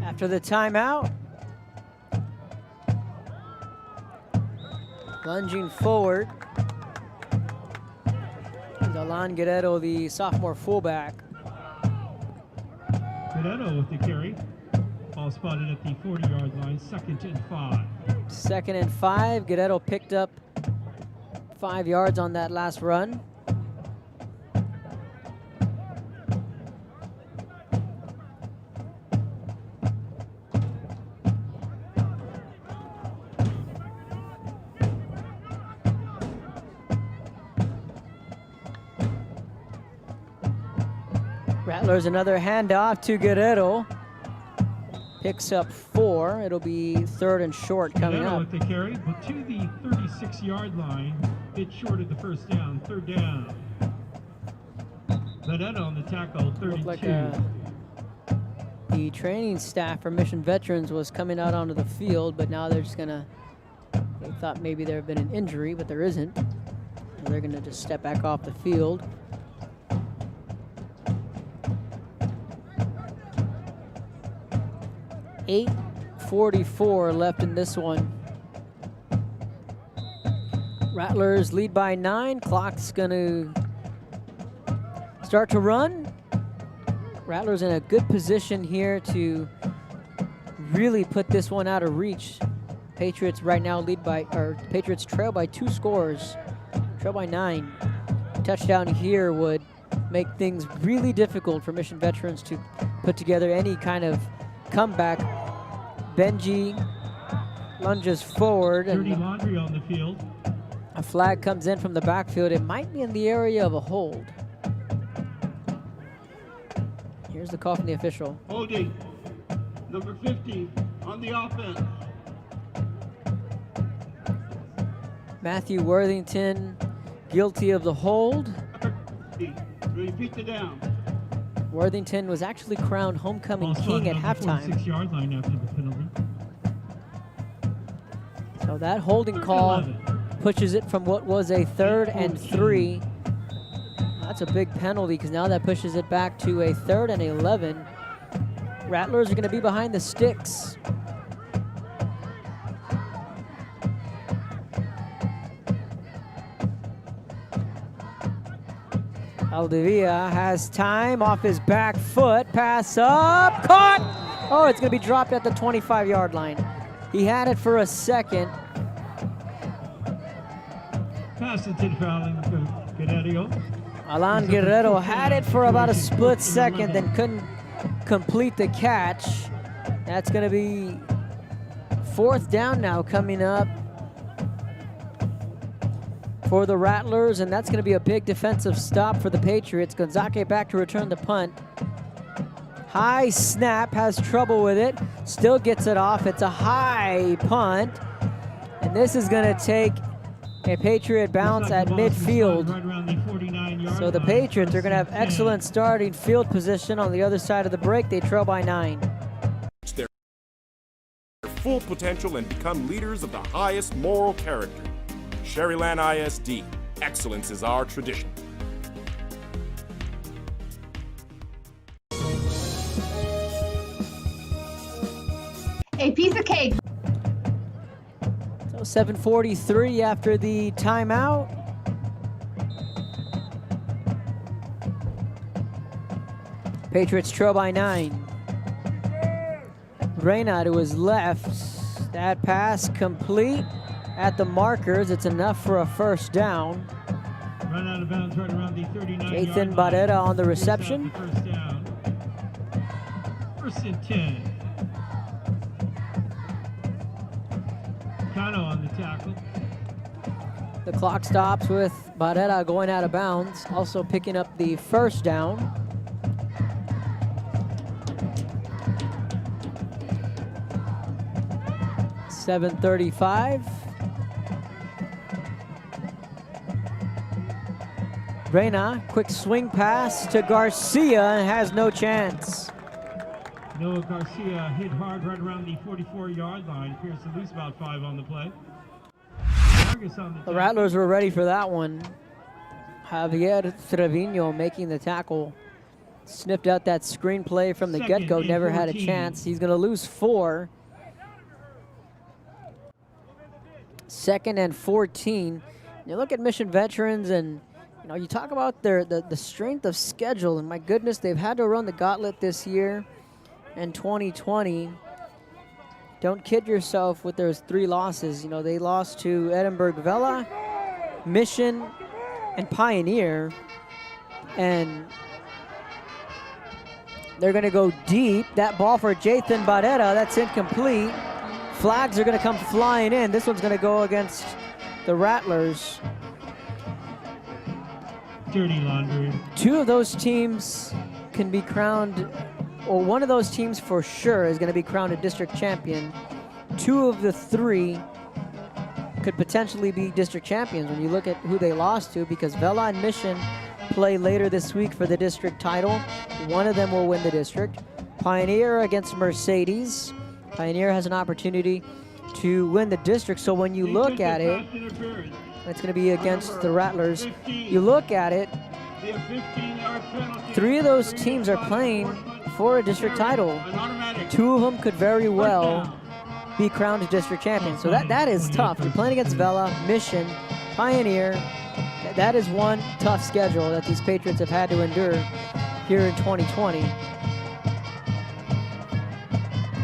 After the timeout, lunging forward, Alan Guerrero, the sophomore fullback. Guerrero with the carry. Ball spotted at the 40-yard line, 2nd and 5. 2nd and 5. Guerrero picked up 5 yards on that last run. Rattlers another handoff to Guerrero. picks up 4. It'll be 3rd and short coming up. With the carry, but to the 36-yard line, bit short of the first down, 3rd down. Vedetta on the tackle, 32. Looked like the training staff for Mission Veterans was coming out onto the field, but now they're just gonna, they thought maybe there had been an injury, but there isn't. So they're gonna just step back off the field. .8:44 left in this one. Rattlers lead by 9. Clock's gonna start to run. Rattlers in a good position here to really put this one out of reach. Patriots right now Patriots trail by 2 scores, trail by 9. Touchdown here would make things really difficult for Mission Veterans to put together any kind of comeback. Benji lunges forward. Dirty and laundry on the field. a flag comes in from the backfield. It might be in the area of a hold. Here's the call from the official. Holding, number 50 on the offense. Matthew Worthington guilty of the hold. Repeat the down. Worthington was actually crowned homecoming king at halftime. 46-yard line after the penalty. So that holding call pushes it from what was a 3rd and 3. That's a big penalty because now that pushes it back to a 3rd and 11. Rattlers are going to be behind the sticks. Aldivia has time off his back foot. Pass up, caught! Oh, it's going to be dropped at the 25-yard line. He had it for a second. Pass it to the fouling Guerrero. Alan Guerrero had it for about a split second, then couldn't complete the catch. That's going to be 4th down now coming up for the Rattlers, and that's going to be a big defensive stop for the Patriots. Gonzake back to return the punt. High snap, has trouble with it, still gets it off. It's a high punt, and this is going to take a Patriot bounce at midfield. So the Patriots are going to have excellent starting field position on the other side of the break. They trail by 9. Their full potential and become leaders of the highest moral character. Sharyland ISD, excellence is our tradition. A piece of cake. So 7:43 after the timeout. Patriots trail by 9. Reyna to his left. That pass complete at the markers. It's enough for a 1st down. Run out of bounds right around the 39-yard Jathan line. Barrera on the reception. 1st down. 1st and 10. Cano on the tackle. The clock stops with Barrera going out of bounds, also picking up the 1st down. .735. Reyna, quick swing pass to Garcia and has no chance. Noah Garcia hit hard right around the 44-yard line. Appears to lose about 5 on the play. The Rattlers were ready for that one. Javier Trevino making the tackle. Sniffed out that screenplay from the get-go, never had a chance. He's going to lose 4. 2nd and 14. You look at Mission Veterans and you talk about the strength of schedule, and my goodness, they've had to run the gauntlet this year in 2020. Don't kid yourself with those 3 losses. They lost to Edinburgh Vela, Mission, and Pioneer, and they're going to go deep. That ball for Jathan Barrera, that's incomplete. Flags are going to come flying in. This one's going to go against the Rattlers. Dirty laundry. 2 of those teams can be crowned Well, one of those teams for sure is going to be crowned a district champion. 2 of the 3 could potentially be district champions when you look at who they lost to, because Vela and Mission play later this week for the district title. One of them will win the district. Pioneer against Mercedes. Pioneer has an opportunity to win the district, so when you look at it, it's going to be against the Rattlers. You look at it, 3 of those teams are playing for a district title. 2 of them could very well be crowned district champions. So that is tough. You're playing against Vela, Mission, Pioneer. That is one tough schedule that these Patriots have had to endure here in 2020.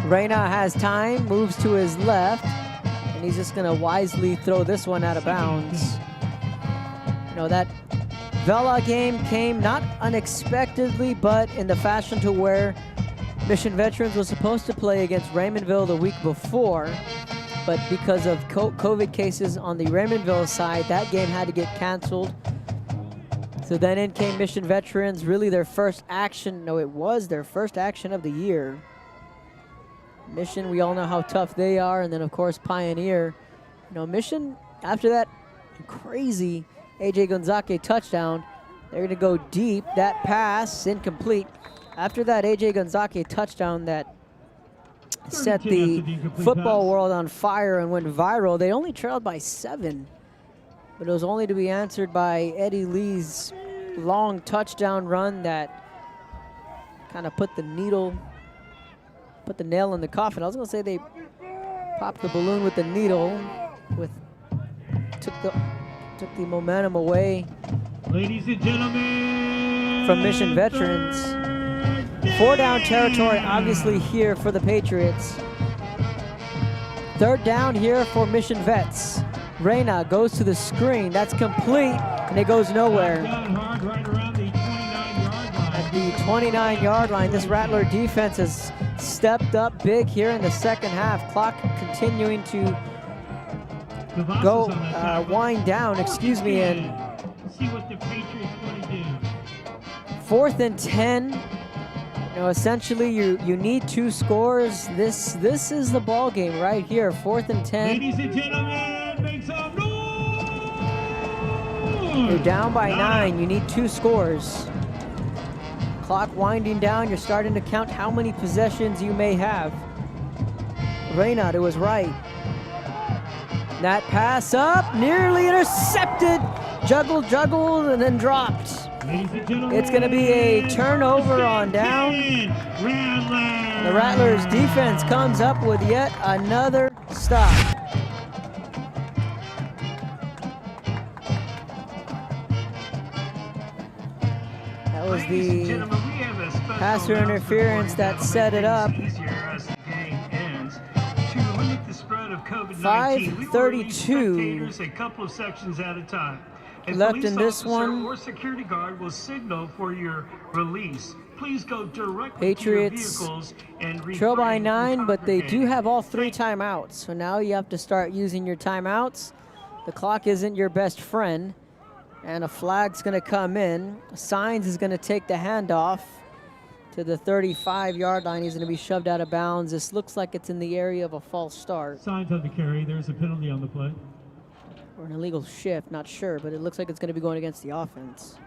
Reyna has time, moves to his left, and he's just going to wisely throw this one out of bounds. You know, that Vela game came not unexpectedly, but in the fashion to where Mission Veterans was supposed to play against Raymondville the week before, but because of COVID cases on the Raymondville side, that game had to get canceled. So then in came Mission Veterans, really their first action. No, it was their first action of the year. Mission, we all know how tough they are, and then of course Pioneer. You know, Mission, after that crazy AJ Gonzalez touchdown, they're going to go deep. That pass incomplete. After that AJ Gonzalez touchdown that set the football world on fire and went viral, they only trailed by 7, but it was only to be answered by Eddie Lee's long touchdown run that kind of put the nail in the coffin. I was going to say they popped the balloon with the needle, took the momentum away, ladies and gentlemen, from Mission Veterans. 4 down territory, obviously, here for the Patriots. 3rd down here for Mission Vets. Reyna goes to the screen. That's complete, and it goes nowhere. At the 29-yard line, this Rattler defense has stepped up big here in the second half. Clock continuing to go wind down, and see what the Patriots want to do. 4th and 10. You know, essentially, you need 2 scores. This is the ball game right here. 4th and 10. Ladies and gentlemen, make some noise! You're down by 9. You need 2 scores. Clock winding down. You're starting to count how many possessions you may have. Reyna, it was right. That pass up, nearly intercepted. Juggled, and then dropped. It's going to be a turnover on down. The Rattlers defense comes up with yet another stop. That was the passer interference that set it up. 5:32 a couple of sections at a time. And left in this one. Or security guard will signal for your release. Please go directly Patriots to your vehicles and trail by 9, but they do have all 3 timeouts. So now you have to start using your timeouts. The clock isn't your best friend, and a flag's going to come in. Signs is going to take the handoff to the 35-yard line. He's going to be shoved out of bounds. This looks like it's in the area of a false start. Signs on the carry. There's a penalty on the play. Or an illegal shift, not sure, but it looks like it's going to be going against the offense.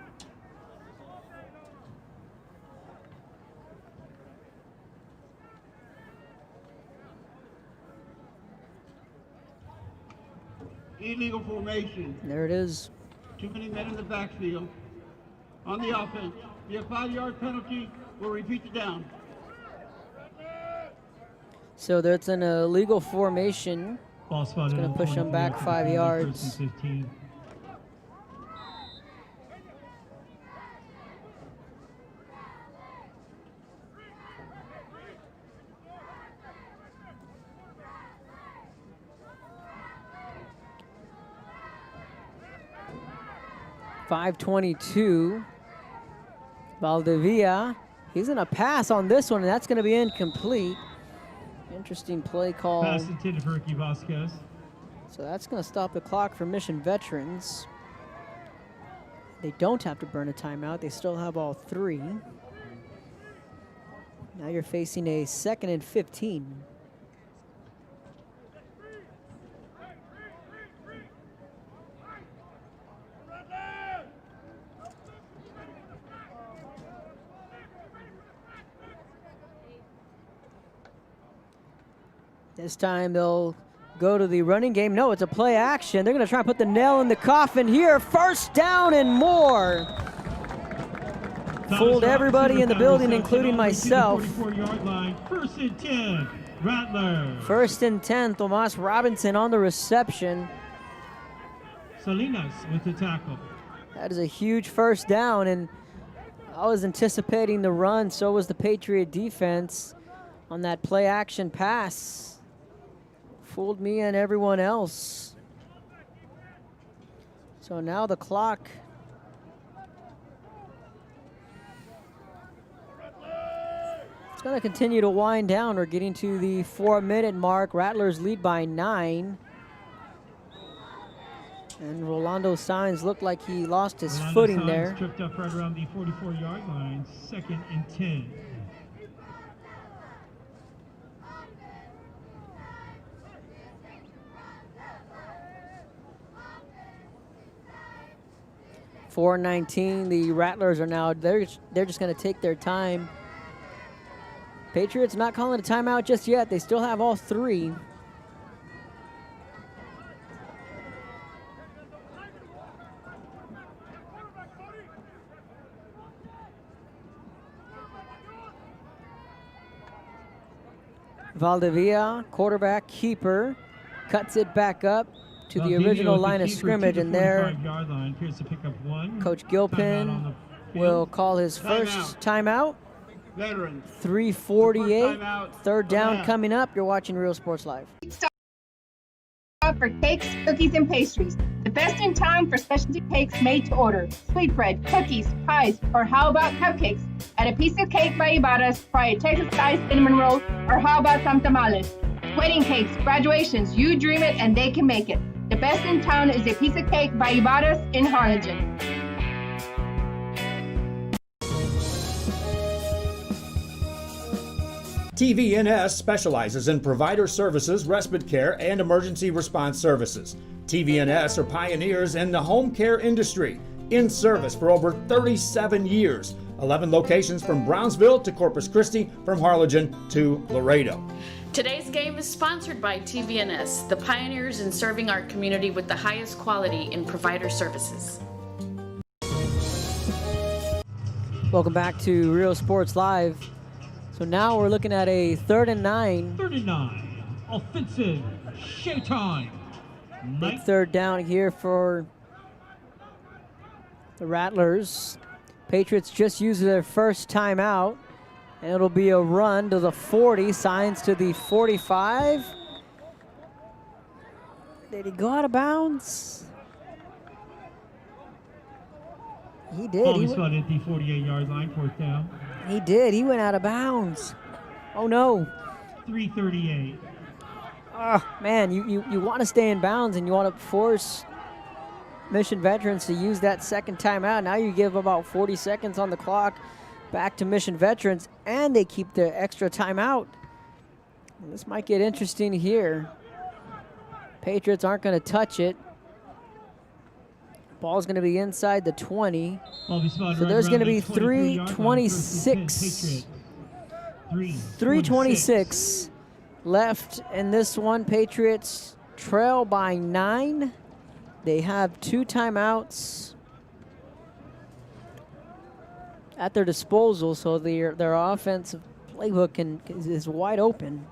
Illegal formation. There it is. Too many men in the backfield. On the offense, be a 5-yard penalty. We'll repeat the down. So that's an illegal formation. It's going to push them back 5 yards. 15. .522. Valdivia. He's going to pass on this one, and that's going to be incomplete. Interesting play call. Pass intended for Ricky Vasquez. So that's going to stop the clock for Mission Veterans. They don't have to burn a timeout. They still have all 3. Now you're facing a 2nd and 15. This time they'll go to the running game. No, it's a play action. They're going to try and put the nail in the coffin here. First down and more. Fooled everybody in the building, including myself. 44-yard line, 1st and 10, Rattler. 1st and 10, Tomas Robinson on the reception. Salinas with the tackle. That is a huge first down, and I was anticipating the run. So was the Patriot defense on that play action pass. Fooled me and everyone else. So now the clock it's going to continue to wind down. We're getting to the 4-minute mark. Rattlers lead by 9. And Rolando Saenz looked like he lost his footing there. Tripped up right around the 44-yard line, 2nd and 10. .419. The Rattlers are now, they're just going to take their time. Patriots not calling a timeout just yet. They still have all 3. Valdivia, quarterback, keeper, cuts it back up to the original line of scrimmage, and there Coach Gilpin will call his first timeout. 3:48, 3rd down coming up. You're watching Rio Sports Live. For cakes, cookies, and pastries. The best in town for specialty cakes made to order. Sweetbread, cookies, pies, or how about cupcakes? At a piece of cake by Ibarra's, try a Texas-style cinnamon roll, or how about some tamales? Wedding cakes, graduations, you dream it and they can make it. The best in town is a piece of cake by Ibarra's in Harlingen. TVNS specializes in provider services, respite care, and emergency response services. TVNS are pioneers in the home care industry, in service for over 37 years. 11 locations from Brownsville to Corpus Christi, from Harlingen to Laredo. Today's game is sponsored by TVNS, the pioneers in serving our community with the highest quality in provider services. Welcome back to Rio Sports Live. So now we're looking at a 3rd and 9. 3rd and 9, offensive, showtime. Big 3rd down here for the Rattlers. Patriots just used their first timeout, and it'll be a run to the 40, Saenz to the 45. Did he go out of bounds? He did. He spotted at the 48-yard line, 4th down. He did. He went out of bounds. Oh, no. 3:38. Oh, man, you want to stay in bounds and you want to force Mission Veterans to use that second timeout. Now you give about 40 seconds on the clock back to Mission Veterans, and they keep their extra timeout. This might get interesting here. Patriots aren't going to touch it. Ball's going to be inside the 20. So there's going to be 3:26. 3:26 left in this one. Patriots trail by 9. They have 2 timeouts at their disposal, so their offensive playbook is wide open.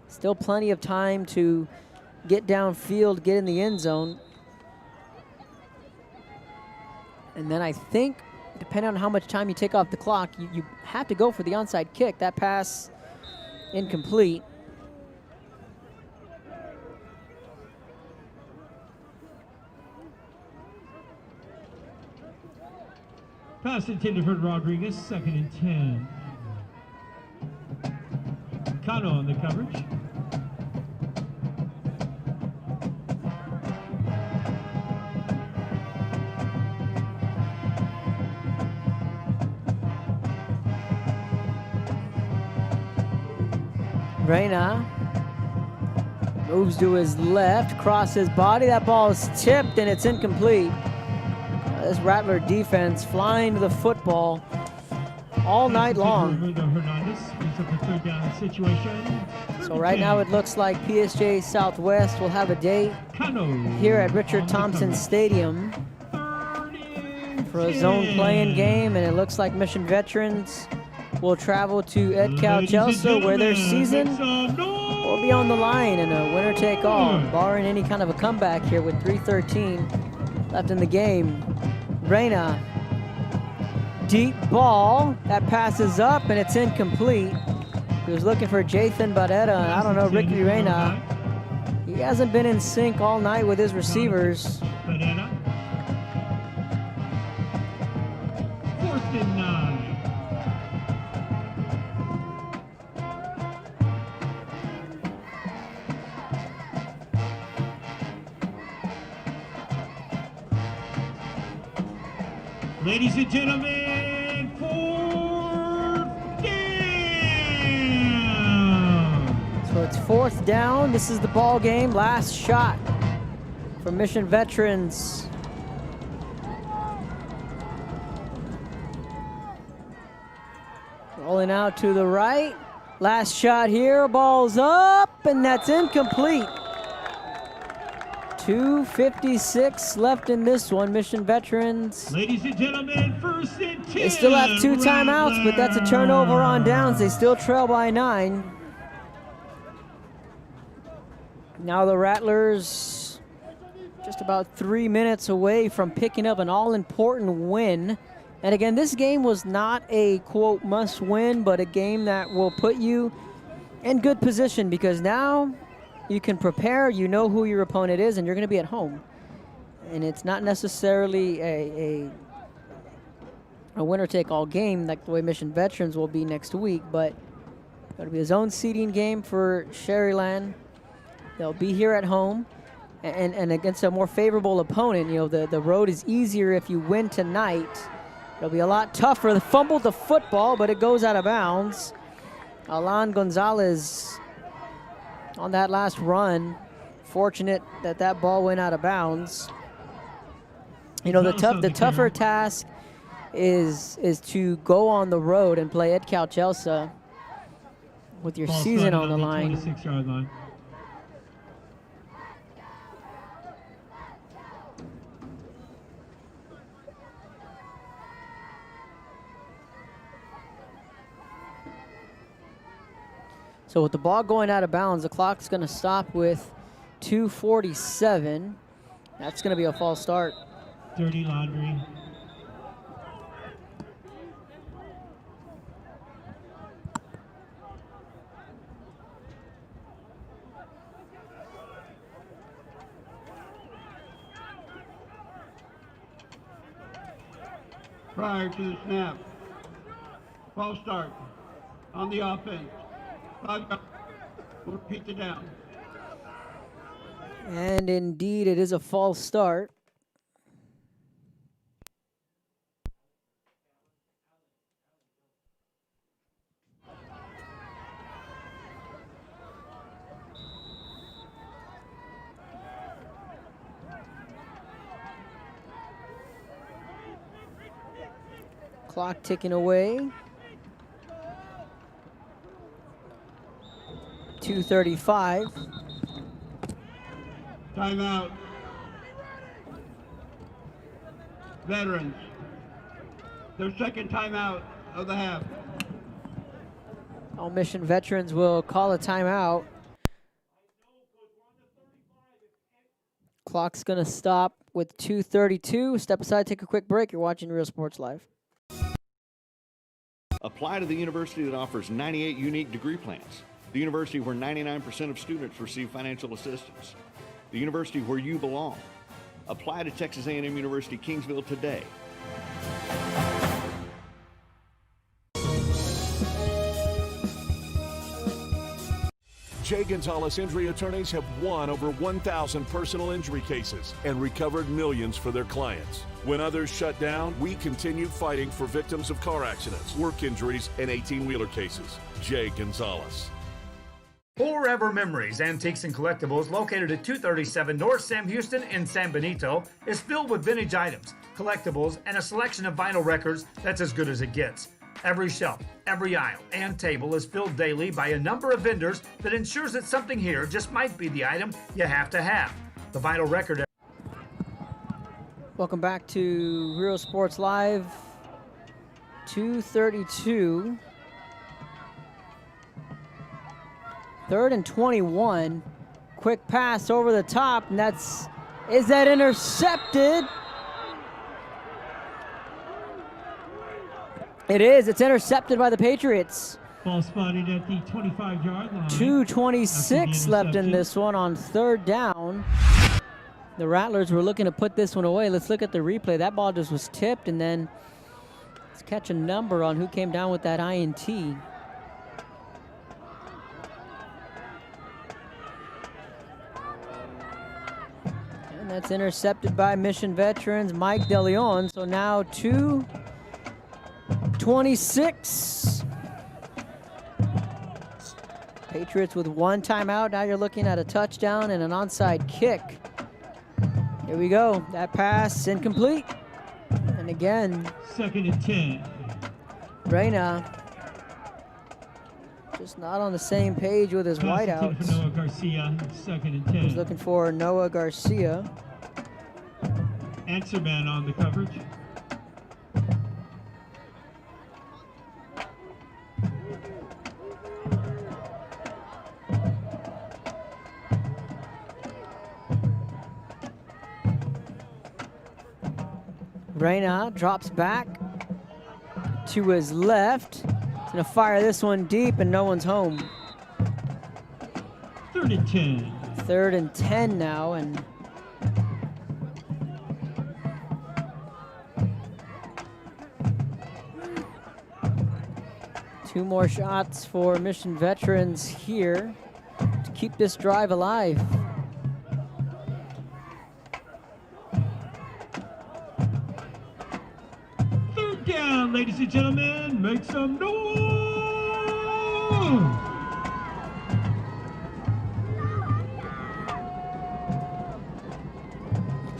Still plenty of time to get downfield, get in the end zone. And then I think, depending on how much time you take off the clock, you have to go for the onside kick. That pass incomplete. Pass intended for Rodriguez, 2nd and 10. Cano on the coverage. Reyna moves to his left, cross his body. That ball is tipped and it's incomplete. This Rattler defense flying to the football all night long. So right now it looks like PSG Southwest will have a day here at Richard Thompson Stadium for a zone playing game, and it looks like Mission Veterans will travel to Chelsea, where their season will be on the line in a winner-take-all, barring any kind of a comeback here with 3:13 left in the game. Reyna, deep ball, that passes up and it's incomplete. He was looking for Jathan Barrera, and I don't know, Ricky Reyna, he hasn't been in sync all night with his receivers. 4th and 9. Ladies and gentlemen, 4th down. So it's 4th down. This is the ball game. Last shot for Mission Veterans. Rolling out to the right. Last shot here. Ball's up, and that's incomplete. 2:56 left in this one. Mission Veterans. Ladies and gentlemen, 1st and 10. They still have 2 timeouts, but that's a turnover on downs. They still trail by 9. Now the Rattlers just about 3 minutes away from picking up an all-important win. And again, this game was not a, quote, must win, but a game that will put you in good position, because now you can prepare, you know who your opponent is, and you're going to be at home. And it's not necessarily a winner-take-all game like the way Mission Veterans will be next week, but it'll be a zone seeding game for Sharyland. They'll be here at home, and against a more favorable opponent. You know, the road is easier if you win tonight. It'll be a lot tougher. They fumbled the football, but it goes out of bounds. Alan Gonzalez on that last run, fortunate that that ball went out of bounds. You know, the tougher task is to go on the road and play at Chelsea with your season on the line. 26-yard line. So with the ball going out of bounds, the clock's going to stop with 2:47. That's going to be a false start. Dirty laundry. Prior to the snap, false start on the offense. 5 yards. We'll repeat the down. And indeed, it is a false start. Clock ticking away. 2:35. Timeout. Veterans. Their second timeout of the half. All Mission Veterans will call a timeout. Clock's going to stop with 2:32. Step aside, take a quick break. You're watching Rio Sports Live. Apply to the university that offers 98 unique degree plans. The university where 99% of students receive financial assistance. The university where you belong. Apply to Texas A&M University Kingsville today. Jay Gonzalez injury attorneys have won over 1,000 personal injury cases and recovered millions for their clients. When others shut down, we continue fighting for victims of car accidents, work injuries, and 18-wheeler cases. Jay Gonzalez. Forever Memories, Antiques and Collectibles, located at 237 North Sam Houston in San Benito, is filled with vintage items, collectibles, and a selection of vinyl records that's as good as it gets. Every shelf, every aisle, and table is filled daily by a number of vendors that ensures that something here just might be the item you have to have. The vinyl record. Welcome back to Rio Sports Live. 2:32. 3rd and 21. Quick pass over the top, and is that intercepted? It is. It's intercepted by the Patriots. Ball spotted at the 25-yard line. 2:26 left in this one on 3rd down. The Rattlers were looking to put this one away. Let's look at the replay. That ball just was tipped, and then let's catch a number on who came down with that INT. And that's intercepted by Mission Veterans Mike DeLeon. So now 2:26. Patriots with 1 timeout. Now you're looking at a touchdown and an onside kick. Here we go. That pass incomplete. And again, 2nd and 10. Reyna just not on the same page with his wideouts. Noah Garcia, 2nd and 10. He's looking for Noah Garcia. Answer man on the coverage. Reyna drops back to his left. He's gonna fire this one deep and no one's home. 3rd and 10. 3rd and 10 now, and two more shots for Mission Veterans here to keep this drive alive. Down, ladies and gentlemen, make some noise!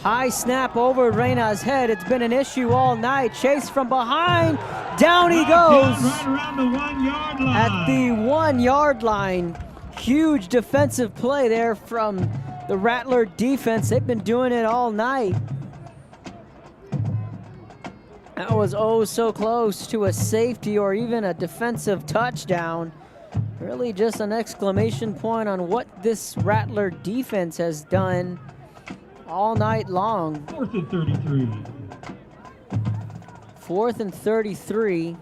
High snap over Reyna's head. It's been an issue all night. Chase from behind. Down he goes. Right around the 1-yard line. At the 1-yard line. Huge defensive play there from the Rattler defense. They've been doing it all night. That was oh so close to a safety or even a defensive touchdown. Really just an exclamation point on what this Rattler defense has done all night long. 4th and 33. 4th and 33.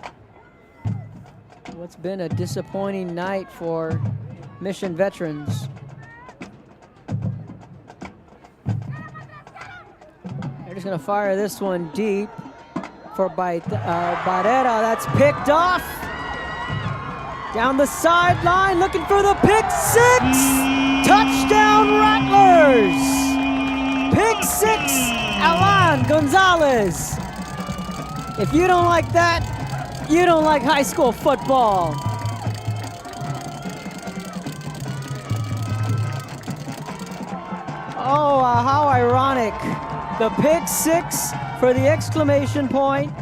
What's been a disappointing night for Mission Veterans. They're just gonna fire this one deep for Barrera. That's picked off. Down the sideline, looking for the pick six. Touchdown Rattlers. Pick six, Alan Gonzalez. If you don't like that, you don't like high school football. Oh, how ironic. The pick six for the exclamation point.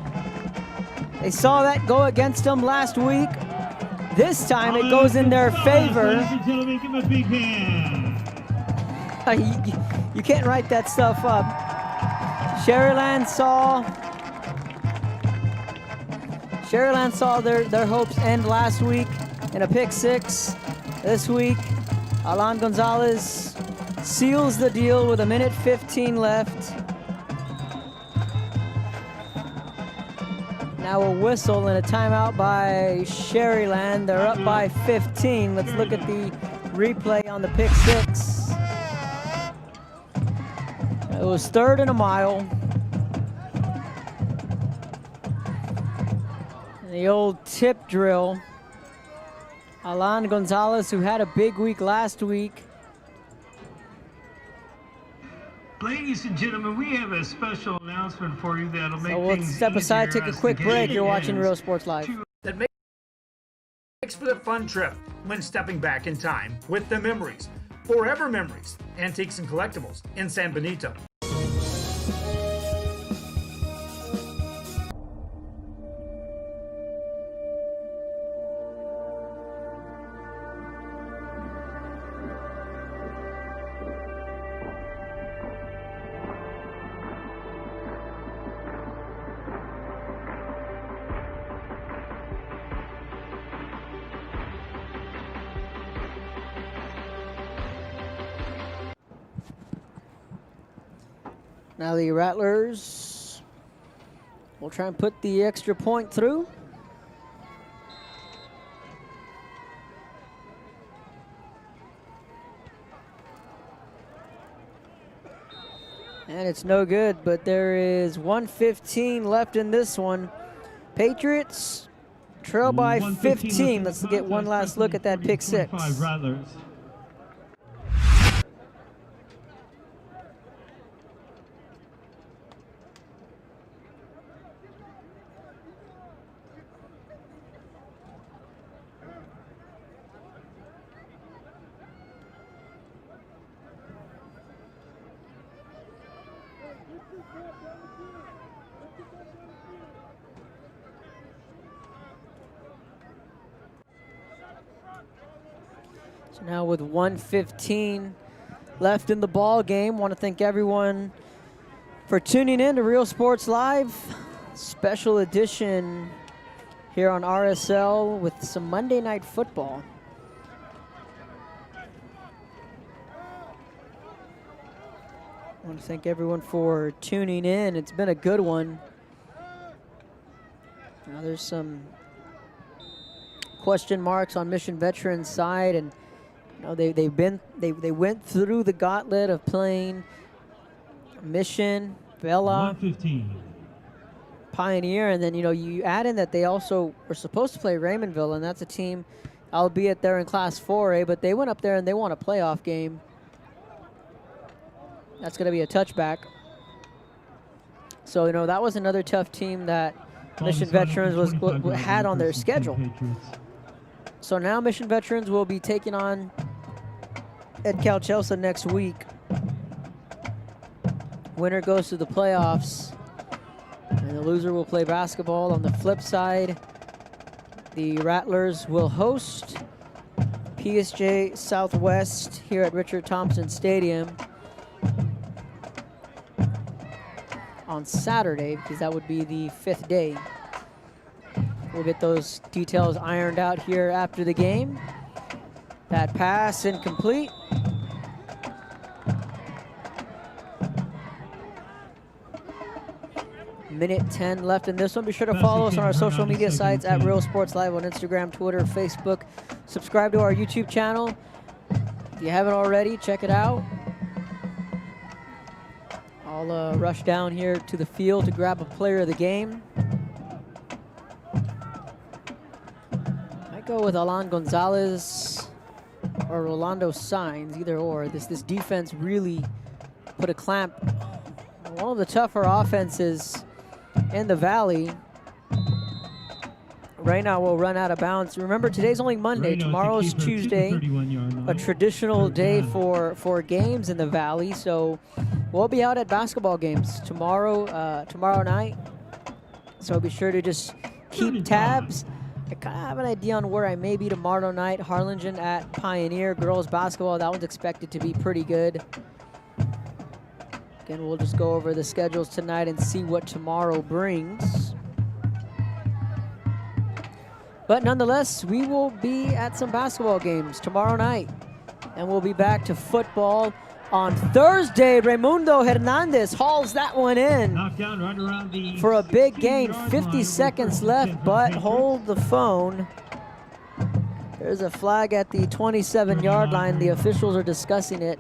They saw that go against them last week. This time it goes in their favor. Ladies and gentlemen, give him a big hand. You can't write that stuff up. Sharyland saw their hopes end last week in a pick six. This week, Alan Gonzalez seals the deal with 1:15 left. Now a whistle and a timeout by Sharyland. They're up by 15. Let's look at the replay on the pick six. It was 3rd and a mile. And the old tip drill. Alan Gonzalez, who had a big week last week. Ladies and gentlemen, we have a special announcement for you that'll make So we'll things step aside, easier take a as quick the break. game You're watching ends. Rio Sports Live. Thanks for the fun trip when stepping back in time with the memories. Forever Memories, Antiques and Collectibles in San Benito. Now the Rattlers will try and put the extra point through. And it's no good, but there is 1:15 left in this one. Patriots trail by 15. Let's get one last look at that pick six. Rattlers. So now with 1:15 left in the ball game, want to thank everyone for tuning in to Rio Sports Live, special edition here on RSL with some Monday Night Football. I want to thank everyone for tuning in. It's been a good one. Now there's some question marks on Mission Veterans' side, and you know, they went through the gauntlet of playing Mission, Bella, 1:15. Pioneer, and then you add in that they also were supposed to play Raymondville, and that's a team, albeit they're in Class 4A, but they went up there and they won a playoff game. That's going to be a touchback. So that was another tough team that Mission Veterans had on their schedule. So now Mission Veterans will be taking on Ed Calchelsa next week. Winner goes to the playoffs, and the loser will play basketball. On the flip side, the Rattlers will host PSJ Southwest here at Richard Thompson Stadium on Saturday, because that would be the 5th day. We'll get those details ironed out here after the game. That pass incomplete. Minute 10 left in this one. Be sure to follow us on our social media sites at Rio Sports Live on Instagram, Twitter, Facebook. Subscribe to our YouTube channel. If you haven't already, check it out. I'll rush down here to the field to grab a player of the game. Might go with Alan Gonzalez or Rolando Sainz, either or. This defense really put a clamp. One of the tougher offenses in the Valley. Right now we'll run out of bounds. Remember, today's only Monday. Tomorrow's Tuesday, a traditional day for games in the Valley. So we'll be out at basketball games tomorrow night. So be sure to just keep tabs. I kind of have an idea on where I may be tomorrow night. Harlingen at Pioneer girls basketball. That one's expected to be pretty good. Again, we'll just go over the schedules tonight and see what tomorrow brings. But nonetheless, we will be at some basketball games tomorrow night. And we'll be back to football on Thursday. Raimundo Hernandez hauls that one in Knockdown right around the for a big gain. 50 seconds left, but hold the phone. There's a flag at the 27-yard line. The officials are discussing it.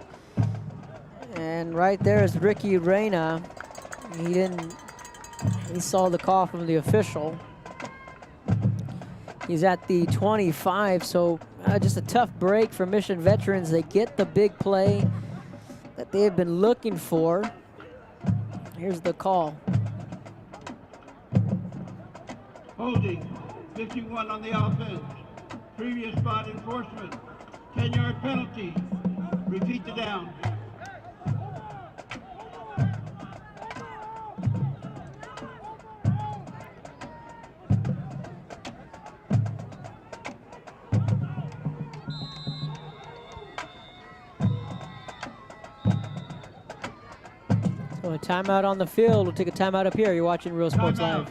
And right there is Ricky Reyna. He saw the call from the official. He's at the 25, so just a tough break for Mission Veterans. They get the big play that they have been looking for. Here's the call. Holding, 51 on the offense. Previous spot enforcement. 10-yard penalty. Repeat the down. So a timeout on the field. We'll take a timeout up here. You're watching Rio Sports Live.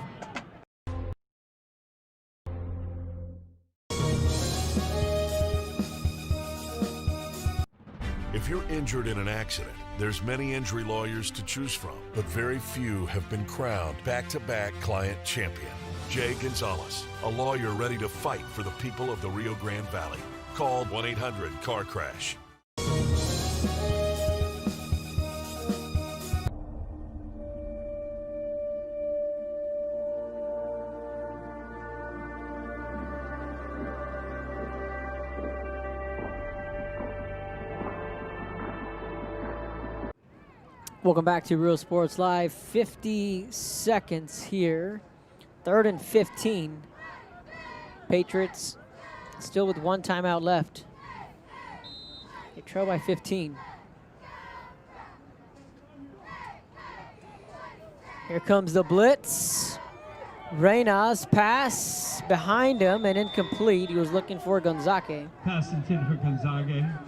If you're injured in an accident, there's many injury lawyers to choose from, but very few have been crowned back-to-back client champion. Jay Gonzalez, a lawyer ready to fight for the people of the Rio Grande Valley. Call 1-800-CAR-CRASH. Welcome back to Rio Sports Live. 50 seconds here. 3rd and 15. Patriots still with one timeout left. They trail by 15. Here comes the blitz. Reyna's pass behind him and incomplete. He was looking for Gonzaga. Pass intended for Gonzaga.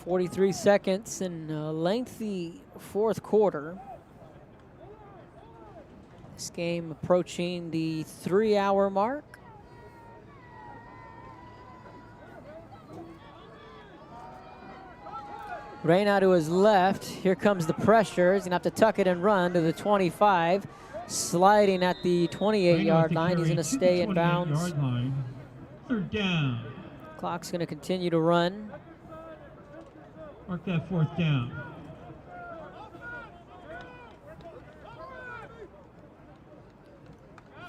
.43 seconds in a lengthy fourth quarter. This game approaching the 3-hour mark. Reyna to his left. Here comes the pressure. He's gonna have to tuck it and run to the 25. Sliding at the 28-yard line. He's gonna stay in bounds. 3rd down. Clock's gonna continue to run. Mark that 4th down.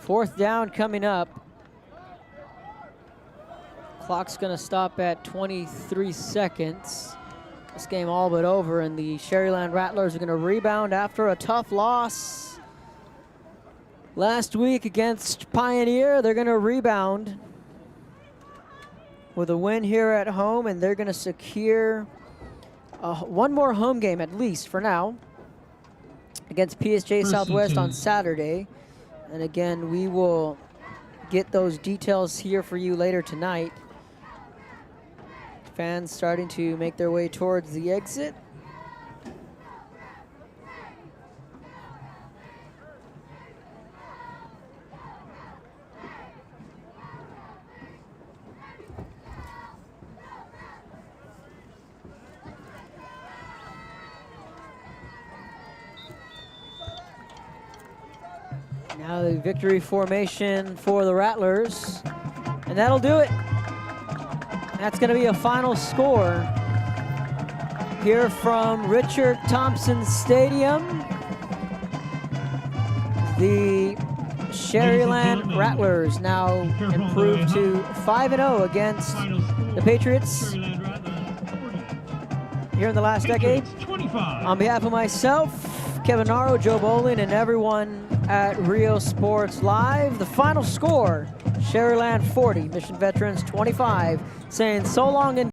Fourth down coming up. Clock's gonna stop at 23 seconds. This game all but over, and the Sharyland Rattlers are gonna rebound after a tough loss last week against Pioneer. They're gonna rebound with a win here at home, and they're gonna secure one more home game at least for now against PSJ Southwest on Saturday. And again, we will get those details here for you later tonight. Fans starting to make their way towards the exit. Now the victory formation for the Rattlers, and that'll do it. That's going to be a final score here from Richard Thompson Stadium. The Sharyland Rattlers now improved to 5-0 against the Patriots here in the last decade. On behalf of myself, Kevin Naro, Joe Bowling, and everyone at Rio Sports Live, the final score, Sharyland 40, Mission Veterans 25, saying so long and